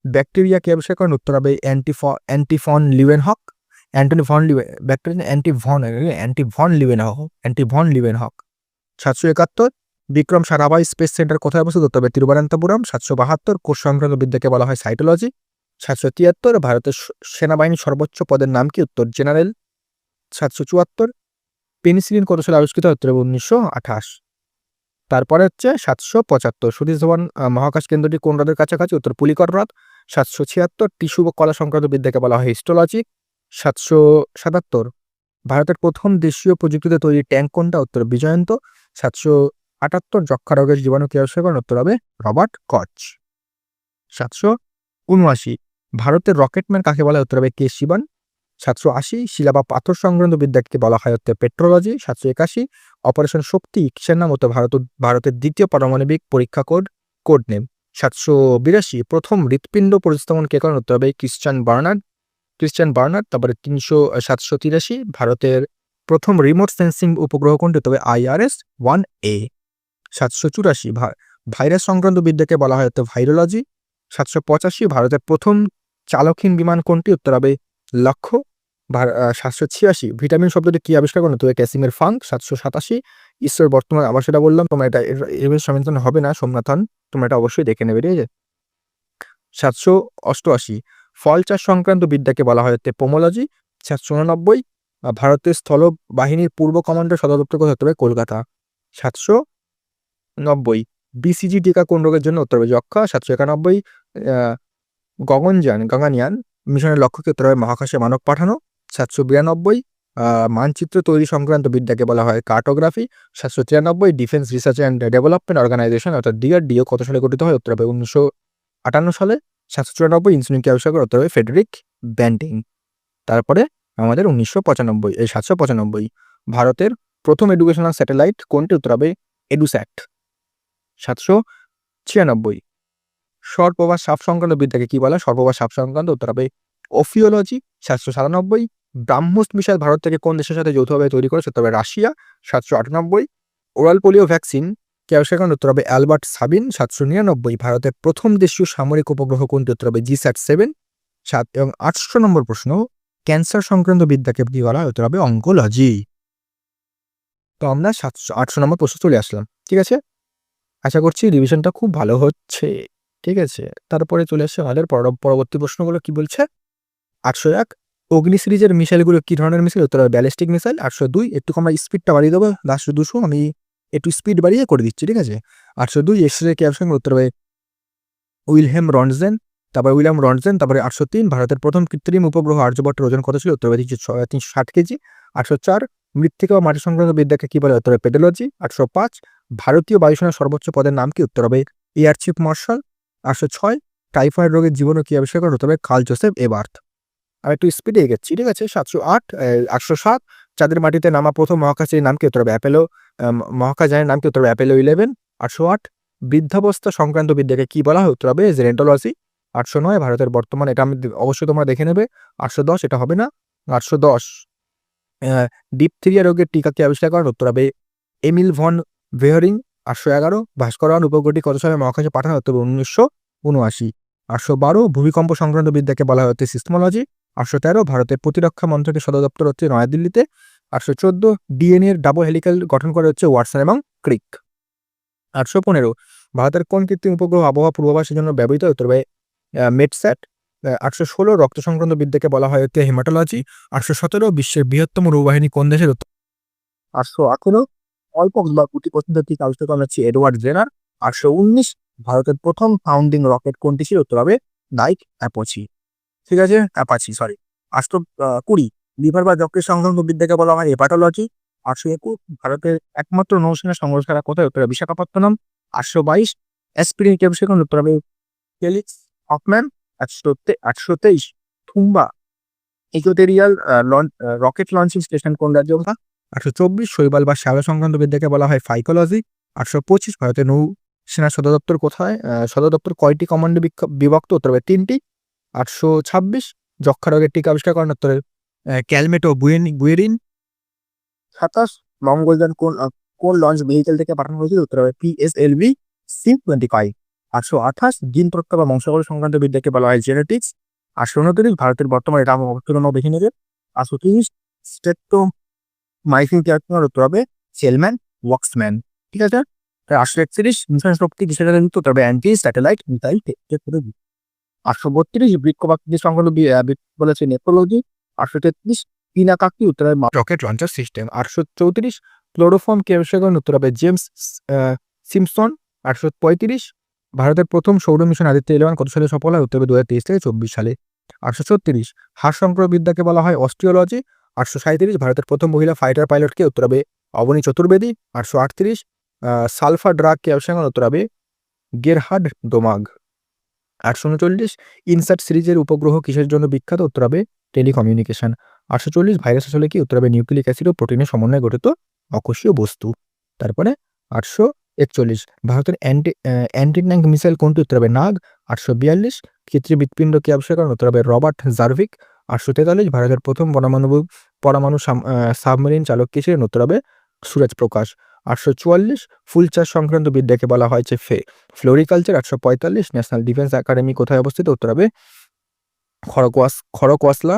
ব্যাকটেরিয়া কে আবিষ্কার করেন? উত্তর হবে Antonie van Leeuwenhoek. Antonie van Leeuwenhoek. 771 Vikram Sarabhai space centre কোথায় অবস্থিত? তবে তিরুবনন্তপুরম। 772 কোষ সংক্রান্ত বিদ্যাকে বলা হয় সাইটোলজি। 773 ভারতের সেনাবাহিনীর সর্বোচ্চ পদের নাম কি? উত্তর জেনারেল। 774 পেনিসিলিন কত সালে আবিষ্কৃত হয়? উত্তর 1928। তারপরে হচ্ছে 775 সতীশ ধাওয়ান মহাকাশ কেন্দ্রটি কোন হ্রদের কাছাকাছি? উত্তর পুলিকর হ্রদ। 776 টিস্যু বা কলা সংক্রান্ত বিদ্যাকে বলা হয় হিস্টোলজি। 777 ভারতের প্রথম দেশীয় প্রযুক্তিতে তৈরি ট্যাঙ্ক কোনটা? উত্তর বিজয়ন্ত। 778 যক্ষা রোগের জীবাণু কে আবিষ্কার করেন? উত্তর হবে রবার্ট কচ। 779 ভারতের রকেটম্যান কাকে বলা হয়? উত্তর হবে কে শিবন। 780 শিলা বা পাথর সংক্রান্ত বিদ্যাকে বলা হয় হচ্ছে পেট্রোলজি। 781 অপারেশন শক্তি কিসের নাম? হতো ভারতের দ্বিতীয় পারমাণবিক পরীক্ষা কোড নেম। 782 প্রথম হৃৎপিণ্ড প্রতিস্থাপন কে করেন? উত্তর হবে ক্রিশ্চিয়ান বার্নার্ড। তারপরে 783 ভারতের প্রথম রিমোট সেন্সিং উপগ্রহ কোনটি? তবে IRS-1A। 784 ভাইরাস সংক্রান্ত বিদ্যাকে বলা হয় ভাইরোলজি। 785 ভারতের প্রথম চালকহীন বিমান কোনটি? উত্তর হবে লক্ষ্য। 786 ভিটামিন শব্দটি কি আবিষ্কার করেন? তবে ক্যাসিমের ফাঙ্ক। 787 ইসরোর বর্তমান, আবার সেটা বললাম, তোমরা এটা এর সমাধান হবে না সোমনাথন, তোমরা এটা অবশ্যই দেখে নেবে, ঠিক আছে। 788 ফল চাষ সংক্রান্ত বিদ্যাকে বলা হয় পোমোলজি। 789 ভারতের স্থল বাহিনীর পূর্ব কমান্ডার সদর দপ্তর কোথায়? হতে হবে কলকাতা। 790 BCG টিকা কোন রোগের জন্য? উত্তর হবে যক্ষা। 791 গগনযান মিশনের লক্ষ্য কি? উত্তর হবে মহাকাশে মানব পাঠানো। 792 মানচিত্র তৈরি সংক্রান্ত বিদ্যাকে বলা হয় cartography. 793 defence research and development organisation অর্থাৎ DRDO কত সালে গঠিত হয়? উত্তর হবে 1958 সালে। 794 ইনসুলিনকে আবিষ্কার করে? উত্তর হবে ফ্রেডরিক ব্যান্টিং। তারপরে আমাদের 795 ভারতের প্রথম এডুকেশনাল স্যাটেলাইট কোনটি? উত্তর হবে এডুস্যাট। 796 সর্পবাস সাপ সংক্রান্ত বিদ্যাকে কি বলা? সর্পবাস সাপ সংক্রান্ত। উত্তর হবে ওফিওলজি। 797 ব্রাহ্মোস মিসাইল ভারত থেকে কোন দেশের সাথে যৌথভাবে তৈরি করেছে? তবে রাশিয়া। 798 ওরাল পোলিও ভ্যাকসিন কে আবিষ্কার করেন? উত্তর হবে অ্যালবার্ট সাবিন। 799 ভারতের প্রথম দেশীয় সামরিক উপগ্রহ কোনটি? উত্তর হবে GSAT-7। এবং 800 নম্বর প্রশ্ন ক্যান্সার সংক্রান্ত বিদ্যাকে কি বলা হয়? উত্তর হবে অঙ্কোলজি। তো আমরা 800 নম্বর প্রশ্ন চলে আসলাম, ঠিক আছে। আশা করছি রিভিশনটা খুব ভালো হচ্ছে, ঠিক আছে। তারপরে চলে আসছে আমাদের পরবর্তী প্রশ্নগুলো কি বলছে। 801 অগ্নি সিরিজের মিসাইলগুলো কি ধরনের মিসাইল? উত্তর হবে ব্যালিস্টিক মিসাইল। 802 একটু আমরা স্পিডটা বাড়িয়ে দেবো, লাস্ট 200 আমি একটু স্পিড বাড়িয়ে করে দিচ্ছি, ঠিক আছে। 802 এক্স-রে ক্যাপশন উত্তর হবে উইলহেম রন্টজেন। তারপরে 803 ভারতের প্রথম কৃত্রিম উপগ্রহ আর্যভট্টের ওজন কত ছিল? উত্তর হবে 360 কেজি। 804 মৃত্তিকা ও মাটি সংক্রান্ত বিদ্যাকে কি বলে? উত্তর হবে পেডোলজি। 805 ভারতীয় বায়ুসেনার সর্বোচ্চ পদের নাম কি? উত্তর হবে এয়ার চিফ মার্শাল। 806 টাইফয়েড রোগের জীবাণু কি আবিষ্কার করেন? উত্তর হবে কার্ল জোসেফ এবার্থ। আর একটু স্পিডে এগেছি, ঠিক আছে। 807 চাঁদের মাটিতে নামা প্রথম মহাকাশচারীর নাম কি? উত্তর হবে অ্যাপোলো। মহাকাশযানের নাম কি? উত্তর হবে অ্যাপোলো 11। 808 বৃদ্ধাবস্থা সংক্রান্ত বিদ্যাকে কি বলা হয়? উত্তর হবে জেরন্টোলজি। 809 ভারতের বর্তমান, এটা আমি অবশ্যই তোমরা দেখে নেবে। 810 এটা হবে না। 810 ডিপথেরিয়া রোগের টিকা কে আবিষ্কার করেন? উত্তর হবে এমিল ভন ভেহরিং। 811 ভাস্করায়ন উপগ্রহটি কত সালে মহাকাশে পাঠানো? উত্তর হবে 1979। 812 ভূমিকম্প সংক্রান্ত বিদ্যাকে বলা হয় হচ্ছে সিসমোলজি। 813 ভারতের প্রতিরক্ষা মন্ত্রকের সদর দপ্তর হচ্ছে নয়াদিল্লিতে। 814 ডিএনএ এর ডাবল হেলিক্যাল গঠন করে হচ্ছে ওয়াটসন এবং ক্রিক। 815 ভারতের কোন কৃত্রিম উপগ্রহ আবহাওয়া পূর্বাভাসের জন্য ব্যবহৃত? উত্তর হবে মেটস্যাট। 816 রক্ত সংক্রান্ত বিদ্যাকে বলা হয় হচ্ছে হেমাটোলজি। 817 বিশ্বের বৃহত্তম নৌবাহিনী কোন দেশের? 818 অল্পক্স বা গুটি প্রত্নতাত্ত্বিক আবিষ্কার করেন হচ্ছে এডওয়ার্ড জেনার। 819 ভারতের প্রথম ফাউন্ডিং রকেট কোনটি ছিল? উত্তর হবে নাইক অ্যাপাচি। ঠিক আছে, অ্যাপাচি সরি। 820 লিভার বা যকৃৎ সংক্রান্ত বিদ্যাকে বলা হয় হেপাটোলজি। 821 ভারতের একমাত্র নৌসেনা সংগ্রহশালা কোথায়? উত্তর হবে বিশাখাপত্তনম। 822 অ্যাসপিরিন কে আবিষ্কার করেন? উত্তর হবে Felix Hoffmann. 823 Thumba equatorial rocket launching station কোন রাজ্যে অবস্থিত? 824 শৈবাল বা শ্যাওলা সংক্রান্ত বিদ্যাকে বলা হয় ফাইকোলজি। 825 ভারতের নৌ সেনা সদর দপ্তর কোথায়? সদর দপ্তর কয়টি কমান্ডে বিভক্ত? উত্তর হবে 3টি। 826 যক্ষ্মা রোগের টিকা আবিষ্কার করেন? উত্তরে ক্যালমেটো বুয়েরিন। 27 মঙ্গলযান কোন লঞ্চ ভেহিকেল থেকে পাঠানো হয়েছিল? উত্তর হবে PSLV C-25। 828 জিন তত্ত্ব বা বংশাবলী সংক্রান্ত বিদ্যাকে বলা হয় জেনেটিক্স। 829 ভারতের বর্তমানে এটা পুরনো দেখে নেবে। 830 স্টেটো মাইসিন কে আবিষ্কার করেন? উত্তর হবে সেলম্যান ওয়াক্সম্যান। ঠিক আছে। 831 মিশন শক্তি কিসের সাথে যুক্ত? উত্তর হবে অ্যান্টি স্যাটেলাইট মিসাইল। 832 বৃক্ষবাকৃতি সংক্রান্ত বলেছে নেফ্রোলজি। 833 পিনাকাকি উত্তর হবে রকেট লঞ্চার সিস্টেম। 834 ক্লোরোফর্ম কে আবিষ্কার করেন? উত্তর হবে জেমস সিম্পসন। 835 ভারতের প্রথম সৌর মিশন আদিত্য 11 কত সালে সফল হয়? উত্তর হবে 2023 থেকে 24 সালে। 836 হাড় সংক্রান্ত বিদ্যাকে বলা হয় অস্টিওলজি। 837 ভারতের প্রথম মহিলা ফাইটার পাইলট কে? উত্তর হবে অবনী চতুর্বেদী। 838 সালফার ড্রাগ কে আবিষ্কার করেন? উত্তর হবে গেরহার্ড দোমাগ। 839 ইনসার্ট সিরিজের উপগ্রহ কিসের জন্য বিখ্যাত? উত্তর হবে টেলিকমিউনিকেশন। 840 ভাইরাস আসলে কি? উত্তর হবে নিউক্লিক অ্যাসিড ও প্রোটিনের সমন্বয়ে গঠিত অকোষীয় বস্তু। তারপরে 841 ভারতের অ্যান্টি ট্যাঙ্ক মিসাইল কোনটি? উত্তর হবে নাগ। 842 কৃত্রিম হৃৎপিণ্ড কে আবিষ্কার করেন? উত্তর হবে রবার্ট জার্ভিক। 843 ভারতের প্রথম পরমাণু সাবমেরিন চালক কে ছিলেন? উত্তর হবে সুরজ প্রকাশ। 844 ফুল চাষ সংক্রান্ত বিদ্যাকে বলা হয়েছে ফ্লোরিকালচার। 845 ন্যাশনাল ডিফেন্স একাডেমি কোথায় অবস্থিত? উত্তর হবে খড়গওয়াসলা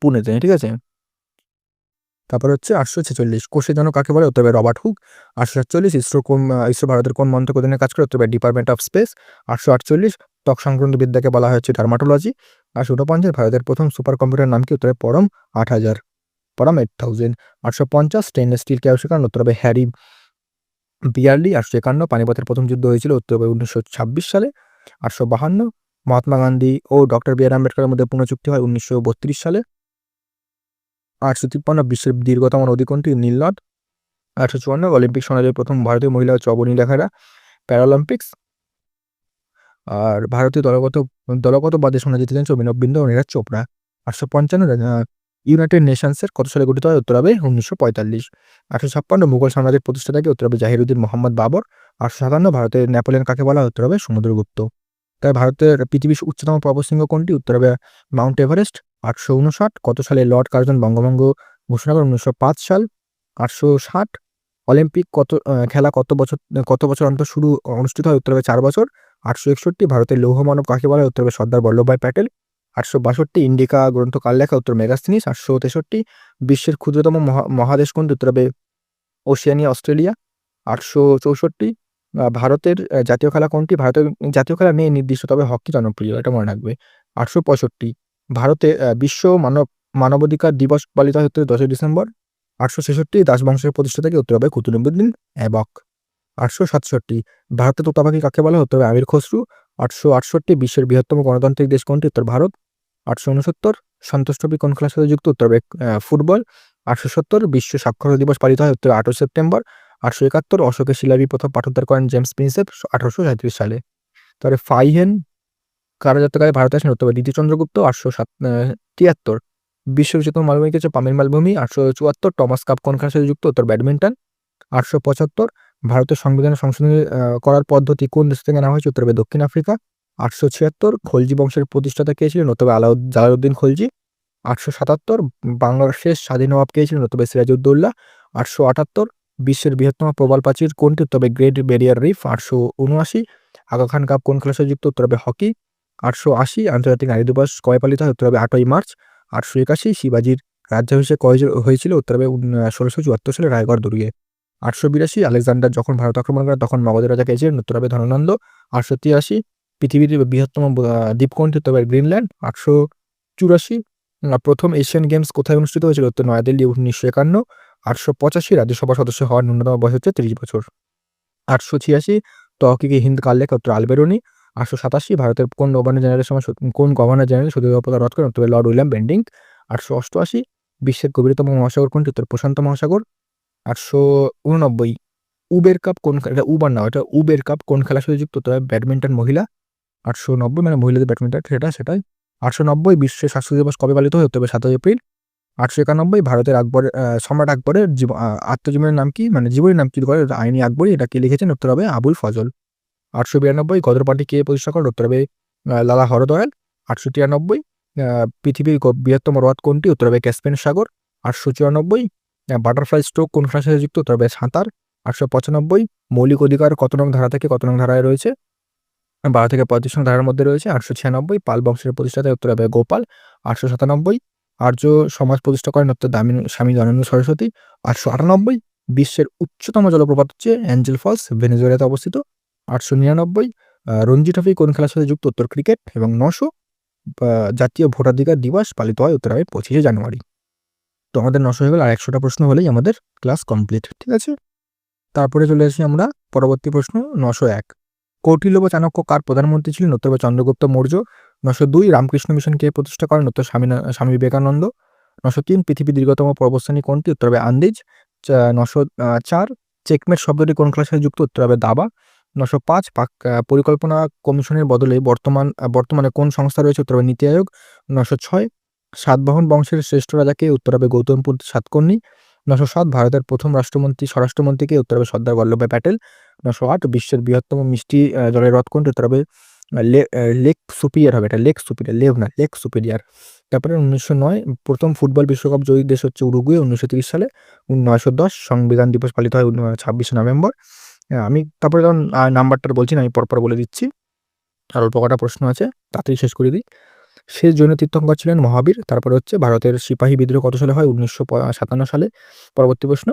পুনেতে। ঠিক আছে। তারপর হচ্ছে 846 কোষের জন্য কাকে বলে? উত্তর হবে রবার্ট হুক। 847 ইসরো ভারতের কোন মন্ত্রক অধীনে কাজ করে? উত্তর হবে ডিপার্টমেন্ট অফ স্পেস। 848 ত্বক সংক্রান্ত বিদ্যাকে বলা হচ্ছে ডার্মাটোলজি। 849 ভারতের প্রথম সুপার কম্পিউটার নাম কি? উত্তরে পরম 8000 পরম 8000। 850 স্টেনলেস স্টিল কে আবিষ্কার করেন? উত্তর হবে হ্যারি বিয়ারলি। 851 পানিপথের প্রথম যুদ্ধ হয়েছিল? উত্তর হবে 1926 সালে। 852 মহাত্মা গান্ধী ও ডক্টর বি আর আম্বেদকরের মধ্যে পুনঃচুক্তি হয় 1932 সালে। 853 বিশ্বের দীর্ঘতম নদী কোনটি? নীল নদ। 854 অলিম্পিক সোনাজয়ী প্রথম ভারতীয় মহিলা হচ্ছে অবনী লেখারা প্যারালিম্পিক্স। আর ভারতীয় দলগত বাদে সোনা জিতেছেন অভিনব বিন্দু ও নীরজ চোপড়া। 855 ইউনাইটেড নেশনসের কত সালে গঠিত হয়? উত্তর হবে 1945। 856 মুঘল সাম্রাজ্যের প্রতিষ্ঠাতাকে? উত্তর হবে জাহিরুদ্দিন মোহাম্মদ বাবর। 857 ভারতের নেপোলিয়ন কাকে বলা হয়? উত্তর হবে সমুদ্রগুপ্ত। তাই ভারতের পৃথিবীর উচ্চতম পর্বতশৃঙ্গ কোনটি? উত্তর হবে মাউন্ট এভারেস্ট। 859 কত সালে লর্ড কার্জন বঙ্গভঙ্গ ঘোষণা করেন? 1905 সাল। 860 অলিম্পিক খেলা কত বছর অন্তর অনুষ্ঠিত হয়? উত্তর হবে 4 বছর। 861 ভারতের লৌহ মানব কাকে বলা হয়? উত্তর হবে সর্দার বল্লভভাই প্যাটেল। 862 ইন্ডিকা গ্রন্থ কার লেখা? উত্তর মেগাস্তিনিস। 863 বিশ্বের ক্ষুদ্রতম মহাদেশ কোনটি? উত্তর হবে ওশিয়ানিয়া অস্ট্রেলিয়া। 864 ভারতের জাতীয় খেলা কোনটি? ভারতের জাতীয় খেলা নেই নির্দিষ্ট, তবে হকি জনপ্রিয়, এটা মনে রাখবে। 865 ভারতে বিশ্ব মানবাধিকার দিবস পালিত হয় হচ্ছে 10 ডিসেম্বর। 866 দাস বংশের প্রতিষ্ঠাতা কে? উত্তর হবে কুতুবউদ্দিন ऐबक। 867 ভারতের তোতা পাখি কাকে বলা হয়? উত্তর হবে আমির খসরু। 868 বিশ্বের বৃহত্তম গণতান্ত্রিক দেশ কোনটি? উত্তর ভারত। 869 সন্তোষ ট্রফি কোন খেলার সাথে যুক্ত? উত্তর হবে ফুটবল। 870 বিশ্ব সাক্ষরতা দিবস পালিত হয় উত্তর 8 সেপ্টেম্বর। 871 অশোকের শিলালিপি প্রথম পাঠোদ্ধার করেন জেমস প্রিন্সেপ 1837 সালে। তারপরে ফাইহেন কারা যাত্রাকালে ভারতে আসেন? উত্তর হবে দ্বিতীয় চন্দ্রগুপ্ত। 873 বিশ্বের উচ্চতম মালভূমি কি হচ্ছে পামির মালভূমি। 874 টমাস কাপ কোন খেলার সাথে যুক্ত? উত্তর ব্যাডমিন্টন। 875 ভারতের সংবিধানের সংশোধনী করার পদ্ধতি কোন দেশ থেকে নেওয়া হয়েছে? উত্তর হবে দক্ষিণ আফ্রিকা। 876 খলজি বংশের প্রতিষ্ঠাতা কে ছিলেন? উত্তর হবে জালালউদ্দিন খলজি। 877 বাংলাদেশের স্বাধীন নবাব কে ছিলেন? উত্তর হবে সিরাজউদ্দৌলা। 878 বিশ্বের বৃহত্তম প্রবাল প্রাচীর কোনটি? উত্তর হবে great barrier reef. 879 Aga Khan cup কোন খেলার সাথে যুক্ত? উত্তর হবে হকি। 880 আন্তর্জাতিক নারী দিবস কবে পালিত হয়? উত্তর হবে 8ই মার্চ। 881 শিবাজির রাজ্যাভিষেক কবে হয়েছিল? উত্তর হবে 1674 সালে রায়গড় দুর্গে। 882 আলেকজান্ডার যখন ভারত আক্রমণ করে তখন মগধের রাজা কে ছিলেন? উত্তর হবে ধননন্দ। 883 পৃথিবীর বৃহত্তম দ্বীপ কোনটি? উত্তর হবে গ্রিনল্যান্ড। 884 প্রথম এশিয়ান গেমস কোথায় অনুষ্ঠিত হয়েছিল? উত্তর নয়াদিল্লি 1951। 885 রাজ্যসভার সদস্য হওয়ার ন্যূনতম বয়স হচ্ছে 30 বছর। 886 তহকিকে হিন্দ কার লেখা? উত্তর আলবেরুনি। 887 ভারতের কোন গভর্নর জেনারেল সৌদি আরব রদ করেন? উত্তর লর্ড উইলিয়াম বেন্টিং। 888 বিশ্বের গভীরতম মহাসাগর কোনটি? উত্তর প্রশান্ত মহাসাগর। 889 উবের কাপ কোন এটা উবার না, এটা উবের কাপ কোন খেলার সাথে যুক্ত? উত্তর হবে ব্যাডমিন্টন মহিলা। 890 মানে মহিলাদের ব্যাডমিন্টন সেটাই। 890 বিশ্ব স্বাস্থ্য দিবস কবে পালিত হয়? উত্তর হবে 7 এপ্রিল। 891 ভারতের সম্রাট আকবরের আত্মজীবনের নাম কি? মানে জীবনের নাম কি করে? আইনি আকবরী। এটা কে লিখেছেন? উত্তর হবে আবুল ফজল। 892 গদর পার্টি কে প্রতিষ্ঠা করেন? উত্তর হবে লালা হরদয়াল। 893 পৃথিবীর বৃহত্তম হ্রদ কোনটি? উত্তর হবে ক্যাসপিয়ান সাগর। 894 বাটারফ্লাই স্ট্রোক কোন খেলার সাথে যুক্ত? উত্তর হবে সাঁতার। 895 মৌলিক অধিকার কত নং ধারা থেকে কত নং ধারায় রয়েছে? 12 থেকে 35 নং ধারার মধ্যে রয়েছে। 896 পাল বংশের প্রতিষ্ঠাতা? উত্তর হবে গোপাল। 897 আর্য সমাজ প্রতিষ্ঠা করেন? উত্তর স্বামী দয়ানন্দ সরস্বতী। 898 বিশ্বের উচ্চতম জলপ্রপাত হচ্ছে অ্যাঞ্জেল ফলস, ভেনেজুয়েলাতে অবস্থিত। 899 রঞ্জি ট্রফি কোন খেলার সাথে যুক্ত? উত্তর ক্রিকেট। এবং 900 জাতীয় ভোটাধিকার দিবস পালিত হয়? উত্তর হবে 25শে জানুয়ারি। তো আমাদের 900 হয়ে গেল, আর 100টা প্রশ্ন হলেই আমাদের ক্লাস কমপ্লিট। ঠিক আছে, তারপরে চলে আসি আমরা পরবর্তী প্রশ্ন 901 কৌটিল্য বা চাণক্য কার প্রধানমন্ত্রী ছিলেন? উত্তর হবে চন্দ্রগুপ্ত মৌর্য। 902 রামকৃষ্ণ মিশন কে প্রতিষ্ঠা করেন? উত্তর স্বামী বিবেকানন্দ। 903 পৃথিবীর দীর্ঘতম পর্বতশ্রেণী কোনটি? উত্তর হবে আন্দিজ। 904 চেকমেট শব্দটি কোন খেলার সাথে যুক্ত? উত্তর হবে দাবা। 905 পরিকল্পনা কমিশনের বদলে বর্তমানে কোন সংস্থা রয়েছে? উত্তর হবে নীতি আয়োগ। 906 সাতবাহন বংশের শ্রেষ্ঠ রাজাকে? উত্তর হবে গৌতমপুর সাতকর্ণী। 907 ভারতের প্রথম স্বরাষ্ট্রমন্ত্রীকে? উত্তর হবে সর্দার বল্লভভাই প্যাটেল। 908 বিশ্বের বৃহত্তম মিষ্টি জলের হ্রদ কোনটি? উত্তর হবে লেক সুপিরিয়র হবে, এটা লেক সুপিরিয়র, লেভ না, লেক সুপিরিয়র। তারপরে 1909 প্রথম ফুটবল বিশ্বকাপ জয়ী দেশ হচ্ছে উরুগুয়ে 1930 সালে। 910 সংবিধান দিবস পালিত হয় 26শে নভেম্বর। আমি তারপরে যখন নাম্বারটা বলছি না, আমি পরপর বলে দিচ্ছি, আর অল্প কটা প্রশ্ন আছে, তাড়াতাড়ি শেষ করে দিই। শেষ জৈন তীর্থঙ্কর ছিলেন মহাবীর। তারপরে হচ্ছে ভারতের সিপাহী বিদ্রোহ কত সালে হয়? 1957 সালে। পরবর্তী প্রশ্ন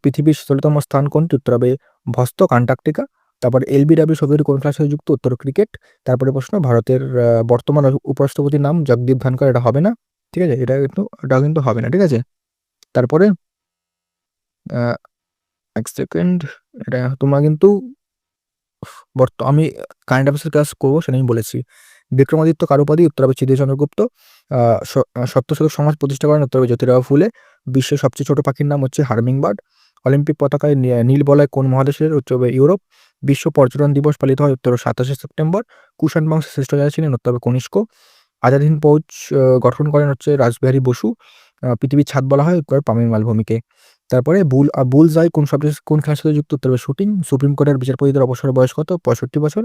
পৃথিবীর শীতলতম স্থান কোনটি? উত্তর হবে ভস্তক, আন্টার্কটিকা। তারপর এলবিডব্লিউ শব্দটি কোন খেলার সাথে যুক্ত? উত্তর ক্রিকেট। তারপরে প্রশ্ন ভারতের বর্তমান উপরাষ্ট্রপতির নাম? জগদীপ ধনকর। এটা হবে না, ঠিক আছে, এটা কিন্তু হবে না, ঠিক আছে। তারপরে এক সেকেন্ড, এটা তোমরা কিন্তু আমি কারেন্ট অ্যাফেয়ার্সের ক্লাস করবো, সেটা আমি বলেছি। বিক্রমাদিত্য কার উপাধি? উত্তর হবে চিদি চন্দ্রগুপ্ত। সত্যশোধক সমাজ প্রতিষ্ঠা করেন? উত্তর হবে জ্যোতিরাও ফুলে। বিশ্বের সবচেয়ে ছোট পাখির নাম হচ্ছে হার্মিংবার্ড। অলিম্পিক পতাকায় নীল বলয় কোন মহাদেশের? উত্তর হবে ইউরোপ। বিশ্ব পর্যটন দিবস পালিত হয়? উত্তর 27শে সেপ্টেম্বর। কুষাণ বংশের শ্রেষ্ঠ রাজা ছিলেন? উত্তর হবে কনিষ্ক। আজাদ হিন্দ ফৌজ গঠন করেন হচ্ছে রাসবিহারী বসু। পৃথিবীর ছাদ বলা হয় উত্তর পামির মালভূমিকে। তারপরে বুলস-আই কোন খেলার সাথে যুক্ত? উত্তর হবে শুটিং। সুপ্রিম কোর্টের বিচারপতিদের অবসর বয়স কত? 65 বছর।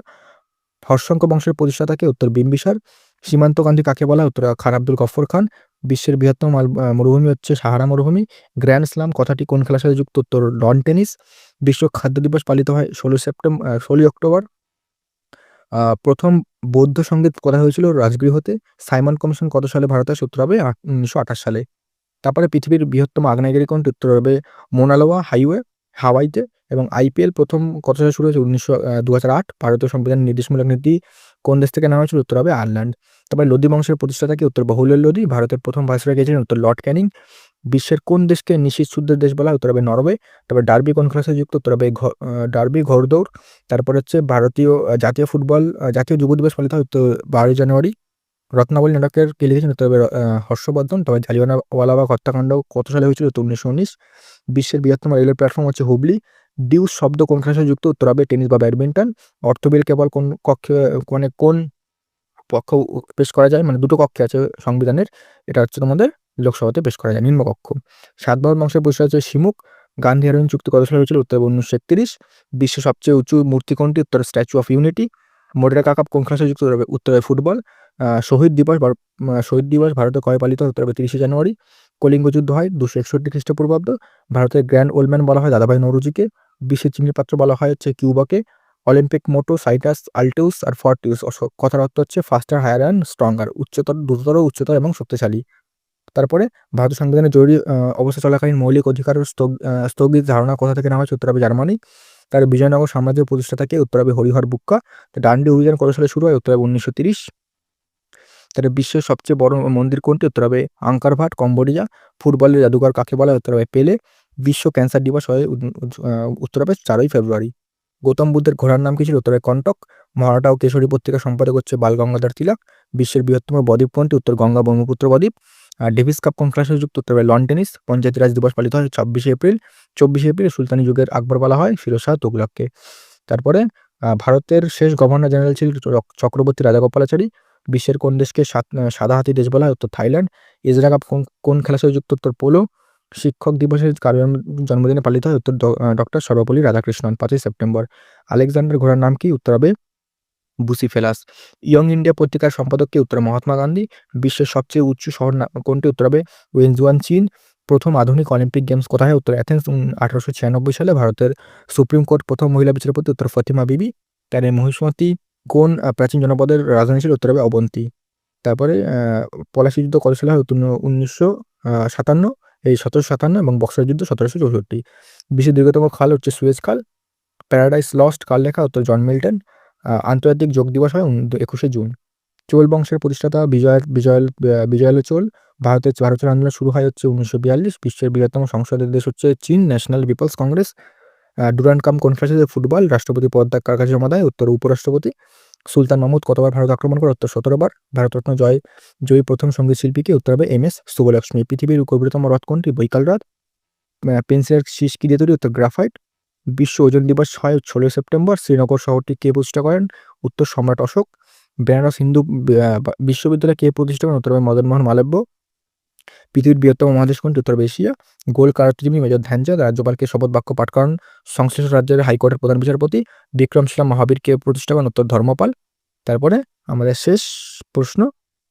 হর্ষঙ্ক বংশের প্রতিষ্ঠাতাকে? উত্তর বিম্বিসার। সীমান্ত গান্ধী কাকে বলা হয়? উত্তর খান আব্দুল গফর খান। বিশ্বের বৃহত্তম মরুভূমি হচ্ছে সাহারা মরুভূমি। গ্র্যান্ড স্লাম কথাটি কোন খেলার সাথে যুক্ত? উত্তর লন টেনিস। বিশ্ব খাদ্য দিবস পালিত হয় 16 অক্টোবর। প্রথম বৌদ্ধ সঙ্গীত কোথায় হয়েছিল? রাজগৃহতে। সাইমন কমিশন কত সালে ভারতে আসে? উত্তর হবে 1928 সালে। তারপরে পৃথিবীর বৃহত্তম আগ্নেয়গিরি কোনটি? উত্তর হবে মোনালোয়া হাওয়াইতে। এবং আইপিএল প্রথম কত সালে শুরু হয়েছে? 2008। ভারতীয় সংবিধানের নির্দেশমূলক নীতি কোন দেশ থেকে নেওয়া হয়েছিল? উত্তর হবে আয়ারল্যান্ড। তারপরে লোদি বংশের প্রতিষ্ঠাতা কি? উত্তর বহুলের লোদি। ভারতের প্রথম ভাইসরয় কে ছিলেন? উত্তর লর্ড ক্যানিং। বিশ্বের কোন দেশকে নিশীথ যুদ্ধের দেশ বলা হয়? উত্তর হবে নরওয়ে। তারপর ডার্বি কোন খেলার সাথে যুক্ত? উত্তর হবে ডার্বি ঘোড়দৌড়। তারপর হচ্ছে ভারতীয় জাতীয় যুব দিবস পালিত হয় 12 জানুয়ারি। রত্নাবলী নাটকের কে লিখেছেন? উত্তর হবে হর্ষবর্ধন। তবে জালিয়ানওয়ালাবাগ হত্যাকাণ্ড কত সালে হয়েছিল? 1919। বিশ্বের বৃহত্তম রেলওয়ে প্ল্যাটফর্ম হচ্ছে হুবলি। ডিউস শব্দ কোন খেলার সাথে যুক্ত? উত্তর হবে টেনিস বা ব্যাডমিন্টন। অর্থবিল কেবল কোন কক্ষে কোন পক্ষ পেশ করা যায়? মানে দুটো কক্ষে আছে সংবিধানের, এটা হচ্ছে তোমাদের লোকসভাতে পেশ করা যায়। নিম্নকক্ষ 7 বাহুর বংশের প্রতিষ্ঠাতা হচ্ছে সিমুক। গান্ধী হেরোইন চুক্তি কত সালে হয়েছিল? উত্তর হবে 1931। বিশ্বের সবচেয়ে উঁচু মূর্তি কোনটি? উত্তর statue of unity. Motera cup কোন খেলার সাথে যুক্ত? উত্তর হবে ফুটবল। শহীদ দিবস ভারতে কবে পালিত হয়? উত্তর হবে 30শে জানুয়ারি। কলিঙ্গ যুদ্ধ হয় 261 খ্রিস্টপূর্বাব্দ। ভারতের গ্র্যান্ড ওল্ড ম্যান বলা হয় দাদাভাই নৌরোজিকে। বিশ্বের চিনির পাত্র বলা হয় হচ্ছে কিউবাকে। অলিম্পিক মোটো সাইটাস আল্টেউস আর ফর্টিউস। কথার অর্থ হচ্ছে ফাস্টার, হায়ার অ্যান্ড স্ট্রঙ্গার, উচ্চতর, দ্রুততর, উচ্চতর এবং শক্তিশালী। তারপরে ভারতের সংবিধানে জরুরি অবস্থা চলাকালীন মৌলিক অধিকার স্থগিত ধারণা কোথা থেকে নেওয়া হয়েছে? উত্তর হবে জার্মানি। তার বিজয়নগর সাম্রাজ্যের প্রতিষ্ঠাতাকে? উত্তর হবে হরিহর বুক্কা। ডান্ডি অভিযান কত সালে শুরু হয়? উত্তর হবে 1930। তাহলে বিশ্বের সবচেয়ে বড় মন্দির কোনটি? উত্তর হবে আঙ্কার ভাট, কম্বোডিয়া। ফুটবলের জাদুঘর কাকে বলা হয়? উত্তর হবে পেলে। বিশ্ব ক্যান্সার দিবস হয় উত্তর হবে 4ই ফেব্রুয়ারি। গৌতম বুদ্ধের ঘোড়ার নাম কি ছিল? উত্তর হবে কন্টক। মহারাটা ও কেশরী পত্রিকার সম্পাদক হচ্ছে বাল গঙ্গাধর তিলক। বিশ্বের বৃহত্তম বদ্বীপ কোনটি? উত্তর গঙ্গা ব্রহ্মপুত্র বদ্বীপ। আর ডেভিস কাপ কোন খেলার সাথে যুক্ত? উত্তর হবে লন টেনিস। পঞ্চায়েতি রাজ দিবস পালিত হয় 26শে এপ্রিল। 24শে এপ্রিল সুলতানি যুগের আকবর বলা হয় ফিরোজ শাহ তুগলককে। তারপরে ভারতের শেষ গভর্নর জেনারেল ছিল চক্রবর্তী রাজাগোপালাচারী। বিশ্বের কোন দেশকে সাদা হাতি দেশ বলা হয়? উত্তর থাইল্যান্ড। এশিয়া কাপ কোন খেলার সাথে যুক্ত? উত্তর পোলো। শিক্ষক দিবসের কার জন্মদিনে পালিত হয়? উত্তর ডক্টর সর্বপল্লী রাধাকৃষ্ণন, 5ই সেপ্টেম্বর। আলেকজান্ডার ঘোড়ার নাম কি? উত্তর হবে বুসিফেলাস। ইয়ং ইন্ডিয়া পত্রিকার সম্পাদক কে? উত্তর মহাত্মা গান্ধী। বিশ্বের সবচেয়ে উঁচু শহর কোনটি? উত্তর হবে ওয়েনজুয়ান, চীন। প্রথম আধুনিক অলিম্পিক গেমস কোথায় হয়? উত্তর অ্যাথেন্স। 1896 সালে ভারতের সুপ্রিম কোর্ট প্রথম মহিলা বিচারপতি? উত্তর ফতিমা বিবি। তার মহিষ্মতি কোন প্রাচীন জনপদের রাজধানী ছিল? উত্তর হবে অবন্তী। তারপরে পলাশী যুদ্ধ কত সালে হয়? 1957। 1757 এবং বক্সার যুদ্ধ 1764। বিশ্বের দীর্ঘতম খাল হচ্ছে সুয়েজ খাল। প্যারাডাইস লস্ট কার লেখা? উত্তর জন মিল্টন। আন্তর্জাতিক যোগ দিবস হয় 21শে জুন। চোল বংশের প্রতিষ্ঠাতা বিজয়ালয় চোল। ভারতের আন্দোলন শুরু হয় হচ্ছে 1942। বিশ্বের বৃহত্তম সংসদের দেশ হচ্ছে চীন, national peoples congress. Durand cup কোন খেলার সাথে? ফুটবল। রাষ্ট্রপতি পদত্যাগ কার কাছে জমা দেয়? উত্তর উপরাষ্ট্রপতি। সুলতান মাহমুদ কতবার ভারত আক্রমণ করে? উত্তর 17 বার। ভারতরত্ন জয়ী প্রথম সঙ্গীত শিল্পীকে? উত্তর হবে MS সুব্বলক্ষ্মী। পৃথিবীর গভীরতম হ্রদ কোনটি? বৈকাল হ্রদ। পেন্সিলের শীষ কি দিয়ে তৈরি? উত্তর গ্রাফাইট। বিশ্ব ওজন দিবস হয় 16 সেপ্টেম্বর। শ্রীনগর শহরটি কে প্রতিষ্ঠা করেন? উত্তর সম্রাট অশোক। বেনারস হিন্দু বিশ্ববিদ্যালয় কে প্রতিষ্ঠা করেন? উত্তর হবে মদন মোহন মালব্য। পৃথিবীর বৃহত্তম মহাদেশ কোনটি? উত্তর হবে এশিয়া। গোল কারাতেজীবী মেজর ধ্যানচাঁদ। রাজ্যপালকে শপথ বাক্য পাঠ করান সংশ্লিষ্ট রাজ্যের হাইকোর্টের প্রধান বিচারপতি। বিক্রমশিলা মহাবীর কে প্রতিষ্ঠা করেন? উত্তর ধর্মপাল। তারপরে আমাদের শেষ প্রশ্ন,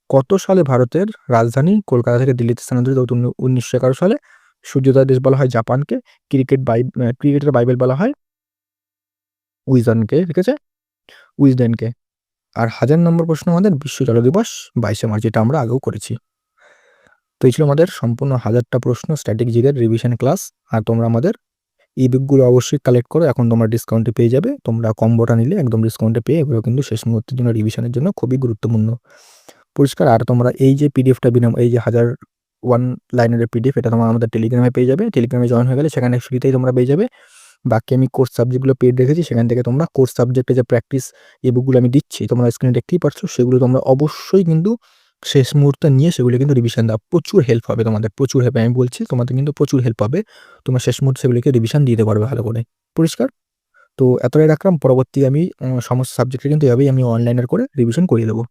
কত সালে ভারতের রাজধানী কলকাতা থেকে দিল্লিতে স্থানান্তরিত? 1911 সালে। সূর্যোদয় দেশ বলা হয় জাপানকে। ক্রিকেটের বাইবেল বলা হয় উইজডেনকে, ঠিক আছে, উইজডেনকে। আর 1000 নম্বর প্রশ্ন আমাদের বিশ্ব জল দিবস 22শে মার্চ, যেটা আমরা আগেও করেছি। তো এই ছিল আমাদের সম্পূর্ণ 1000টা প্রশ্ন স্ট্যাটিক জিকের রিভিশন ক্লাস। আর তোমরা আমাদের ই বুকগুলো অবশ্যই কালেক্ট করো, এখন তোমরা ডিসকাউন্টে পেয়ে যাবে। তোমরা কম্বোটা নিলে একদম ডিসকাউন্টে পেয়ে, এগুলো কিন্তু শেষ মুহূর্তের জন্য রিভিশনের জন্য খুবই গুরুত্বপূর্ণ। পরিষ্কার? আর তোমরা এই যে পিডিএফটা এই যে 1001 লাইনের পিডিএফ, এটা তোমরা আমাদের টেলিগ্রামে পেয়ে যাবে। টেলিগ্রামে জয়েন হয়ে গেলে সেখানে ফ্রিতেই তোমরা পেয়ে যাবে। বাকি আমি কোর্স সাবজেক্টগুলো পেড রেখেছি, সেখান থেকে তোমরা কোর্স সাবজেক্টে যে প্র্যাকটিস ই বুকগুলো আমি দিচ্ছি, তোমরা স্ক্রিনে দেখতেই পাচ্ছ, সেগুলো তোমরা অবশ্যই কিন্তু শেষ মুহূর্তে নিয়ে সেগুলো কিন্তু রিভিশন দাও। প্রচুর হেল্প হবে তোমাদের, প্রচুর হেল্প। আমি বলছি তোমাদের কিন্তু প্রচুর হেল্প হবে। তোমরা শেষ মুহূর্তে সেগুলিকে রিভিশন দিতে পারবে ভালো করে। পরিষ্কার? তো এতটাই রাখলাম। পরবর্তী আমি সমস্ত সাবজেক্টে কিন্তু এভাবেই আমি অনলাইনের করে রিভিশন করিয়ে দেবো।